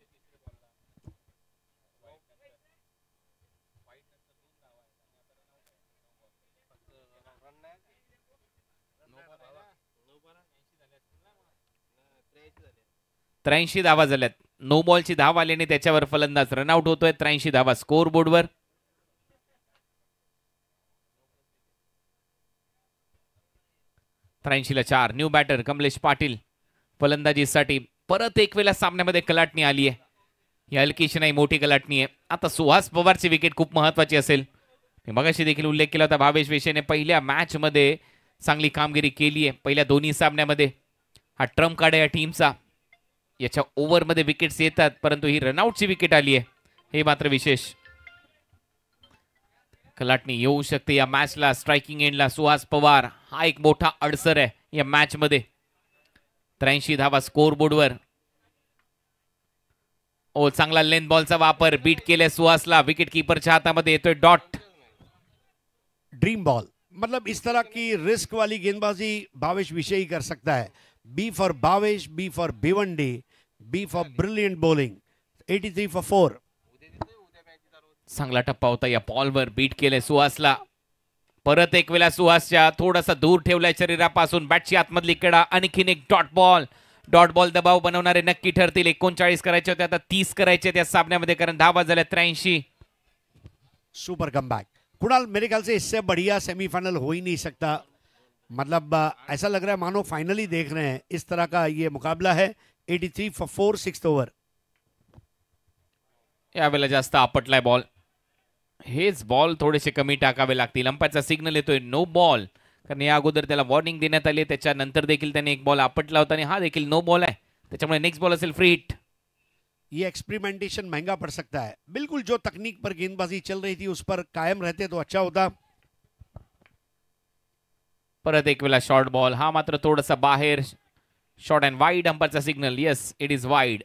त्र्याऐंशी धावा झाल्यात. नो बॉलची धाव आल्याने त्याच्यावर फलंदाज रनआउट होतोय. 83 धावा स्कोर बोर्डवर. ला 4. न्यू बॅटर कमलेश पाटील फलंदाजीसाठी. परत एक वेळा सामन्यामध्ये कलाटणी आली आहे. ही हलकीशी नाही, मोठी कलाटणी आहे. आता सुहास पवारची विकेट खूप महत्वाची असेल. मी मगाशी देखील उल्लेख केला होता, भावेश विशेने पहिल्या मॅच मध्ये चांगली कामगिरी केली आहे. पहिल्या दोन्ही सामन्यामध्ये हा ट्रम्प कार्ड आहे या टीमचा. याच्या ओव्हर मध्ये विकेट्स येतात, परंतु ही रनआउटची विकेट आली आहे, हे मात्र विशेष. कलाटणी येऊ शकते या मॅचला. स्ट्रायकिंग एंडला सुहास पवार हा एक मोठा अडसर आहे या मॅच मध्ये. 83 धावा स्कोर बोर्डवर. ओ चांगला लेंथ बॉलचा वापर, बीट केले सुहासला. विकेट कीपरच्या हातामध्ये येतोय डॉट. ड्रीम बॉल, मतलब इस तरह की रिस्क वाली गेंदबाजी भावेश विशे ही कर सकता है. B for Bhavesh, B for Bhiwandi, B for brilliant bowling. 83 for 4. चांगला टप्पा होता या बॉलवर. बीट केले सुहासला. परत एक वेळा सुहासच्या थोडासा दूर ठेवलाय शरीरापासून. बॅटची आतमधली कडा. आणखीन एक डॉट बॉल. डॉट बॉल दबाव बनवणारे नक्की ठरतील. 39 करायचे होते, आता 30 करायचे आहेत या सामन्यामध्ये, कारण धावा झाल्या 83. सुपर कमबैक कुणाल, मेरे ख्याल से इससे बढ़िया सेमीफाइनल हो ही नहीं सकता. मतलब ऐसा लग रहा है मानो फाइनल ही देख रहे हैं, इस तरह का ये मुकाबला है. 83 फॉर 4, 6th ओव्हर. यावेळेला जास्त आपटलाय बॉल. हेच बॉल थोडेसे कमी टाकावे लागतील. अंपायरचा सिग्नल येतोय नो बॉल, कारण या अगोदर त्याला वॉर्निंग देण्यात आली. त्याच्यानंतर देखील त्याने एक बॉल आपटला होता आणि हा देखील नो बॉल आहे. त्याच्यामुळे नेक्स्ट बॉल असेल फ्री हिट. ये एक्सपेरिमेंटेशन महंगा पड़ सकता है. बिल्कुल जो तकनीक पर गेंदबाजी चल रही थी उस पर कायम रहते तो अच्छा होता. परत एक वेळा शॉर्ट बॉल, हा मात्र थोडासा बाहेर. Short and wide. अंपायरचा signal yes it is wide.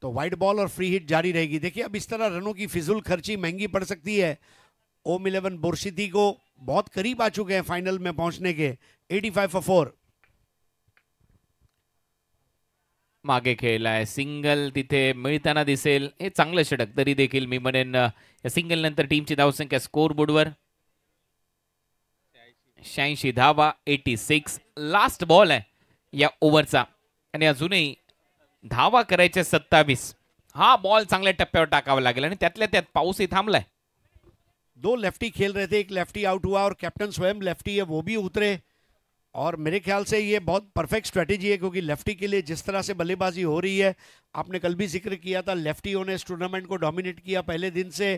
तो वाइड बॉल और फ्री हिट जारी रहेगी. देखिए अब इस तरह रनों की फिजूल खर्ची महंगी पड़ सकती है. ओम 11 बोरसिटी को बहुत करीब आ चुके हैं फाइनल में पहुंचने के. 85 फॉर 4. मागे खेळलाय सिंगल, तिथे मिळताना दिसेल. हे चांगलं षटक तरी देखील मी म्हणेन या सिंगल नंतर टीमची धावसंख्या स्कोर बोर्डवर 86 धावा. 86 लास्ट बॉल आहे या ओव्हरचा आणि अजूनही धावा करायच्या 27. हा बॉल चांगल्या टप्प्यावर टाकावा लागेल आणि त्यातल्या त्यात पाऊसही थांबलाय. 2 लेफ्टी खेल रहे थे, एक लेफ्टी आउट हुआ और कैप्टन स्वयं लेफ्टी है वो भी उतरे. और मेरे ख्याल से ये बहुत परफेक्ट स्ट्रेटेजी है, क्योंकि लेफ्टी के लिए जिस तरह से बल्लेबाजी हो रही है, आपने कल भी जिक्र किया था लेफ्टियों ने इस टूर्नामेंट को डोमिनेट किया पहले दिन से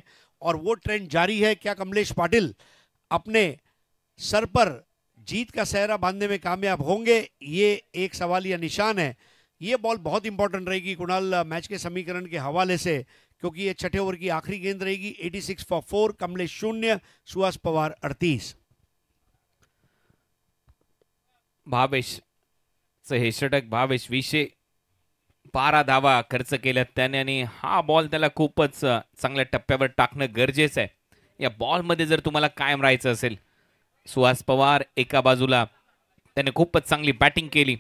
और वो ट्रेंड जारी है. क्या कमलेश पाटिल अपने सर पर जीत का सेहरा बांधने में कामयाब होंगे, ये एक सवाल या निशान है. ये बॉल बहुत इंपॉर्टेंट रहेगी कुणाल मैच के समीकरण के हवाले से, क्योंकि ये छठे ओवर की आखिरी गेंद रहेगी. 86 फॉर 4. कमलेश 0, सुहास पवार 38. भावेश हे षटक. भावेश 12 धावा खर्च केल्यात त्याने आणि हा बॉल त्याला खूपच चांगल्या टप्प्यावर टाकणं गरजेचं आहे. या बॉलमध्ये जर तुम्हाला कायम राहायचं असेल. सुहास पवार एका बाजूला, त्याने खूपच चांगली बॅटिंग केली,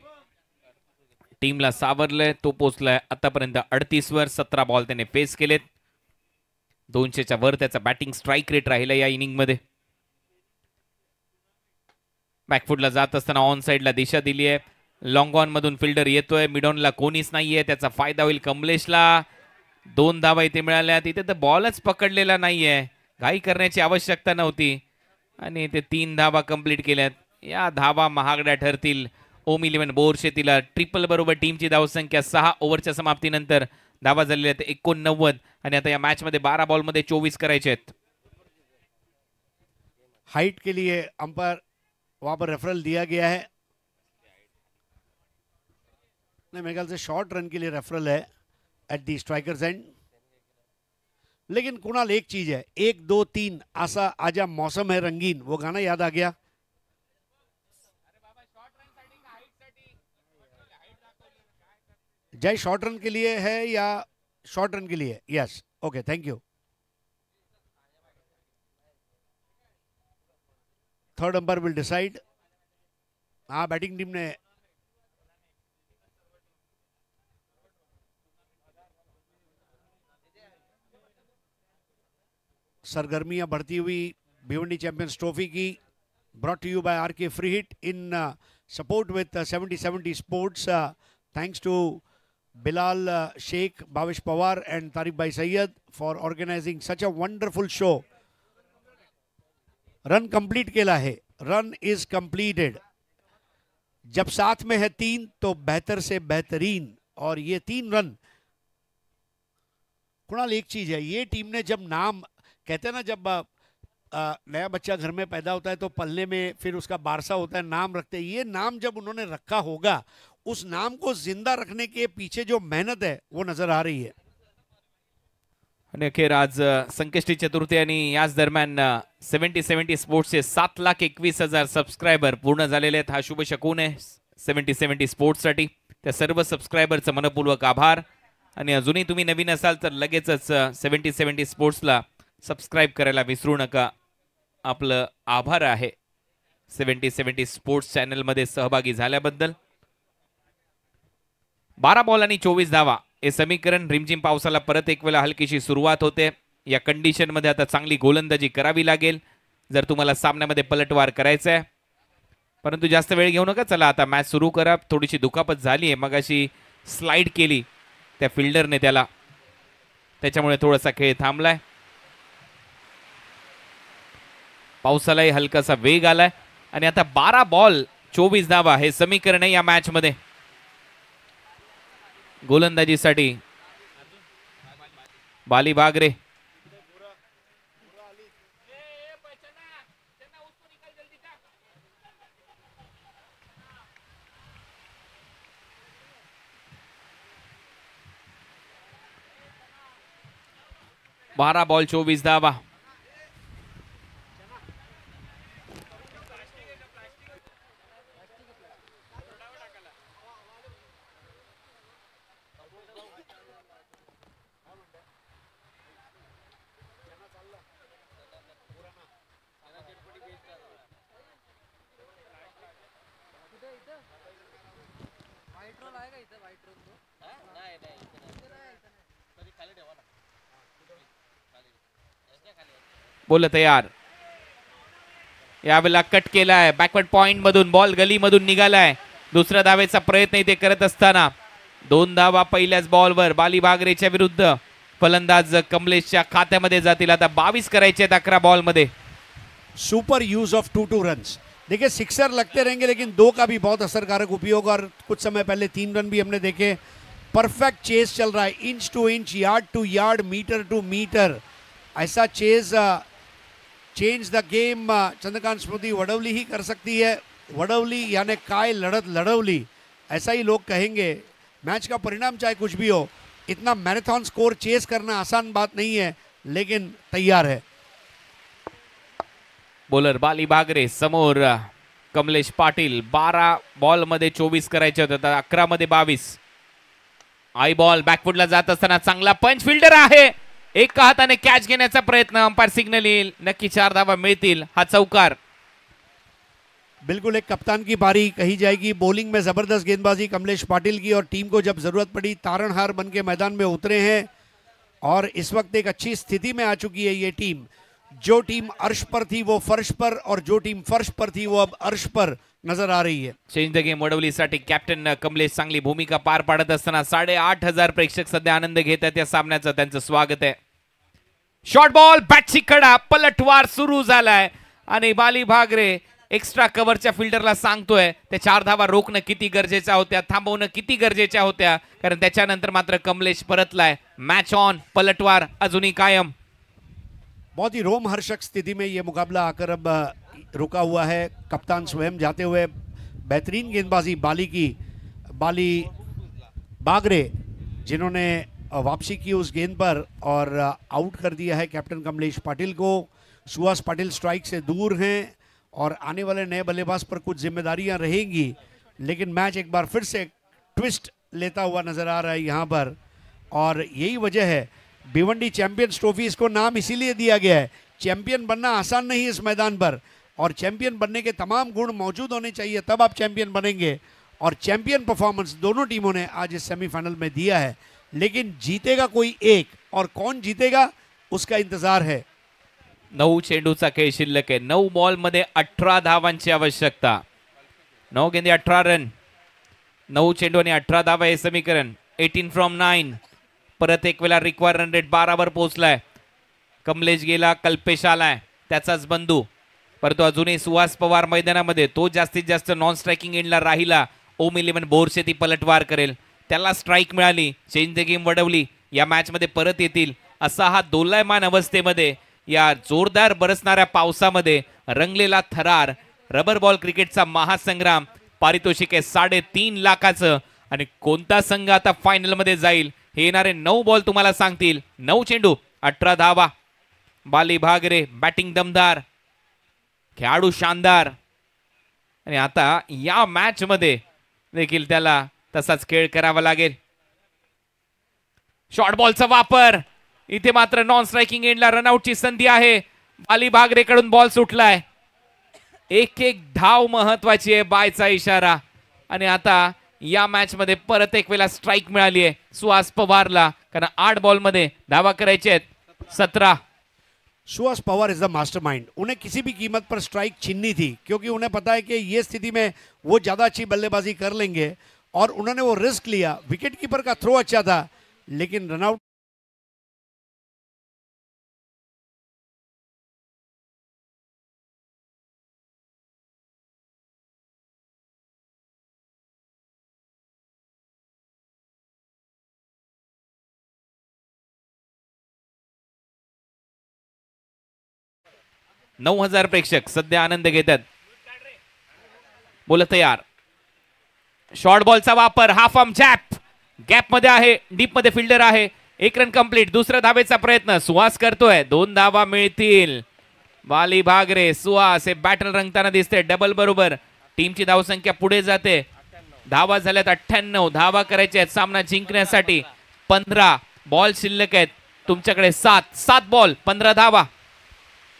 टीमला सावरलंय. तो पोचलाय आतापर्यंत 38 वर. 17 बॉल त्याने फेस केलेत. 200च्या वर त्याचा बॅटिंग स्ट्राईक रेट राहिला या इनिंगमध्ये. बॅकफुटला जात असताना ऑन साइडला दिशा दिली आहे. लॉंग ऑन मधून फिल्डर येतोय. मिड ऑनला कोणीच नाहीये, त्याचा फायदा होईल कमलेशला. 2 धावा इथे मिळाल्या. तिथे तर बॉलच पकडलेला नाहीये. घाई करण्याची आवश्यकता नव्हती आणि ते 3 धावा कंप्लीट केल्यात. या धावा महागड्या ठरतील. ओम 11 बोरशेतीला ट्रिपल बरोबर टीमची धावसंख्या 6 ओव्हरच्या समाप्तीनंतर धावा झालेल्या आहेत 89 आणि आता या मॅच मध्ये 12 बॉल मध्ये 24 करायचे आहेत. हाइट के लिए अंपायर वहां पर रेफरल दिया गया है. नहीं, मेरे ख्याल से शॉर्ट रन के लिए रेफरल है एट दी स्ट्राइकर्स एंड. लेकिन कुणाल एक चीज है, 1 2 3 आसा आजा मौसम है रंगीन, वो गाना याद आ गया. जय शॉर्ट रन के लिए है या शॉर्ट रन के लिए? Yes, okay, thank you. Third umpire will decide. हाँ, बैटिंग टीम ने सरगर्मियां बढ़ती हुई भिवंडी चैंपियंस ट्रॉफी की. Brought to you by RK free hit in support with 70-70 sports. Thanks to Bilal Sheikh, Bhavesh Pawar and Tariq Bhai Sayyed for organizing such a wonderful show. Run complete केला है. Run is completed. जब साथ में है 3 तो बेहतर से बेहतरीन, और ये 3 रन. कुणाल एक चीज है, ये टीम ने जब नाम कहते हैं ना, जब नया बच्चा घर में पैदा होता है तो पलने में फिर उसका बारसा होता है, नाम रखते हैं. ये नाम जब उन्होंने रखा होगा, उस नाम को जिंदा रखने के पीछे जो मेहनत है वो नजर आ रही है. आणि अखेर आज संकष्टी चतुर्थी आणि याच दरम्यान 70-70 स्पोर्ट्सचे 7,21,000 सबस्क्रायबर पूर्ण झालेले आहेत. हा शुभ शकून आहे 70-70 स्पोर्ट्ससाठी. त्या सर्व सबस्क्रायबरचं मनपूर्वक आभार. आणि अजूनही तुम्ही नवीन असाल तर लगेचच 70-70 स्पोर्ट्सला सबस्क्राईब करायला विसरू नका. आपलं आभार आहे 70-70 स्पोर्ट्स चॅनलमध्ये सहभागी झाल्याबद्दल. 12 बॉल आणि 24 धावा हे समीकरण. रिमझिम पावसाला परत एक वेळा हलकीशी सुरुवात होते. या कंडिशन मध्ये आता चांगली गोलंदाजी करावी लागेल जर तुम्हाला सामन्यामध्ये पलटवार करायचा आहे. परंतु जास्त वेळ घेऊ नका. चला आता मॅच सुरू करा. थोडीशी दुखापत झाली आहे, मग अशी स्लाइड केली त्या फिल्डरने त्याला, त्याच्यामुळे थोडासा खेळ थांबलाय. पावसालाही हलकासा वेग आलाय आणि आता 12 बॉल 24 धावा हे समीकरण आहे या मॅच मध्ये. गोलंदाजीसाठी बाली बागरे, बारा बॉल 24 धावा. बोल तयार. यावेळेला कट केलाय बॅकवर्ड पॉइंट मधून, बॉल गली मधून निघालाय. दुसऱ्या धावेचा प्रयत्न इथे करत असताना 2 धावा पहिल्याच बॉलवर बाली बागरेच्या विरुद्ध. फलंदाज कमलेशच्या खात्यामध्ये जातील. आता 22 करायचे आहेत 11 बॉल मध्ये. Super use of 2-2 runs. देखिए सिक्सर लगते रहेंगे, लेकिन 2 का भी बहुत असरकारक उपयोग, और कुछ समय पहले 3 रन भी हमने देखे. परफेक्ट चेस चल रहा है, inch to inch, yard to yard, metre to metre. ऐसा chase change the game Chandrakant Smriti Vadavali ही कर सकती है. वडवली यानी काय लड़त लड़वली, ऐसा ही लोग कहेंगे. मैच का परिणाम चाहे कुछ भी हो, इतना मैराथन स्कोर चेस करना आसान बात नहीं है, लेकिन तैयार है. बॉलर बाली बागरे समोर कमलेश पाटील. 12 बॉल मध्ये 24 करायचे होते, 11 मध्ये 22. आई बॉल बॅकफुटला जात असताना चांगला पंच. फिल्डर आहे, एका हाताने कॅच घेण्याचा प्रयत्न. अंपायर सिग्नल येईल, नक्की 4 धावा मिळतील. हा चौकार. बिल्कुल एक कप्तान की पारी कही जाएगी. बॉलिंग में जबरदस्त गेंदबाजी कमलेश पाटिल की, और टीम को जब जरूरत पड़ी तारणहार बन के मैदान में उतरे हैं, और इस वक्त एक अच्छी स्थिति में आ चुकी है ये टीम. जो टीम अर्श पर थी वो फर्श पर, और जो टीम फर्श पर थी वो अब अर्श पर नजर आ रही है. चेंज द गेम वडवलीसाठी कॅप्टन कमलेश चांगली भूमिका पार पाडत असताना 8,500 प्रेक्षक सध्या आनंद घेत आहेत या सामन्याचं. त्यांचं स्वागत आहे. शॉर्ट बॉल, बॅटची कडा, पलटवार सुरू झालाय आणि बाली बागरे एक्स्ट्रा कव्हरच्या फिल्डरला सांगतोय त्या 4 धावा रोखणं किती गरजेच्या होत्या, थांबवणं किती गरजेच्या होत्या, कारण त्याच्यानंतर मात्र कमलेश परतलाय. मॅच ऑन, पलटवार अजूनही कायम. बहुत ही रोमहर्षक स्थिति में ये मुकाबला आकर अब रुका हुआ है. कप्तान स्वयं जाते हुए बेहतरीन गेंदबाजी बाली की, बाली बागरे जिन्होंने वापसी की उस गेंद पर और आउट कर दिया है कैप्टन कमलेश पाटिल को. सुहास पाटिल स्ट्राइक से दूर हैं और आने वाले नए बल्लेबाज पर कुछ जिम्मेदारियां रहेंगी, लेकिन मैच एक बार फिर से ट्विस्ट लेता हुआ नजर आ रहा है यहाँ पर. और यही वजह है भिवंडी चैंपियंस ट्रॉफी इसको नाम इसीलिए दिया गया है. चैंपियन बनना आसान नहीं इस मैदान पर, और चैंपियन बनने के तमाम गुण मौजूद होने चाहिए, तब आप चैंपियन बनेंगे. और चैंपियन परफॉर्मेंस दोनों टीमों ने आज इस सेमीफाइनल में दिया है, लेकिन जीतेगा कोई एक, और कौन जीतेगा उसका इंतजार है. 9 चेंडूचा खेळ शिल्लक आहे. 9 बॉल मध्ये 18 धावांची आवश्यकता. 9 गेंदे 18 रन, 9 चेंडू आणि 18 धावा हे समीकरण. 18 फ्रॉम 9. परत एक वेळा रिक्वायर रन रेट 12 वर पोहोचलाय. कमलेश गेला, कल्पेश आलाय, त्याचाच बंधू. परंतु अजूनही सुहास पवार मैदानामध्ये, तो जास्तीत जास्त नॉन स्ट्रायकिंग एंडला राहिला. ओम 11 बोरसे ती पलटवार करेल, त्याला स्ट्राईक मिळाली. चेंज द गेम वडवली या मॅच मध्ये परत येतील असा हा दोलायमान अवस्थेमध्ये, या जोरदार बरसणाऱ्या पावसामध्ये रंगलेला थरार. रबर बॉल क्रिकेटचा महासंग्राम. पारितोषिक आहे 3.5 लाखाचं. आणि कोणता संघ आता फायनल मध्ये जाईल हे येणारे 9 बॉल तुम्हाला सांगतील. 9 चेंडू 18 धावा. बाली बागरे बॅटिंग दमदार, खेळाडू शानदार, आणि आता या मॅच मध्ये देखील त्याला तसाच खेळ करावा लागेल. शॉर्ट बॉलचा वापर. इथे मात्र नॉन स्ट्रायकिंग एंडला रनआउटची संधी आहे. बाली बागरेकडून बॉल सुटलाय. एक धाव महत्वाची आहे, बायचा इशारा. आणि आता या मॅच मध्ये परत एक वेळा स्ट्राईक मिळाली आहे सुहास पवारला, कारण 8 बॉल मध्ये धावा करायचे आहेत 17. Suhas Pawar is the mastermind. उन्हें किसी भी कीमत पर स्ट्राइक छीननी थी, क्योंकि उन्हें पता है कि ये स्थिति में वो ज़्यादा अच्छी बल्लेबाजी कर लेंगे, और उन्होंने वो रिस्क लिया। विकेट कीपर का थ्रो अच्छा था, लेकिन रनआउट नऊ 9,000 प्रेक्षक सध्या आनंद घेतात. बोल तयार. शॉर्ट बॉलचा वापर, हाफ आर्म जॅप, गॅप मध्ये आहे, डीप मध्ये फिल्डर आहे. एक रन कंप्लीट. दुसऱ्या धावेचा प्रयत्न सुहास करतोय. 2 धावा मिळतील. बाली भागरे, सुहास हे बॅटल रंगताना दिसते. डबल बरोबर टीमची धावसंख्या पुढे जाते. धावा झाल्यात 98. धावा करायच्या आहेत सामना जिंकण्यासाठी. 15 बॉल शिल्लक आहेत तुमच्याकडे. 7 बॉल 15 धावा.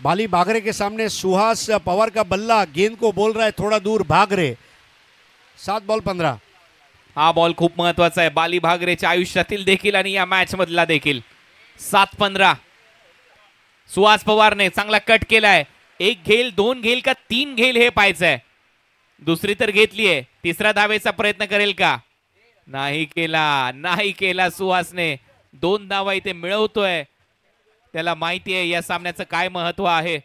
बाली भागरे के सामने सुहास पवार का बल्ला गेंद को बोल रहा है थोड़ा दूर भाग रे. 7 बॉल 15. हा बॉल खूप महत्वाचा आहे बाली भागरेच्या आयुष्यातील देखील आणि या मॅच मधला देखील. 7-15. सुहास पवारने चांगला कट केलाय. 1 घेल, 2 घेल का 3 घेल हे पाहायचंय. दुसरी तर घेतलीये. तिसरा धावेचा प्रयत्न करेल का? नाही केला सुहासने. 2 धावा इथे मिळवतोय. त्याला माहिती आहे या सामन्याचं काय महत्व आहे.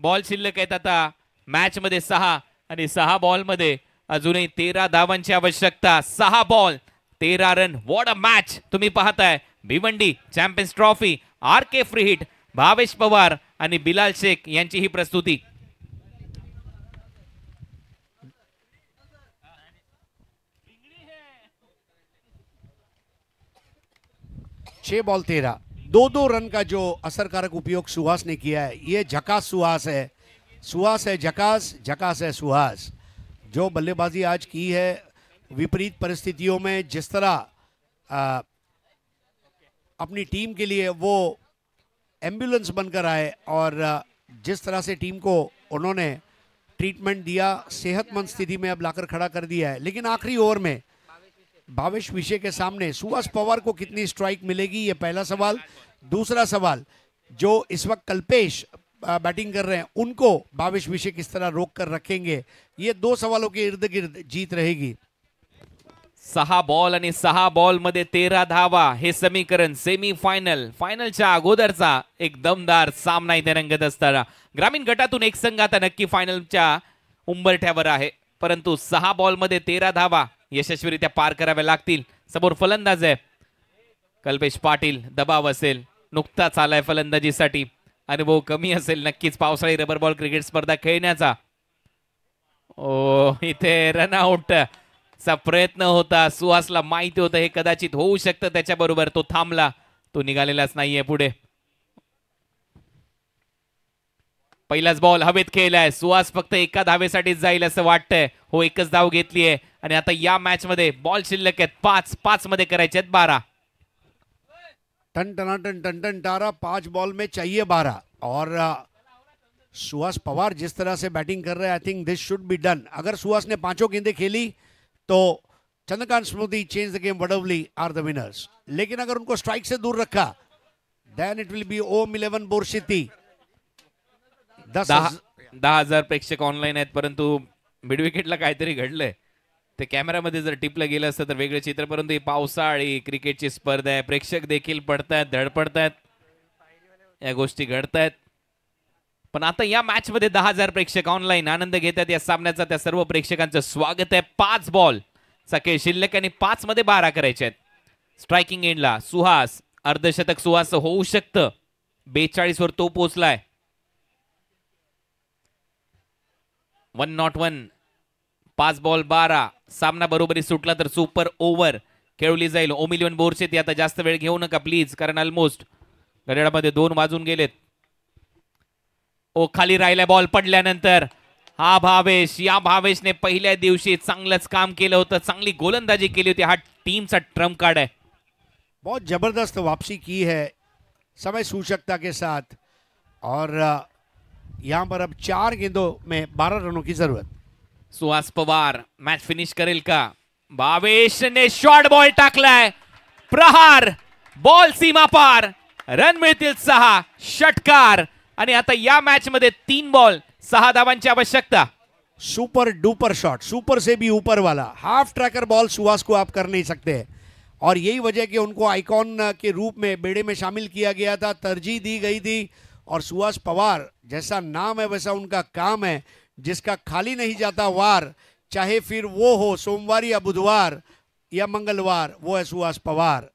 बॉल शिल्लक आहेत आता मॅच मध्ये 6 आणि 6 बॉल मध्ये अजूनही 13 धावांची आवश्यकता. 6 ball 13 run. What a match तुम्ही पाहताय. Bhiwandi champions trophy, RK free hit, Bhavesh Pawar आणि बिलाल शेख यांची ही प्रस्तुती. 6 बॉल 13. 2-2 रन का जो असरकारक उपयोग सुहास ने किया है, ये झकास सुहास है. सुहास है झकास, झकास है सुहास. जो बल्लेबाजी आज की है विपरीत परिस्थितियों में, जिस तरह अपनी टीम के लिए वो एम्बुलेंस बनकर आए और जिस तरह से टीम को उन्होंने ट्रीटमेंट दिया, सेहतमंद स्थिति में अब लाकर खड़ा कर दिया है. लेकिन आखिरी ओवर में भावेश विषय के सामने सुहास पवार को कितनी स्ट्राइक मिलेगी, ये पहला सवाल. दूसरा सवाल, जो इस वक्त कल्पेश बैटिंग कर रहे हैं उनको भावेश विषय किस तरह रोक कर रखेंगे, ये 2 सवालों के इर्द गिर्द जीत रहेगी. 6 बॉल आणि 6 बॉल मध्ये 13 धावा हे समीकरण फायनलच्या अगोदरचा एक दमदार सामना इथे रंगत असताना ग्रामीण गटातून एक संघ आता नक्की फायनलच्या उंबरठ्यावर आहे. परंतु 6 बॉल मध्ये 13 धावा यशस्वीरित्या पार कराव्या लागतील. समोर फलंदाज आहे कल्पेश पाटील. दबाव असेल, नुकताच आलाय फलंदाजीसाठी, अनुभव कमी असेल नक्कीच पावसाळी रबर बॉल क्रिकेट स्पर्धा खेळण्याचा. इथे रनआउट चा प्रयत्न होता. सुहासला माहिती होतं हे कदाचित होऊ शकतं त्याच्याबरोबर. तो थांबला, तो निघालेलाच नाहीये पुढे. पहिलाच बॉल हवेत खेळलाय. सुहास फक्त एका धावेसाठी जाईल असं वाटतंय. हो, एकच धाव घेतली आहे आणि आता या मॅच मध्ये बॉल शिल्लक आहेत 5 मध्ये करायचे आहेत 12. टन टन टारा 5 बॉल में चाहिए 12. और सुहास पवार जिस तरह से बैटिंग कर रहे हैं, I think this should be done. अगर सुहास ने 5 गेंदें खेली तो Chandrakant Smriti, change the game, Vadavali are the winners. लेकिन अगर उनको स्ट्राइक से दूर रखा, then it will be Om 11 बोरसिटी. 10,000 प्रेक्षक ऑनलाईन आहेत, परंतु मिड विकेटला काहीतरी घडलंय. ते कॅमेरामध्ये जर टिपलं गेलं असतं तर वेगळं चित्र. परंतु ही पावसाळी क्रिकेटची स्पर्धा आहे, प्रेक्षक देखील पडतायत, धडपडतायत, या गोष्टी घडतायत. पण आता या मॅच मध्ये 10,000 प्रेक्षक ऑनलाईन आनंद घेतात या सामन्याचा. त्या सर्व प्रेक्षकांचं स्वागत आहे. 5 बॉल चा खेळ शिल्लक आणि 5 मध्ये 12 करायचे आहेत. स्ट्रायकिंग एंडला सुहास, अर्धशतक सुहास होऊ शकतं. 42 वर तो पोहोचलाय. 1-1. 5 बॉल 12. सामना बरोबरी सुटला तर सुपर ओव्हर खेळवली जाईल. ओमिलियन बोरशेती आता जास्त वेळ घेऊ नका प्लीज, कारण ऑलमोस्ट घड्याळामध्ये 2 वाजून गेलेत. खाली राहिला बॉल पडल्यानंतर हा भावेश. या भावेशने पहिल्या दिवशी चांगलंच काम केलं होतं, चांगली गोलंदाजी केली होती. हा टीमचा ट्रम्प कार्ड आहे. बहुत जबरदस्त वापसी की है समय सूचकता के साथ. और यहाँ पर अब 4 गेंदों में 12 रनों की जरूरत. सुहास पवार मॅच फिनिश करेल का? भावेशने शॉर्ट बॉल टाकलाय. प्रहार, बॉल सीमा पार. रन मिळतील 6, षटकार. आणि आता या मॅच मध्ये 3 बॉल 6 धावांची आवश्यकता. सुपर डुपर शॉट, सुपर से भी ऊपर वाला हाफ ट्रैकर बॉल सुहास को आप कर नहीं सकते, और यही वजह कि उनको आइकॉन के रूप में बेड़े में शामिल किया गया था, तरजीह दी गई थी। और सुहास पवार जैसा नाम है वैसा उनका काम है, जिसका खाली नहीं जाता वार, चाहे फिर वो हो सोमवार या बुधवार या मंगलवार, वो है सुहास पवार।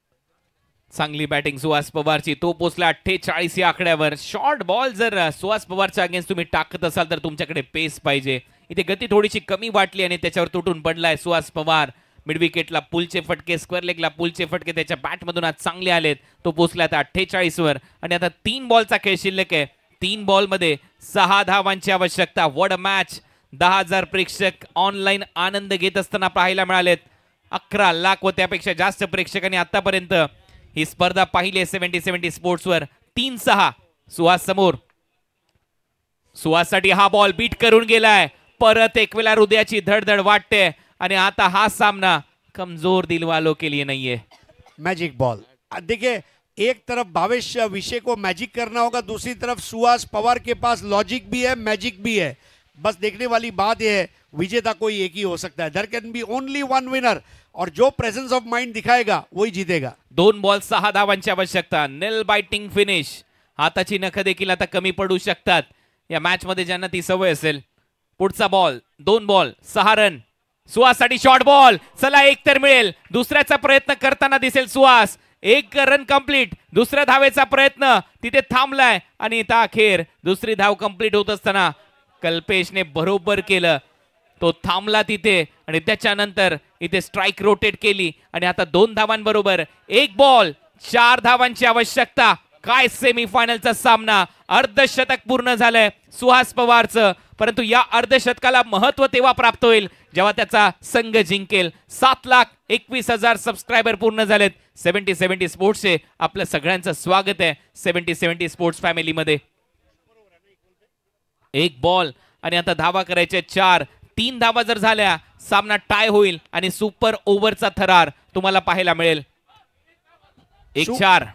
चांगली बॅटिंग सुहास पवारची. तो पोचला 48 या आकड्यावर. शॉर्ट बॉल जर सुहास पवारच्या अगेन्स्ट तुम्ही टाकत असाल तर तुमच्याकडे पेस पाहिजे. इथे गती थोडीशी कमी वाटली आणि त्याच्यावर तुटून पडलाय सुहास पवार. मिड विकेटला पुलचे फटके, स्क्वेअर लेगला पुलचे फटके त्याच्या बॅटमधून आज चांगले आलेत. तो पोचला आता 48 वर आणि आता 3 बॉलचा खेळ शिल्लक आहे. 3 बॉल मध्ये 6 धावांची आवश्यकता. What a match. 10,000 प्रेक्षक ऑनलाईन आनंद घेत असताना पाहायला मिळालेत. 11 लाख व त्यापेक्षा जास्त प्रेक्षकांनी आतापर्यंत ही स्पर्धा पाहिली आहे 70-70 स्पोर्ट्सवर. 3-6 सुहास समोर. सुहाससाठी हा बॉल बीट करून गेलाय. परत एक वेळा हृदयाची धडधड वाटते आणि आता हा सामना कमजोर दिल वालों के लिए नहीं है. Magic ball. देखिए, एक तरफ भावेश विषय को मैजिक करना होगा, दूसरी तरफ सुहास पवार के पास लॉजिक भी है, मैजिक भी है. बस देखने वाली बात यह है विजेता कोई एक ही हो सकता है. There can be only one winner, और जो प्रेजेंस ऑफ माइंड दिखाएगा वही जीतेगा. 2 बॉल 6 धावांची आवश्यकता. नेल बाइटिंग फिनिश. हाताची नख देखील आता कमी पडू शकतात या मॅच मध्ये ज्यांना ती सवय असेल. पुढचा बॉल 2 बॉल 6 रन. सुहाससाठी शॉर्ट बॉल. चला एक तर मिळेल. दुसऱ्याचा प्रयत्न करताना दिसेल सुहास. 1 run complete. दुसऱ्या धावेचा प्रयत्न तिथे थांबलाय आणि इथं अखेर दुसरी धाव कंप्लीट होत असताना कल्पेशने बरोबर केलं. तो थांबला तिथे आणि त्याच्यानंतर इथे स्ट्राइक रोटेट केली आणि आता 2 धावांबरोबर 1 बॉल 4 धावांची आवश्यकता. काय सेमीफायनलचा सामना. अर्धशतक पूर्ण झालंय सुहास पवारचं, परंतु या अर्धशतकाला महत्व तेव्हा प्राप्त होईल जेव्हा त्याचा संघ जिंकेल. 7,21,000 सबस्क्रायबर पूर्ण झालेत 70-70 स्पोर्ट्सचे. आपल्या सगळ्यांचं स्वागत आहे 70-70 स्पोर्ट्स फॅमिलीमध्ये. 1 बॉल आणि आता धावा करायचे 4. 3 धावा जर झाल्या सामना टाय होईल आणि सुपर ओव्हरचा थरार तुम्हाला पाहायला मिळेल. 1-4.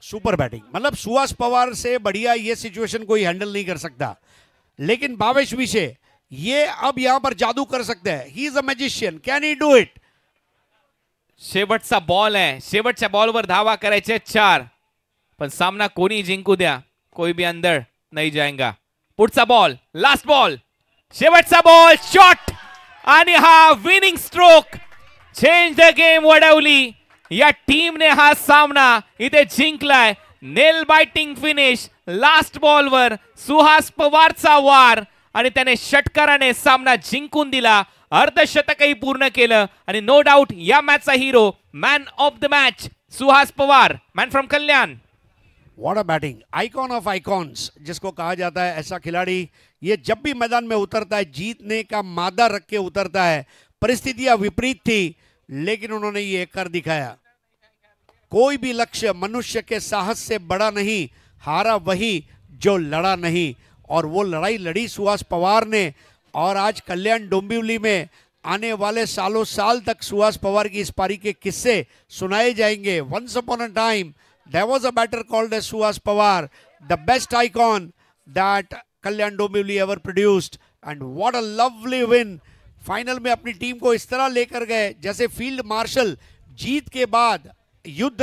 Super batting. मतलब सुहास पवार से बढ़िया ये सिचुएशन कोई हैंडल नहीं कर सकता, लेकिन भावेश विषय ये अब यहां पर जादू कर सकते हैं. He is a magician. Can he do it? शेवटचा बॉल आहे. शेवटच्या बॉलवर धावा करायचे 4. पण सामना कोणी जिंकू द्या, कोई भी अंदर नाही जाएगा. पुढचा बॉल, लास्ट बॉल, शेवटचा बॉल, शॉट आणि हा winning stroke. Change the game Wadavali. या टीमने हा सामना इथे जिंकलाय. नेल बाइटिंग फिनिश. लास्ट बॉलवर सुहास पवारचा वार आणि त्याने षटकाराने सामना जिंकून दिला. अर्धशतकही पूर्ण केलं आणि नो डाऊट या मॅचचा hero, man of the match Suhas Pawar, man from Kalyan. What a batting. Icon of icons जिसको कहा जाता है, ऐसा खिलाड़ी ये जब भी मैदान में उतरता है जीतने का मादा रख के उतरता है. परिस्थितियां विपरीत थी लेकिन उन्होंने ये कर दिखाया. कोई भी लक्ष्य मनुष्य के साहस से बड़ा नहीं. हारा वही जो लड़ा नहीं, और वो लड़ाई लड़ी सुहास पवार ने. और आज कल्याण डोंबिवली में आने वाले सालों साल तक सुहास पवार की इस पारी के किस्से सुनाए जाएंगे. Once upon a time there was a batter called as Suhas Pawar, the best icon that Kalyan Dombivli ever produced, and what a lovely win. Final में अपनी टीम को इस तरह लेकर गए जैसे फील्ड मार्शल जीत के बाद, युद्ध